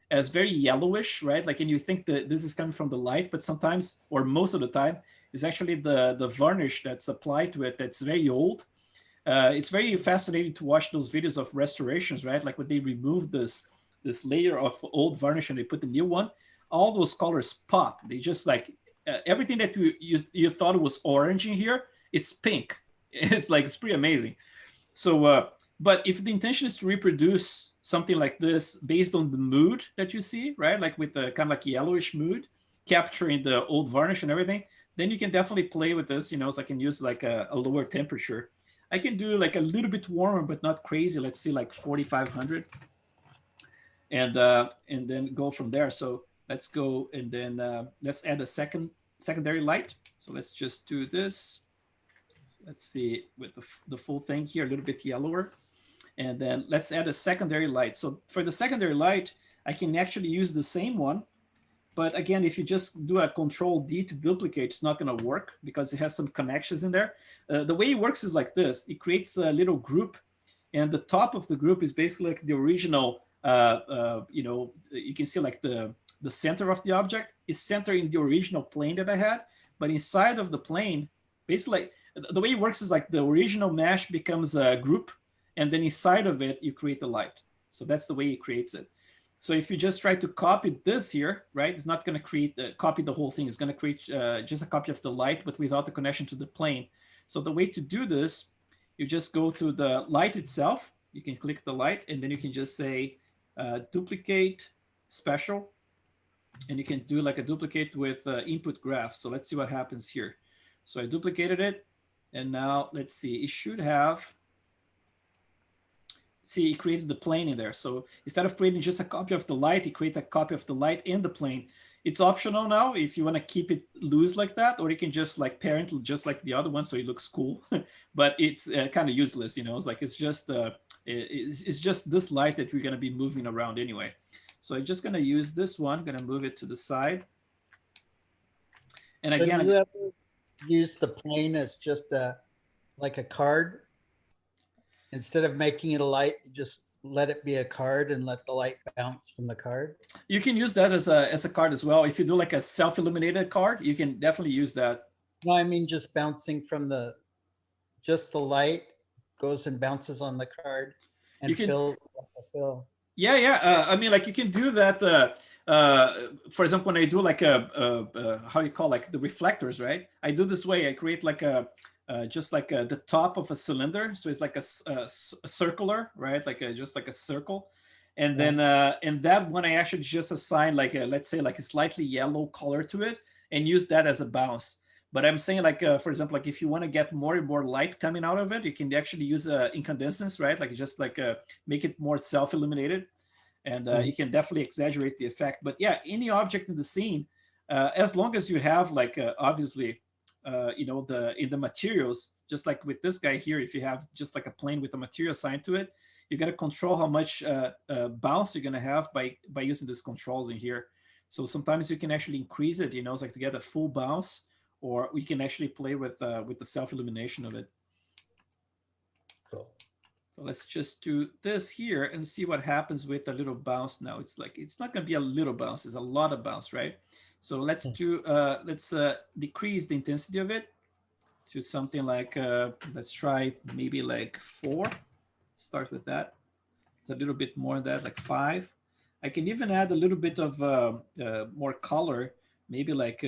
as very yellowish, right? Like, and you think that this is coming from the light, but sometimes, or most of the time, is actually the varnish that's applied to it that's very old. It's very fascinating to watch those videos of restorations, right? Like when they remove this layer of old varnish and they put the new one, all those colors pop. They just like everything that you thought was orange in here, it's pink. It's like, it's pretty amazing. So, but if the intention is to reproduce something like this based on the mood that you see, right? Like with a kind of like yellowish mood, capturing the old varnish and everything, then you can definitely play with this, you know, so I can use like a lower temperature. I can do like a little bit warmer, but not crazy. Let's see, like 4,500. And then go from there. So let's go and then let's add a secondary light. So let's just do this. So let's see with the full thing here, a little bit yellower. And then let's add a secondary light. So for the secondary light, I can actually use the same one. But again, if you just do a Control-D to duplicate, it's not going to work because it has some connections in there. The way it works is like this. It creates a little group. And the top of the group is basically like the original, you know, you can see like the center of the object is centered in the original plane that I had. But inside of the plane, basically, the way it works is like the original mesh becomes a group. And then inside of it, you create the light. So that's the way it creates it. So if you just try to copy this here, right, it's not going to create copy the whole thing. It's going to create just a copy of the light, but without the connection to the plane. So the way to do this, you just go to the light itself. You can click the light, and then you can just say duplicate special. And you can do like a duplicate with input graph. So let's see what happens here. So I duplicated it. And now let's see, it should have... See, it created the plane in there. So instead of creating just a copy of the light, it created a copy of the light in the plane. It's optional now if you want to keep it loose like that, or you can just like parent just like the other one so it looks cool. But it's kind of useless, you know. It's like it's just this light that we're going to be moving around anyway. So I'm just going to use this one. I'm going to move it to the side. And again, do you ever use the plane as just like a card? Instead of making it a light, you just let it be a card and let the light bounce from the card? You can use that as a card as well. If you do like a self-illuminated card, you can definitely use that. No, I mean just bouncing from just the light goes and bounces on the card and fill. Yeah. I mean, like you can do that. For example, when I do like how you call like the reflectors, right? I do this way. I create like just like the top of a cylinder, so it's like a circular, right? Like just like a circle, and then in that one I actually just assign like let's say like a slightly yellow color to it and use that as a bounce. But I'm saying like for example, like if you want to get more and more light coming out of it, you can actually use incandescence, right? Like just like make it more self-illuminated, and you can definitely exaggerate the effect. But yeah, any object in the scene, as long as you have like obviously you know, in the materials, just like with this guy here, if you have just like a plane with a material assigned to it, you got to control how much bounce you're going to have by using these controls in here. So sometimes you can actually increase it, you know, it's like to get a full bounce, or we can actually play with the self-illumination of it. Cool. So let's just do this here and see what happens with a little bounce now. It's like, it's not going to be a little bounce, it's a lot of bounce, right? So let's do, let's decrease the intensity of it to something like, let's try maybe like 4. Start with that. It's a little bit more than that, like 5. I can even add a little bit of more color, maybe like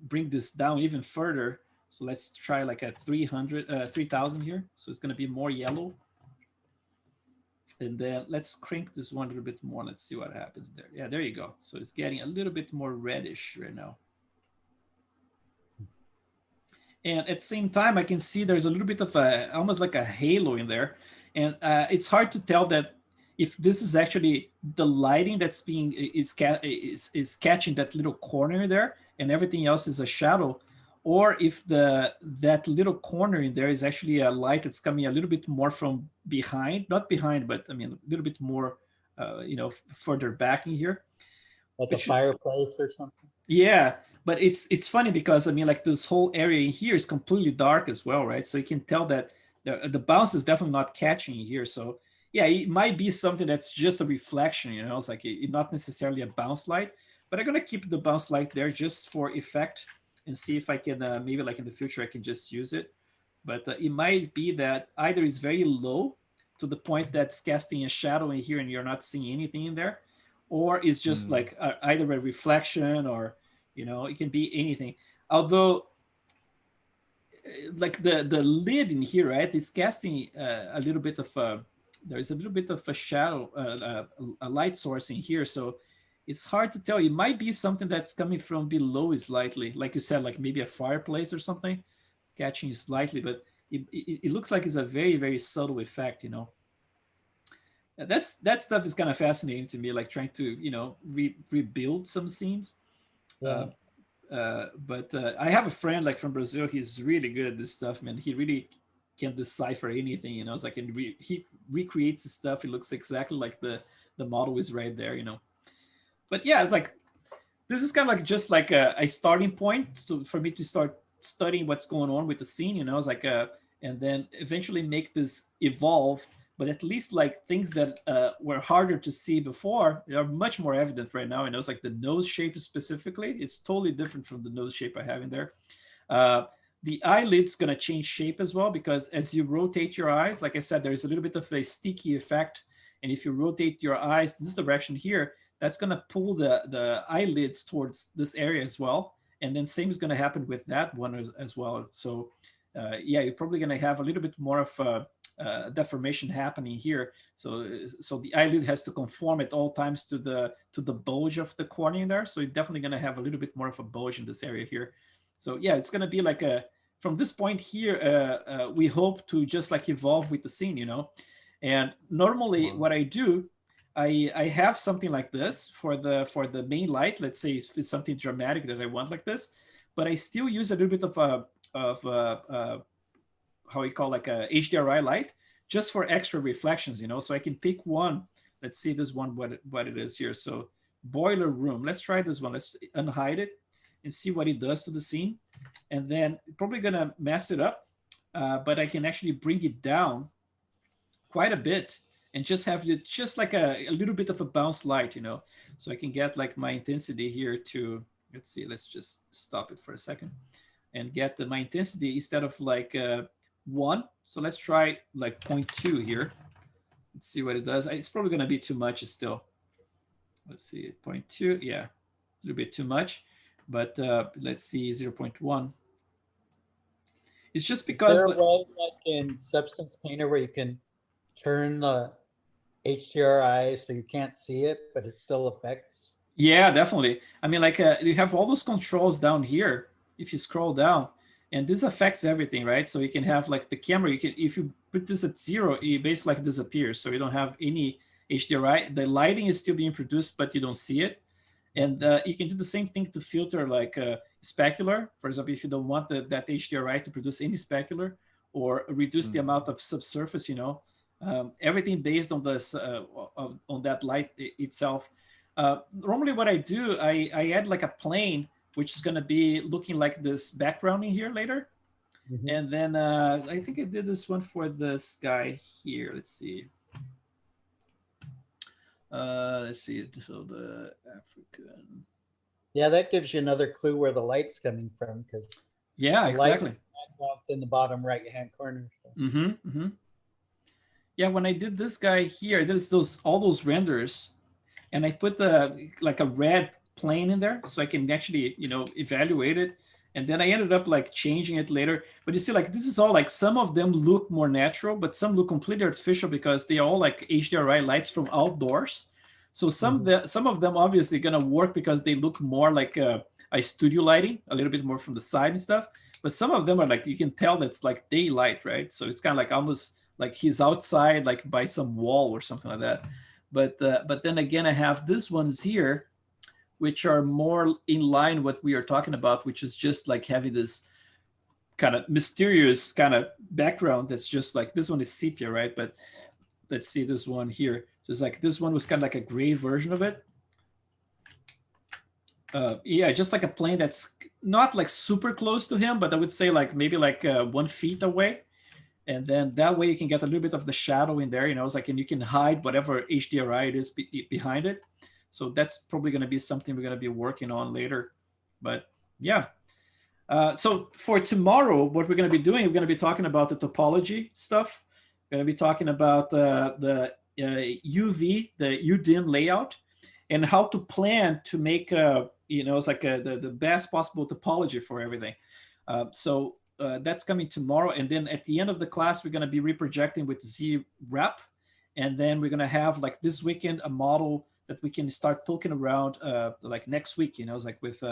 bring this down even further. So let's try like a 3000 here. So it's going to be more yellow. And then let's crank this one a little bit more. Let's see what happens there. Yeah, there you go. So it's getting a little bit more reddish right now. And at the same time, I can see there's a little bit of a, almost like a halo in there. And it's hard to tell that if this is actually the lighting that's being, is catching that little corner there and everything else is a shadow, or if that little corner in there is actually a light that's coming a little bit more from behind, not behind, but I mean, a little bit more, you know, further back in here. Like a fireplace or something? Yeah, but it's funny because, I mean, like this whole area in here is completely dark as well, right? So you can tell that the bounce is definitely not catching here. So yeah, it might be something that's just a reflection, you know, it's like not necessarily a bounce light, but I'm gonna keep the bounce light there just for effect and see if I can, maybe like in the future, I can just use it. But it might be that either it's very low to the point that's casting a shadow in here and you're not seeing anything in there, or it's just like either a reflection or, you know, it can be anything. Although like the lid in here, right, it's casting a little bit of, there's a little bit of a shadow, a light source in here. So it's hard to tell. It might be something that's coming from below slightly, like you said, like maybe a fireplace or something. It's catching slightly, but it looks like it's a very, very subtle effect, you know. That stuff is kind of fascinating to me, like trying to, you know, rebuild some scenes. Yeah. But I have a friend like from Brazil. He's really good at this stuff, man. He really can decipher anything, you know. It's like he recreates the stuff. It looks exactly like the model is right there, you know. But yeah, it's like this is kind of like just like a starting point for me to start studying what's going on with the scene, you know. It's like and then eventually make this evolve. But at least like things that were harder to see before, they are much more evident right now. And it's like the nose shape specifically, it's totally different from the nose shape I have in there. The eyelid's gonna change shape as well, because as you rotate your eyes, like I said, there's a little bit of a sticky effect. And if you rotate your eyes this direction here, that's gonna pull the eyelids towards this area as well. And then same is gonna happen with that one as well. So yeah, you're probably gonna have a little bit more of deformation happening here. So the eyelid has to conform at all times to the bulge of the cornea there. So you're definitely going to have a little bit more of a bulge in this area here. So yeah, it's going to be like from this point here, we hope to just like evolve with the scene, you know. And normally what I do, I have something like this for the main light. Let's say it's something dramatic that I want like this, but I still use a little bit of how we call like a HDRI light just for extra reflections, you know. So I can pick one. Let's see this one, what it is here. So boiler room, let's try this one. Let's unhide it and see what it does to the scene. And then probably gonna mess it up, but I can actually bring it down quite a bit and just have it just like a little bit of a bounce light, you know. So I can get like my intensity here to, let's see, let's just stop it for a second and get my intensity instead of like 1. So let's try like 0.2 here. Let's see what it does. It's probably going to be too much still. Let's see, 0.2. Yeah, a little bit too much. But let's see, 0.1. It's just because... Is there a way like in Substance Painter where you can turn the HDRI so you can't see it, but it still affects? Yeah, definitely. I mean, like you have all those controls down here. If you scroll down, and this affects everything, right? So you can have like the camera, you can, if you put this at 0, it basically like disappears. So you don't have any HDRI. The lighting is still being produced, but you don't see it. And you can do the same thing to filter like specular. For example, if you don't want that HDRI to produce any specular, or reduce the amount of subsurface, everything based on this on that light itself. Normally what I do, I add like a plane, which is going to be looking like this background in here later. Mhm. And then I think I did this one for this guy here. Let's see. Let's see. So the African. Yeah, that gives you another clue where the light's coming from, because Yeah, the exactly. light's in the bottom right-hand corner. Yeah, when I did this guy here, there's all those renders, and I put like a red plane in there so I can actually evaluate it. And then I ended up like changing it later. But you see, like this is all like, some of them look more natural, but some look completely artificial because they are all like HDRI lights from outdoors. So some of them obviously gonna work because they look more like a studio lighting, a little bit more from the side and stuff. But some of them are like, you can tell that's like daylight, right? So it's kind of like almost like he's outside, like by some wall or something like that. But then again, I have these ones here, which are more in line what we are talking about, which is just like having this kind of mysterious kind of background. That's just like, this one is sepia, right? But let's see this one here. So it's like, this one was kind of like a gray version of it. Yeah, just like a plane that's not like super close to him, but I would say like maybe like 1 feet away. And then that way you can get a little bit of the shadow in there, it's like, and you can hide whatever HDRI it is behind it. So that's probably going to be something we're going to be working on later. But yeah. So for tomorrow, what we're going to be doing, we're going to be talking about the topology stuff. We're going to be talking about the UV, the UDIM layout, and how to plan to make, it's like the best possible topology for everything. So that's coming tomorrow. And then at the end of the class, we're going to be reprojecting with ZREP. And then we're going to have like this weekend a model that we can start poking around like next week, it's like with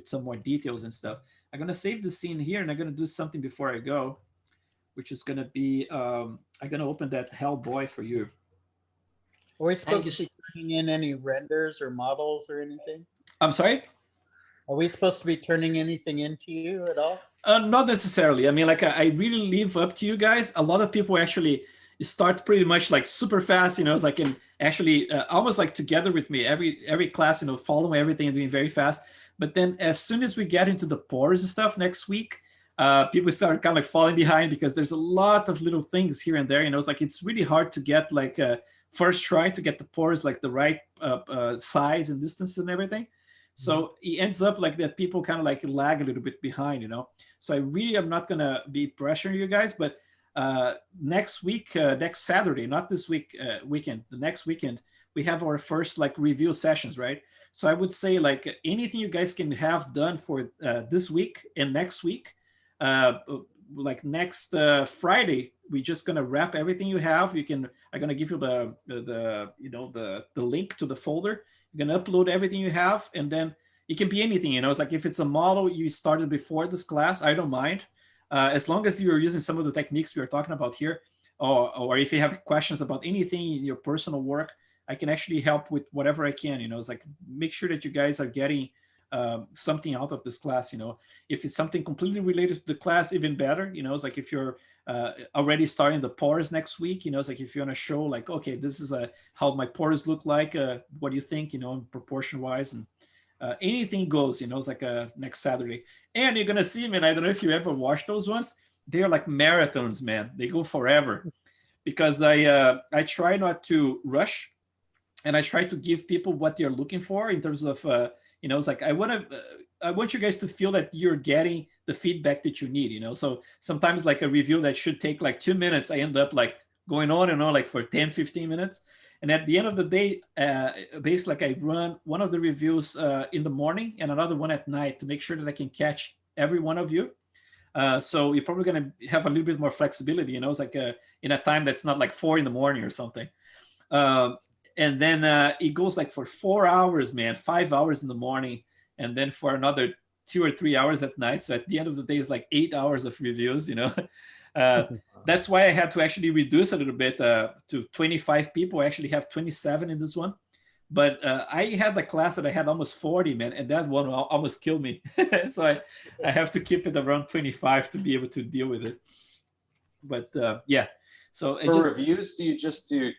some more details and stuff. I'm going to save the scene here, and I'm going to do something before I go, which is going to be, I'm going to open that Hellboy for you. Are we supposed to be turning in any renders or models or anything? I'm sorry? Are we supposed to be turning anything into you at all? Not necessarily. I mean, like I really leave up to you guys. A lot of people actually start pretty much like super fast, it's like in actually almost like together with me every class, following everything and doing very fast. But then as soon as we get into the pores and stuff next week, people start kind of like falling behind because there's a lot of little things here and there. It's like it's really hard to get like first try to get the pores like the right size and distance and everything. So it ends up like that people kind of like lag a little bit behind, So I really am not gonna be pressuring you guys, but next week, next Saturday, not this weekend, the next weekend, we have our first like review sessions, right? So I would say like anything you guys can have done for this week and next week, like next Friday, we're just gonna wrap everything you have. I'm gonna give you the link to the folder. You're gonna upload everything you have, and then it can be anything. It's like if it's a model you started before this class, I don't mind. As long as you're using some of the techniques we are talking about here, or if you have questions about anything in your personal work, I can actually help with whatever I can. It's like make sure that you guys are getting something out of this class. If it's something completely related to the class, even better. It's like if you're already starting the pores next week, it's like if you want to show like, okay, this is how my pores look like. What do you think? Proportion wise, and anything goes. It's like next Saturday. And you're gonna see, man, I don't know if you ever watched those ones. They're like marathons, man. They go forever because I try not to rush, and I try to give people what they're looking for in terms of it's like I want you guys to feel that you're getting the feedback that you need. So sometimes like a review that should take like 2 minutes, I end up like going on and on like for 10-15 minutes. And at the end of the day, basically, like I run one of the reviews in the morning and another one at night to make sure that I can catch every one of you. So you're probably going to have a little bit more flexibility. It's like in a time that's not like 4 a.m. or something. And then it goes like for 4 hours, man, 5 hours in the morning, and then for another 2 or 3 hours at night. So at the end of the day, it's like 8 hours of reviews. That's why I had to actually reduce a little bit to 25 people. I actually have 27 in this one, But I had the class that I had almost 40, man, and that one almost killed me. So I have to keep it around 25 to be able to deal with it. But yeah, so for reviews, do you just do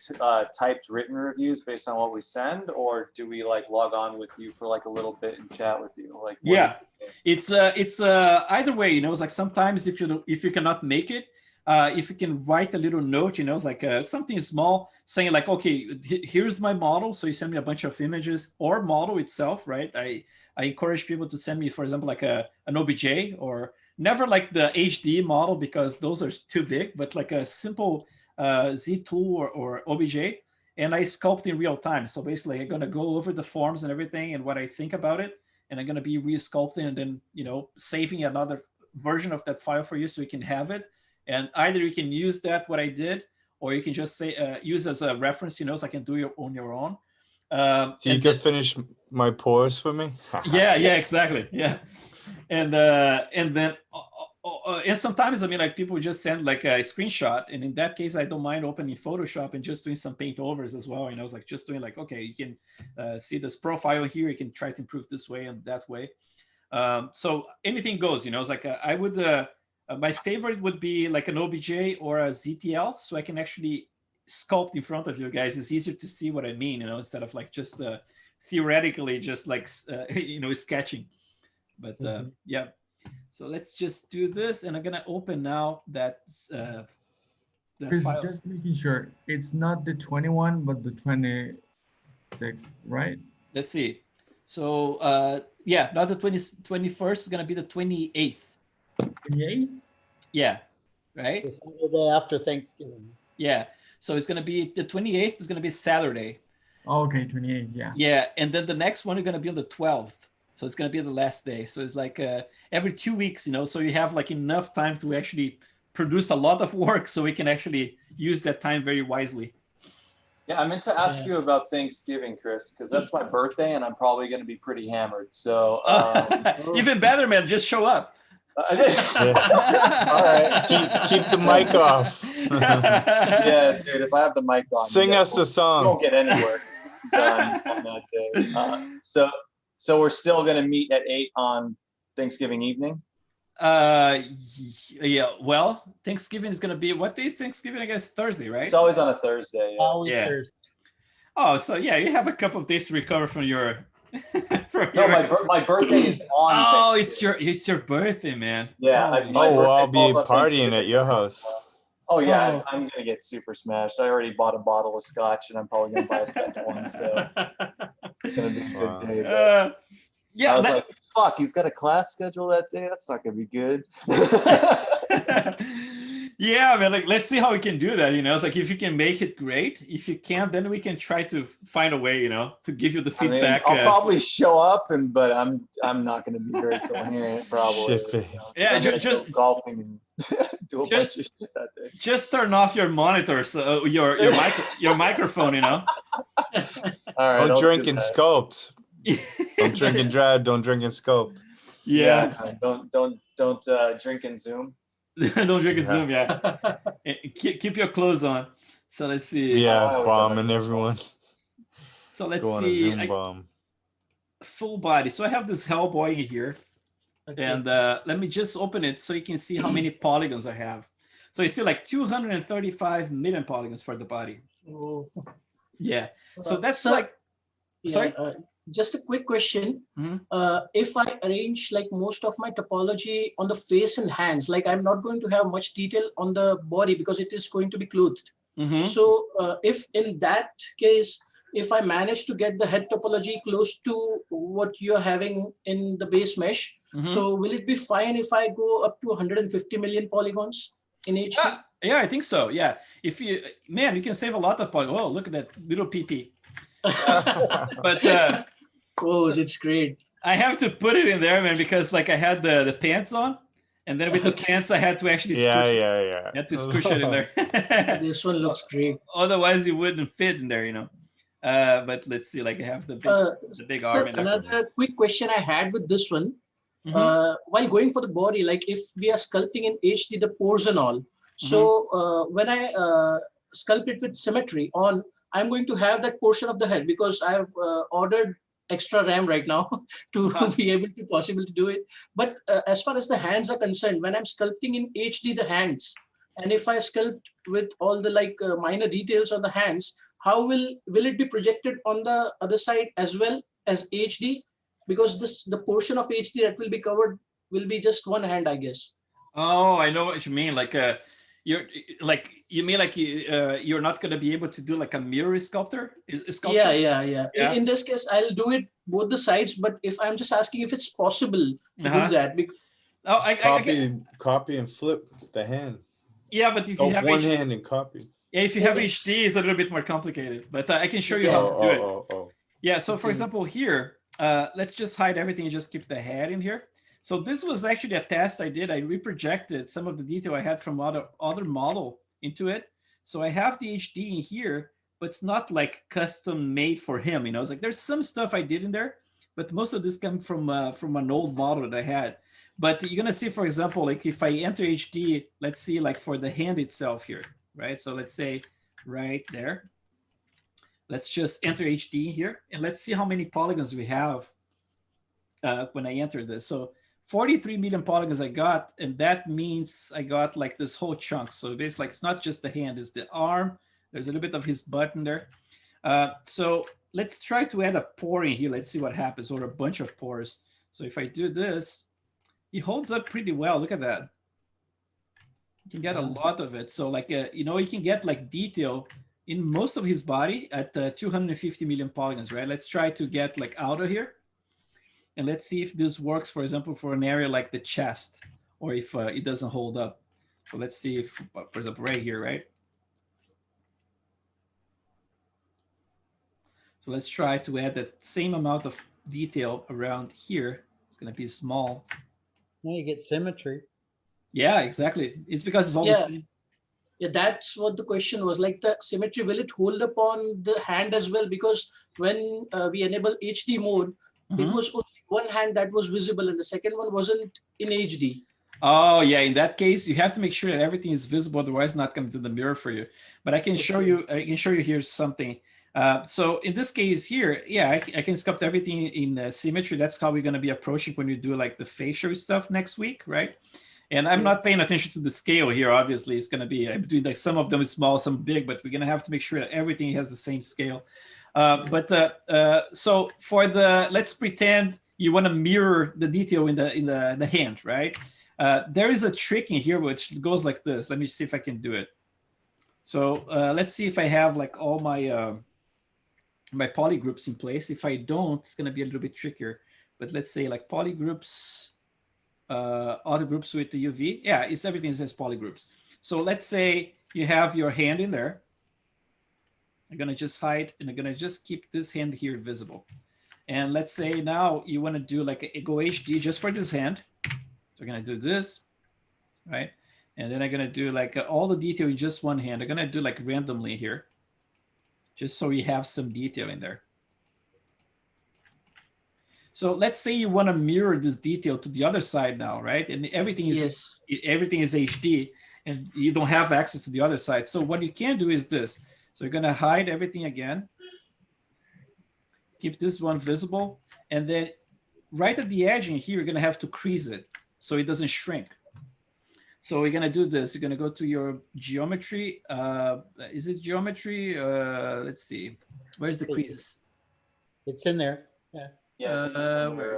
typed written reviews based on what we send, or do we like log on with you for like a little bit and chat with you? Like, yeah, it's either way. You know, it's like sometimes if you cannot make it, if you can write a little note, you know, it's like something small saying like, okay, here's my model. So you send me a bunch of images or model itself, right? I encourage people to send me, for example, like an OBJ, or never like the HD model because those are too big, but like a simple Z tool or OBJ, and I sculpt in real time. So basically I'm going to go over the forms and everything and what I think about it, and I'm going to be re-sculpting and then, you know, saving another version of that file for you so you can have it. And either you can use that, what I did, or you can just say use as a reference, you know, so I can do it on your own. So you can finish my pores for me? Yeah, exactly. Yeah. And then and sometimes, I mean, like people just send like a screenshot, and in that case, I don't mind opening Photoshop and just doing some paint overs as well. And I was like, just doing like, okay, you can see this profile here. You can try to improve this way and that way. So anything goes, you know. It's like I would. My favorite would be like an OBJ or a ZTL, so I can actually sculpt in front of you guys. It's easier to see what I mean, you know, instead of like just theoretically just like you know, sketching. But yeah, so let's just do this, and I'm gonna open now that file. Just making sure it's not the 21 but the 26, right? Let's see. So yeah, not the 21st, is gonna be the 28th. 28? Yeah, right? The Saturday after Thanksgiving. Yeah, so it's gonna be the 28th is gonna be Saturday. Okay, 28, yeah. Yeah, and then the next one is gonna be on the 12th. So it's going to be the last day. So it's like every 2 weeks, you know, so you have like enough time to actually produce a lot of work so we can actually use that time very wisely. Yeah, I meant to ask you about Thanksgiving, Chris, because that's my birthday and I'm probably going to be pretty hammered. So even better, man, just show up. All right, keep the mic off. Yeah, dude, if I have the mic on, sing us a song. You won't get anywhere done on that day. So we're still going to meet at 8 on Thanksgiving evening? Yeah, well, Thanksgiving is going to be, what day is Thanksgiving? I guess Thursday, right? It's always on a Thursday. Yeah. Always Thursday. Oh, so yeah, you have a couple of days to recover from your... my birthday is on. Oh, it's your birthday, man. Yeah. I'll be partying at your house. Oh yeah, I'm gonna get super smashed. I already bought a bottle of scotch, and I'm probably gonna buy a second one. So it's gonna be a good day. But yeah, I was like, "Fuck, he's got a class schedule that day. That's not gonna be good." Yeah, man. Like, let's see how we can do that. You know, it's like if you can make it, great. If you can't, then we can try to find a way. You know, to give you the feedback. I mean, I'll probably show up, but I'm not gonna be very coherent. Probably. Yeah, just golfing and do a bunch of shit that day. Just turn off your monitor, so your microphone. You know. All right. Don't drink and sculpt. Don't drink and drive. Don't drink and sculpt. Yeah. Don't drink and Zoom. Don't drink and Zoom. Yeah. Keep your clothes on. So let's see. Yeah, bombing everyone. So let's Go on see. a Zoom bomb. Full body. So I have this Hellboy here. Okay. And let me just open it so you can see how many polygons I have. So you see like 235 million polygons for the body. Oh. Yeah. So that's sorry? Just a quick question. If I arrange like most of my topology on the face and hands, like I'm not going to have much detail on the body because it is going to be clothed. So if in that case, if I manage to get the head topology close to what you're having in the base mesh, so will it be fine if I go up to 150 million polygons in HD? Yeah, I think so. Yeah. If you can save a lot of polygons. Oh, look at that little PP. But oh, that's great. I have to put it in there, man, because like I had the pants on, and then with the pants I had to actually squish I had to squish it in there. This one looks great. Otherwise, it wouldn't fit in there, you know. But let's see, like I have the big arm. So another quick question I had with this one, while going for the body, like if we are sculpting in HD the pores and all, so when I sculpt it with symmetry on, I'm going to have that portion of the head because I've ordered extra RAM right now to be able to possible to do it. But as far as the hands are concerned, when I'm sculpting in HD the hands, and if I sculpt with all the like minor details on the hands, how will it be projected on the other side as well as HD? Because the portion of HD that will be covered will be just one hand, I guess. Oh, I know what you mean. Like you mean like you're not going to be able to do like a mirror sculpture? Yeah. In this case, I'll do it both the sides. But if I'm just asking if it's possible to do that, copy and flip the hand. Yeah, but if you have one hand and copy. Yeah, if you have HD, it's a little bit more complicated. But I can show you how to do it. Yeah. So for example, here, let's just hide everything and just keep the head in here. So this was actually a test I did. I reprojected some of the detail I had from other model into it. So I have the HD in here, but it's not like custom made for him. You know, it's like there's some stuff I did in there, but most of this comes from an old model that I had. But you're gonna see, for example, like if I enter HD, let's see, like for the hand itself here, right? So let's say right there. Let's just enter HD here, and let's see how many polygons we have when I enter this. So 43 million polygons I got, and that means I got like this whole chunk. So basically, like, it's not just the hand, it's the arm. There's a little bit of his button there. So let's try to add a pore in here. Let's see what happens, or a bunch of pores. So if I do this, he holds up pretty well. Look at that. You can get a lot of it. So like, you know, you can get like detail in most of his body at 250 million polygons, right? Let's try to get like out of here. And let's see if this works, for example, for an area like the chest, or if it doesn't hold up. So let's see if, for example, right here, right? So let's try to add that same amount of detail around here. It's going to be small. Well, you get symmetry. Yeah, exactly. It's because it's all the same. Yeah, that's what the question was. Like the symmetry, will it hold up on the hand as well? Because when we enable HD mode, it was only one hand that was visible and the second one wasn't in HD. Oh yeah, in that case, you have to make sure that everything is visible, otherwise it's not going to do the mirror for you. But I can show you, here something. So in this case here, yeah, I can sculpt everything in symmetry. That's how we're going to be approaching when we do like the facial stuff next week, right? And I'm not paying attention to the scale here. Obviously, it's going to be between like some of them is small, some big, but we're going to have to make sure that everything has the same scale. So for the, let's pretend you want to mirror the detail in the hand, right? There is a trick in here which goes like this. Let me see if I can do it. So let's see if I have like all my my poly groups in place. If I don't, it's going to be a little bit trickier. But let's say like poly groups, other groups with the UV. Yeah, it's everything says poly groups. So let's say you have your hand in there. I'm going to just hide, and I'm going to just keep this hand here visible. And let's say now you want to do like a go HD just for this hand. So I'm going to do this, right? And then I'm going to do like all the detail in just one hand. I'm going to do like randomly here, just so you have some detail in there. So let's say you want to mirror this detail to the other side now, right? And everything is everything is HD, and you don't have access to the other side. So what you can do is this. So you're going to hide everything again. Keep this one visible. And then right at the edge in here, you're going to have to crease it so it doesn't shrink. So we're going to do this. You're going to go to your geometry. Is it geometry? Let's see. Where's the crease? It's in there. Yeah.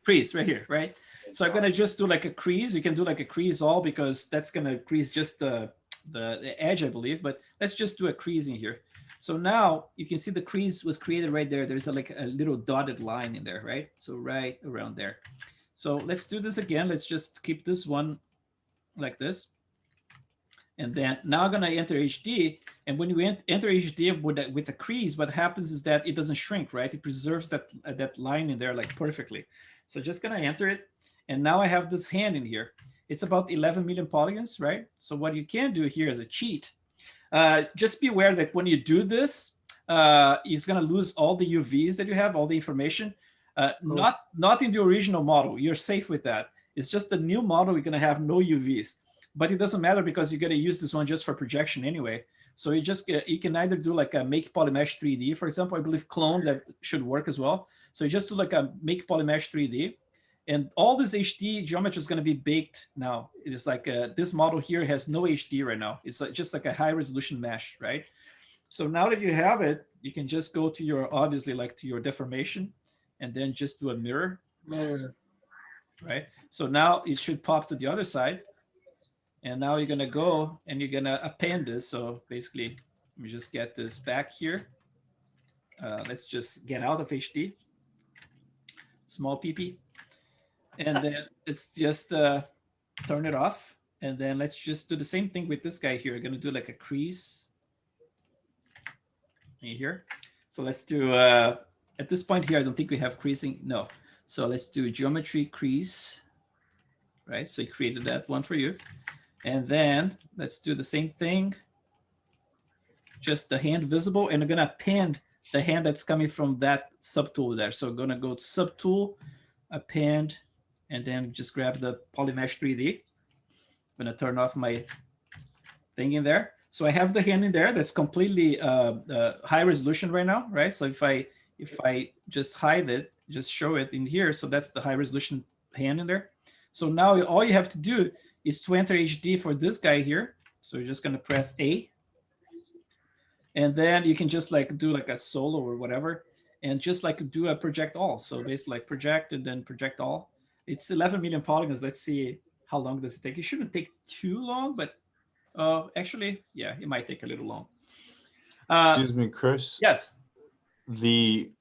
Crease right here, right? So I'm going to just do like a crease. You can do like a crease all because that's going to crease just the edge, I believe. But let's just do a crease in here. So now you can see the crease was created right there. There's like a little dotted line in there, right? So right around there. So let's do this again. Let's just keep this one like this. And then now I'm going to enter HD. And when you enter HD with the crease, what happens is that it doesn't shrink, right? It preserves that line in there like perfectly. So just going to enter it. And now I have this hand in here. It's about 11 million polygons, right? So what you can do here is a cheat. Just be aware that when you do this, it's going to lose all the UVs that you have, all the information. Not in the original model. You're safe with that. It's just the new model. You're going to have no UVs. But it doesn't matter because you're going to use this one just for projection anyway. So you can either do like a make polymesh 3D, for example. I believe clone that should work as well. So you just do like a make polymesh 3D, and all this HD geometry is going to be baked now. It is like this model here has no HD right now. It's like, just like a high resolution mesh, right? So now that you have it, you can just go to your, obviously, like to your deformation, and then just do a mirror. Right? So now it should pop to the other side. And now you're going to go and you're going to append this. So basically, let me just get this back here. Let's just get out of HD. Small PP. And then it's just turn it off. And then let's just do the same thing with this guy here. We're going to do like a crease in here. So let's do, at this point here, I don't think we have creasing. No. So let's do geometry crease, right? So he created that one for you. And then let's do the same thing. Just the hand visible, and I'm gonna append the hand that's coming from that subtool there. So I'm gonna go to subtool, append, and then just grab the polymesh 3D. I'm gonna turn off my thing in there. So I have the hand in there that's completely high resolution right now, right? So if I just hide it, just show it in here. So that's the high resolution hand in there. So now all you have to do is to enter HD for this guy here. So you're just gonna press A. And then you can just like do like a solo or whatever, and just like do a project all. So basically like project and then project all. It's 11 million polygons. Let's see how long does it take. It shouldn't take too long, but actually, yeah, it might take a little long. Excuse me, Chris. Yes. The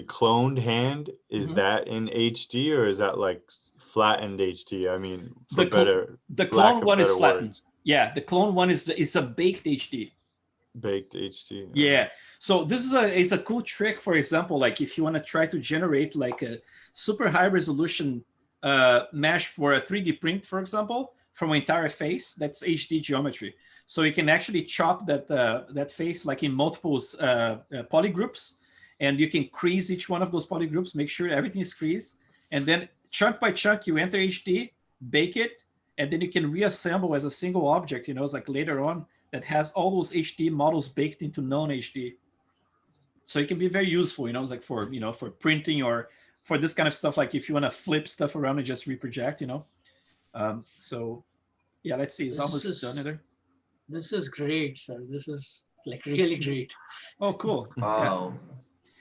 cloned hand, is that in HD or is that like flattened HD? I mean, for the clone one is flattened. Words. Yeah, the clone one is a baked HD. Baked HD. Yeah. So this is it's a cool trick. For example, like if you want to try to generate like a super high resolution mesh for a 3D print, for example, from an entire face, that's HD geometry. So you can actually chop that face like in multiple polygroups, and you can crease each one of those polygroups, make sure everything is creased, and then chunk by chunk you enter HD, bake it, and then you can reassemble as a single object. You know, it's like later on that has all those HD models baked into non-HD. So it can be very useful. You know, it's like for for printing or for this kind of stuff. Like if you want to flip stuff around and just reproject. You know. So yeah, let's see. It's almost done there. This is great, sir. This is like really great. Oh, cool. Wow. Yeah.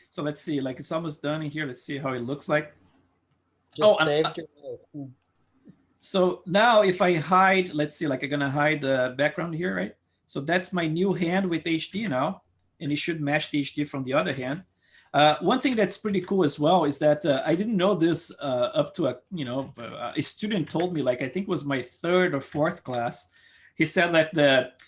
So let's see, like it's almost done in here. Let's see how it looks like. Just saved it. So now if I hide, let's see, like I'm gonna hide the background here, right? So that's my new hand with HD now, and it should match the HD from the other hand. One thing that's pretty cool as well is that I didn't know this up to a student told me, like I think it was my 3rd or 4th class. He said that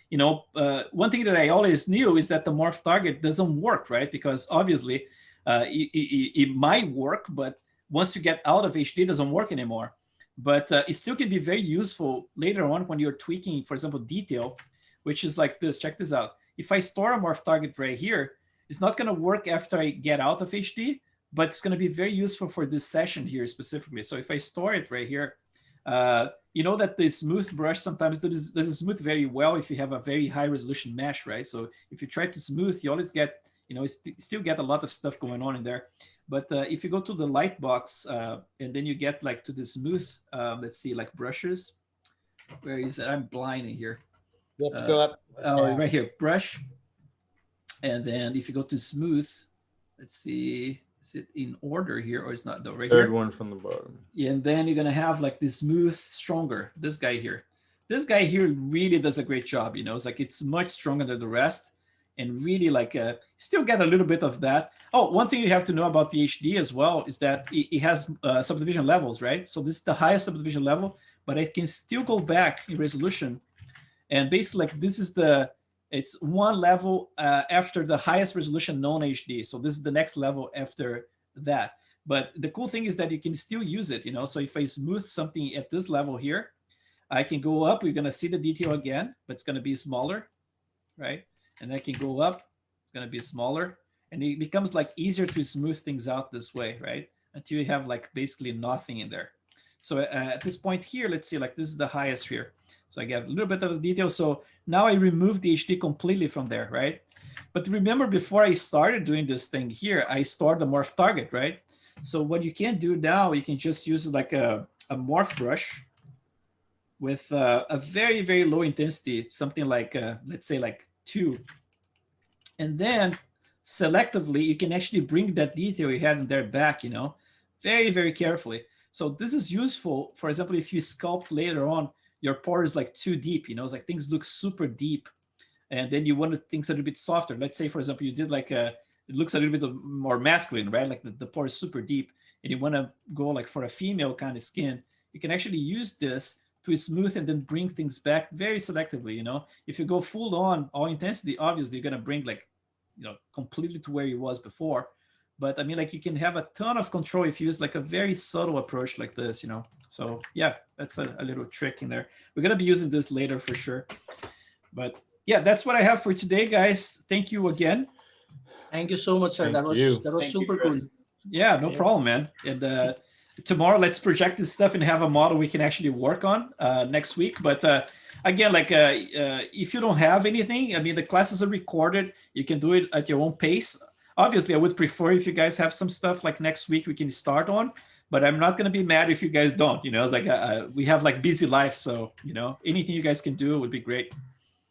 one thing that I always knew is that the morph target doesn't work, right? Because obviously it might work, but once you get out of HD, it doesn't work anymore. But it still can be very useful later on when you're tweaking, for example, detail, which is like this. Check this out. If I store a morph target right here, it's not going to work after I get out of HD, but it's going to be very useful for this session here specifically. So if I store it right here, you know that the smooth brush sometimes doesn't smooth very well if you have a very high resolution mesh, right? So if you try to smooth, you always get, still get a lot of stuff going on in there. But if you go to the light box and then you get like to the smooth, let's see, like brushes. Where is it? I'm blind in here. You have to go up. Right here, brush. And then if you go to smooth, let's see, is it in order here or it's not though? Right here. 3rd one from the bottom. Yeah, and then you're gonna have like this smooth, stronger. This guy here really does a great job. It's like it's much stronger than the rest, and really like still get a little bit of that. Oh, one thing you have to know about the HD as well is that it has subdivision levels, right? So this is the highest subdivision level, but it can still go back in resolution. And basically, like this is it's one level after the highest resolution known HD. So this is the next level after that. But the cool thing is that you can still use it, So if I smooth something at this level here, I can go up. We're going to see the detail again, but it's going to be smaller, right? And I can go up. It's going to be smaller. And it becomes like easier to smooth things out this way, right? Until you have like basically nothing in there. So at this point here, let's see, like this is the highest here. So I get a little bit of the detail. So now I remove the HD completely from there, right? But remember, before I started doing this thing here, I stored the morph target, right? So what you can do now, you can just use like a morph brush with a very, very low intensity, something like, let's say like 2. And then selectively, you can actually bring that detail you had in there back, very, very carefully. So this is useful. For example, if you sculpt later on, your pore is like too deep, it's like things look super deep. And then you want things a little bit softer. Let's say, for example, you did like it looks a little bit more masculine, right? Like the pore is super deep and you want to go like for a female kind of skin. You can actually use this to smooth and then bring things back very selectively, If you go full on, all intensity, obviously you're going to bring like, completely to where you was before. But I mean, like you can have a ton of control if you use like a very subtle approach like this, So yeah, that's a little trick in there. We're going to be using this later for sure. But yeah, that's what I have for today, guys. Thank you again. Thank you so much, sir. That was super cool. Yeah, no problem, man. And tomorrow, let's project this stuff and have a model we can actually work on next week. But again, like if you don't have anything, I mean, the classes are recorded. You can do it at your own pace. Obviously, I would prefer if you guys have some stuff like next week we can start on. But I'm not going to be mad if you guys don't. It's like we have like busy life. So, anything you guys can do would be great.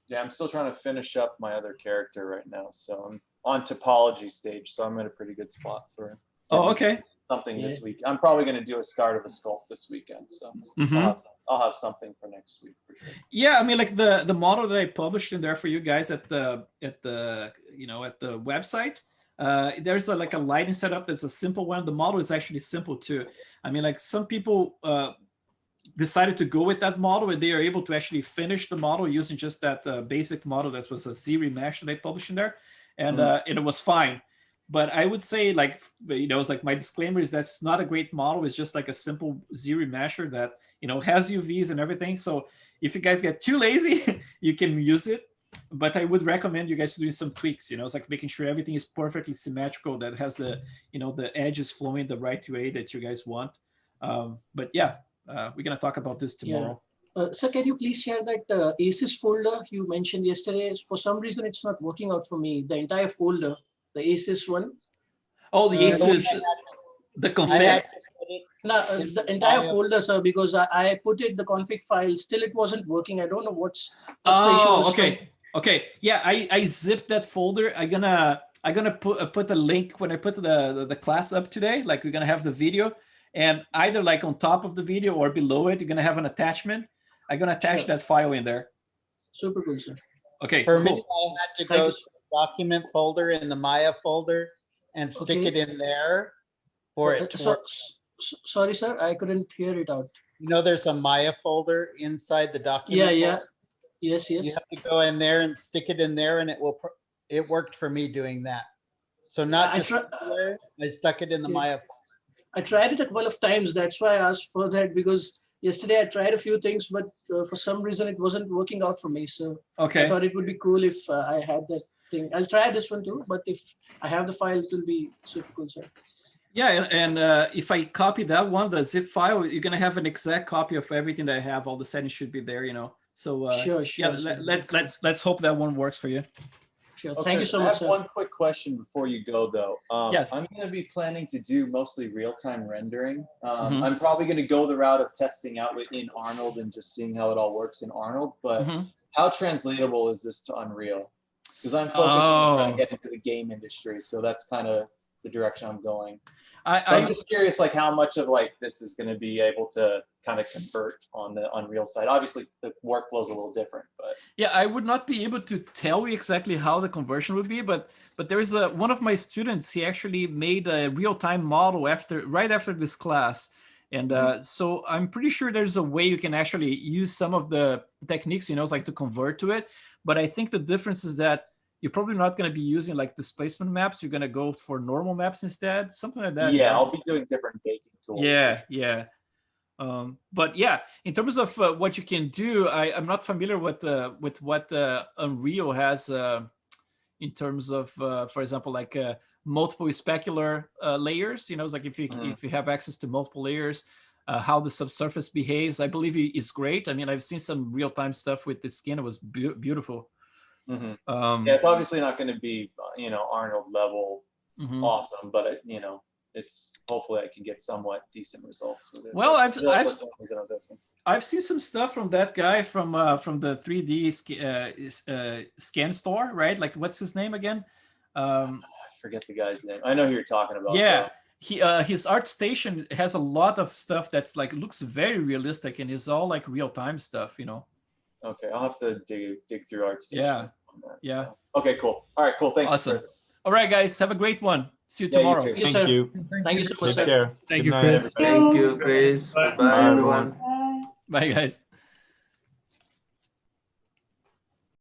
Yeah, I'm still trying to finish up my other character right now. So I'm on topology stage. So I'm in a pretty good spot for okay. Something this week. I'm probably going to do a start of a sculpt this weekend. So I'll have something for next week for sure. Yeah, I mean, like the model that I published in there for you guys at the website. There's like a lighting setup that's a simple one. The model is actually simple too. I mean, like some people decided to go with that model and they are able to actually finish the model using just that basic model that was a Z remesh that I published in there, and it was fine. But I would say, like, it's like my disclaimer is that's not a great model. It's just like a simple Z remesher that has UVs and everything. So if you guys get too lazy, you can use it. But I would recommend you guys doing some tweaks. It's like making sure everything is perfectly symmetrical, that has the the edges flowing the right way that you guys want. But yeah. We're going to talk about this tomorrow. Yeah. Sir, can you please share that ACES folder you mentioned yesterday? For some reason, it's not working out for me. The entire folder, the ACES one. Oh, the ACES, the config. No, the entire folder, sir, because I put it, the config file, still it wasn't working. I don't know what's the issue. Okay. Okay. Yeah, I zipped that folder. I'm gonna put the link when I put the class up today. Like we're gonna have the video. And either like on top of the video or below it, you're going to have an attachment. I'm going to attach that file in there. Super good, sir. Okay, For me, I had to go to the document folder in the Maya folder and stick it in there for it to work. Sorry, sir. I couldn't hear it out. There's a Maya folder inside the document. Yeah. folder. Yes. You have to go in there and stick it in there, and it worked for me doing that. So not just I stuck it in the Maya folder. I tried it a couple of times. That's why I asked for that, because yesterday I tried a few things, but for some reason it wasn't working out for me. So I thought it would be cool if I had that thing. I'll try this one too, but if I have the file, it will be super cool, sir. Yeah, and if I copy that one, the zip file, you're gonna have an exact copy of everything that I have. All the settings should be there, So sure. Yeah, let's hope that one works for you. Sure. Okay, Thank you so much, I have one quick question before you go, though. Yes. I'm going to be planning to do mostly real-time rendering. I'm probably going to go the route of testing out in Arnold and just seeing how it all works in Arnold. But how translatable is this to Unreal? Because I'm focused on trying to get into the game industry, so that's kind of the direction I'm going. I'm just curious, like how much of like this is going to be able to kind of convert on the Unreal side. Obviously, the workflow is a little different, but yeah, I would not be able to tell you exactly how the conversion would be, but there is one of my students. He actually made a real-time model right after this class, and so I'm pretty sure there's a way you can actually use some of the techniques, like to convert to it. But I think the difference is that you're probably not going to be using like displacement maps. You're going to go for normal maps instead, something like that. Yeah, I'll be doing different baking tools. Yeah. But yeah, in terms of what you can do, I'm not familiar with what Unreal has in terms of, for example, like multiple specular layers. It's like if you have access to multiple layers. how the subsurface behaves. I believe it's great. I mean, I've seen some real-time stuff with the skin. It was beautiful. Yeah, it's obviously not going to be, you know, Arnold level awesome, but it, you know, it's hopefully I can get somewhat decent results with it. Well, that's the reason I was asking. I've seen some stuff from that guy from the 3D scan store, right? Like, what's his name again? I forget the guy's name. I know who you're talking about. Yeah, his Artstation has a lot of stuff that's like looks very realistic, and is all like real time stuff, you know. Okay, I'll have to dig through Artstation. Yeah, yeah. So. Okay, cool. All right, cool. Thanks. Awesome. All right, guys, have a great one. See you Yeah, tomorrow. you too. Thank you. Thank you so much. Take care. Thank Good you, night, Chris. everybody. Thank you, Chris. Bye, Bye, everyone. Bye. Bye, guys.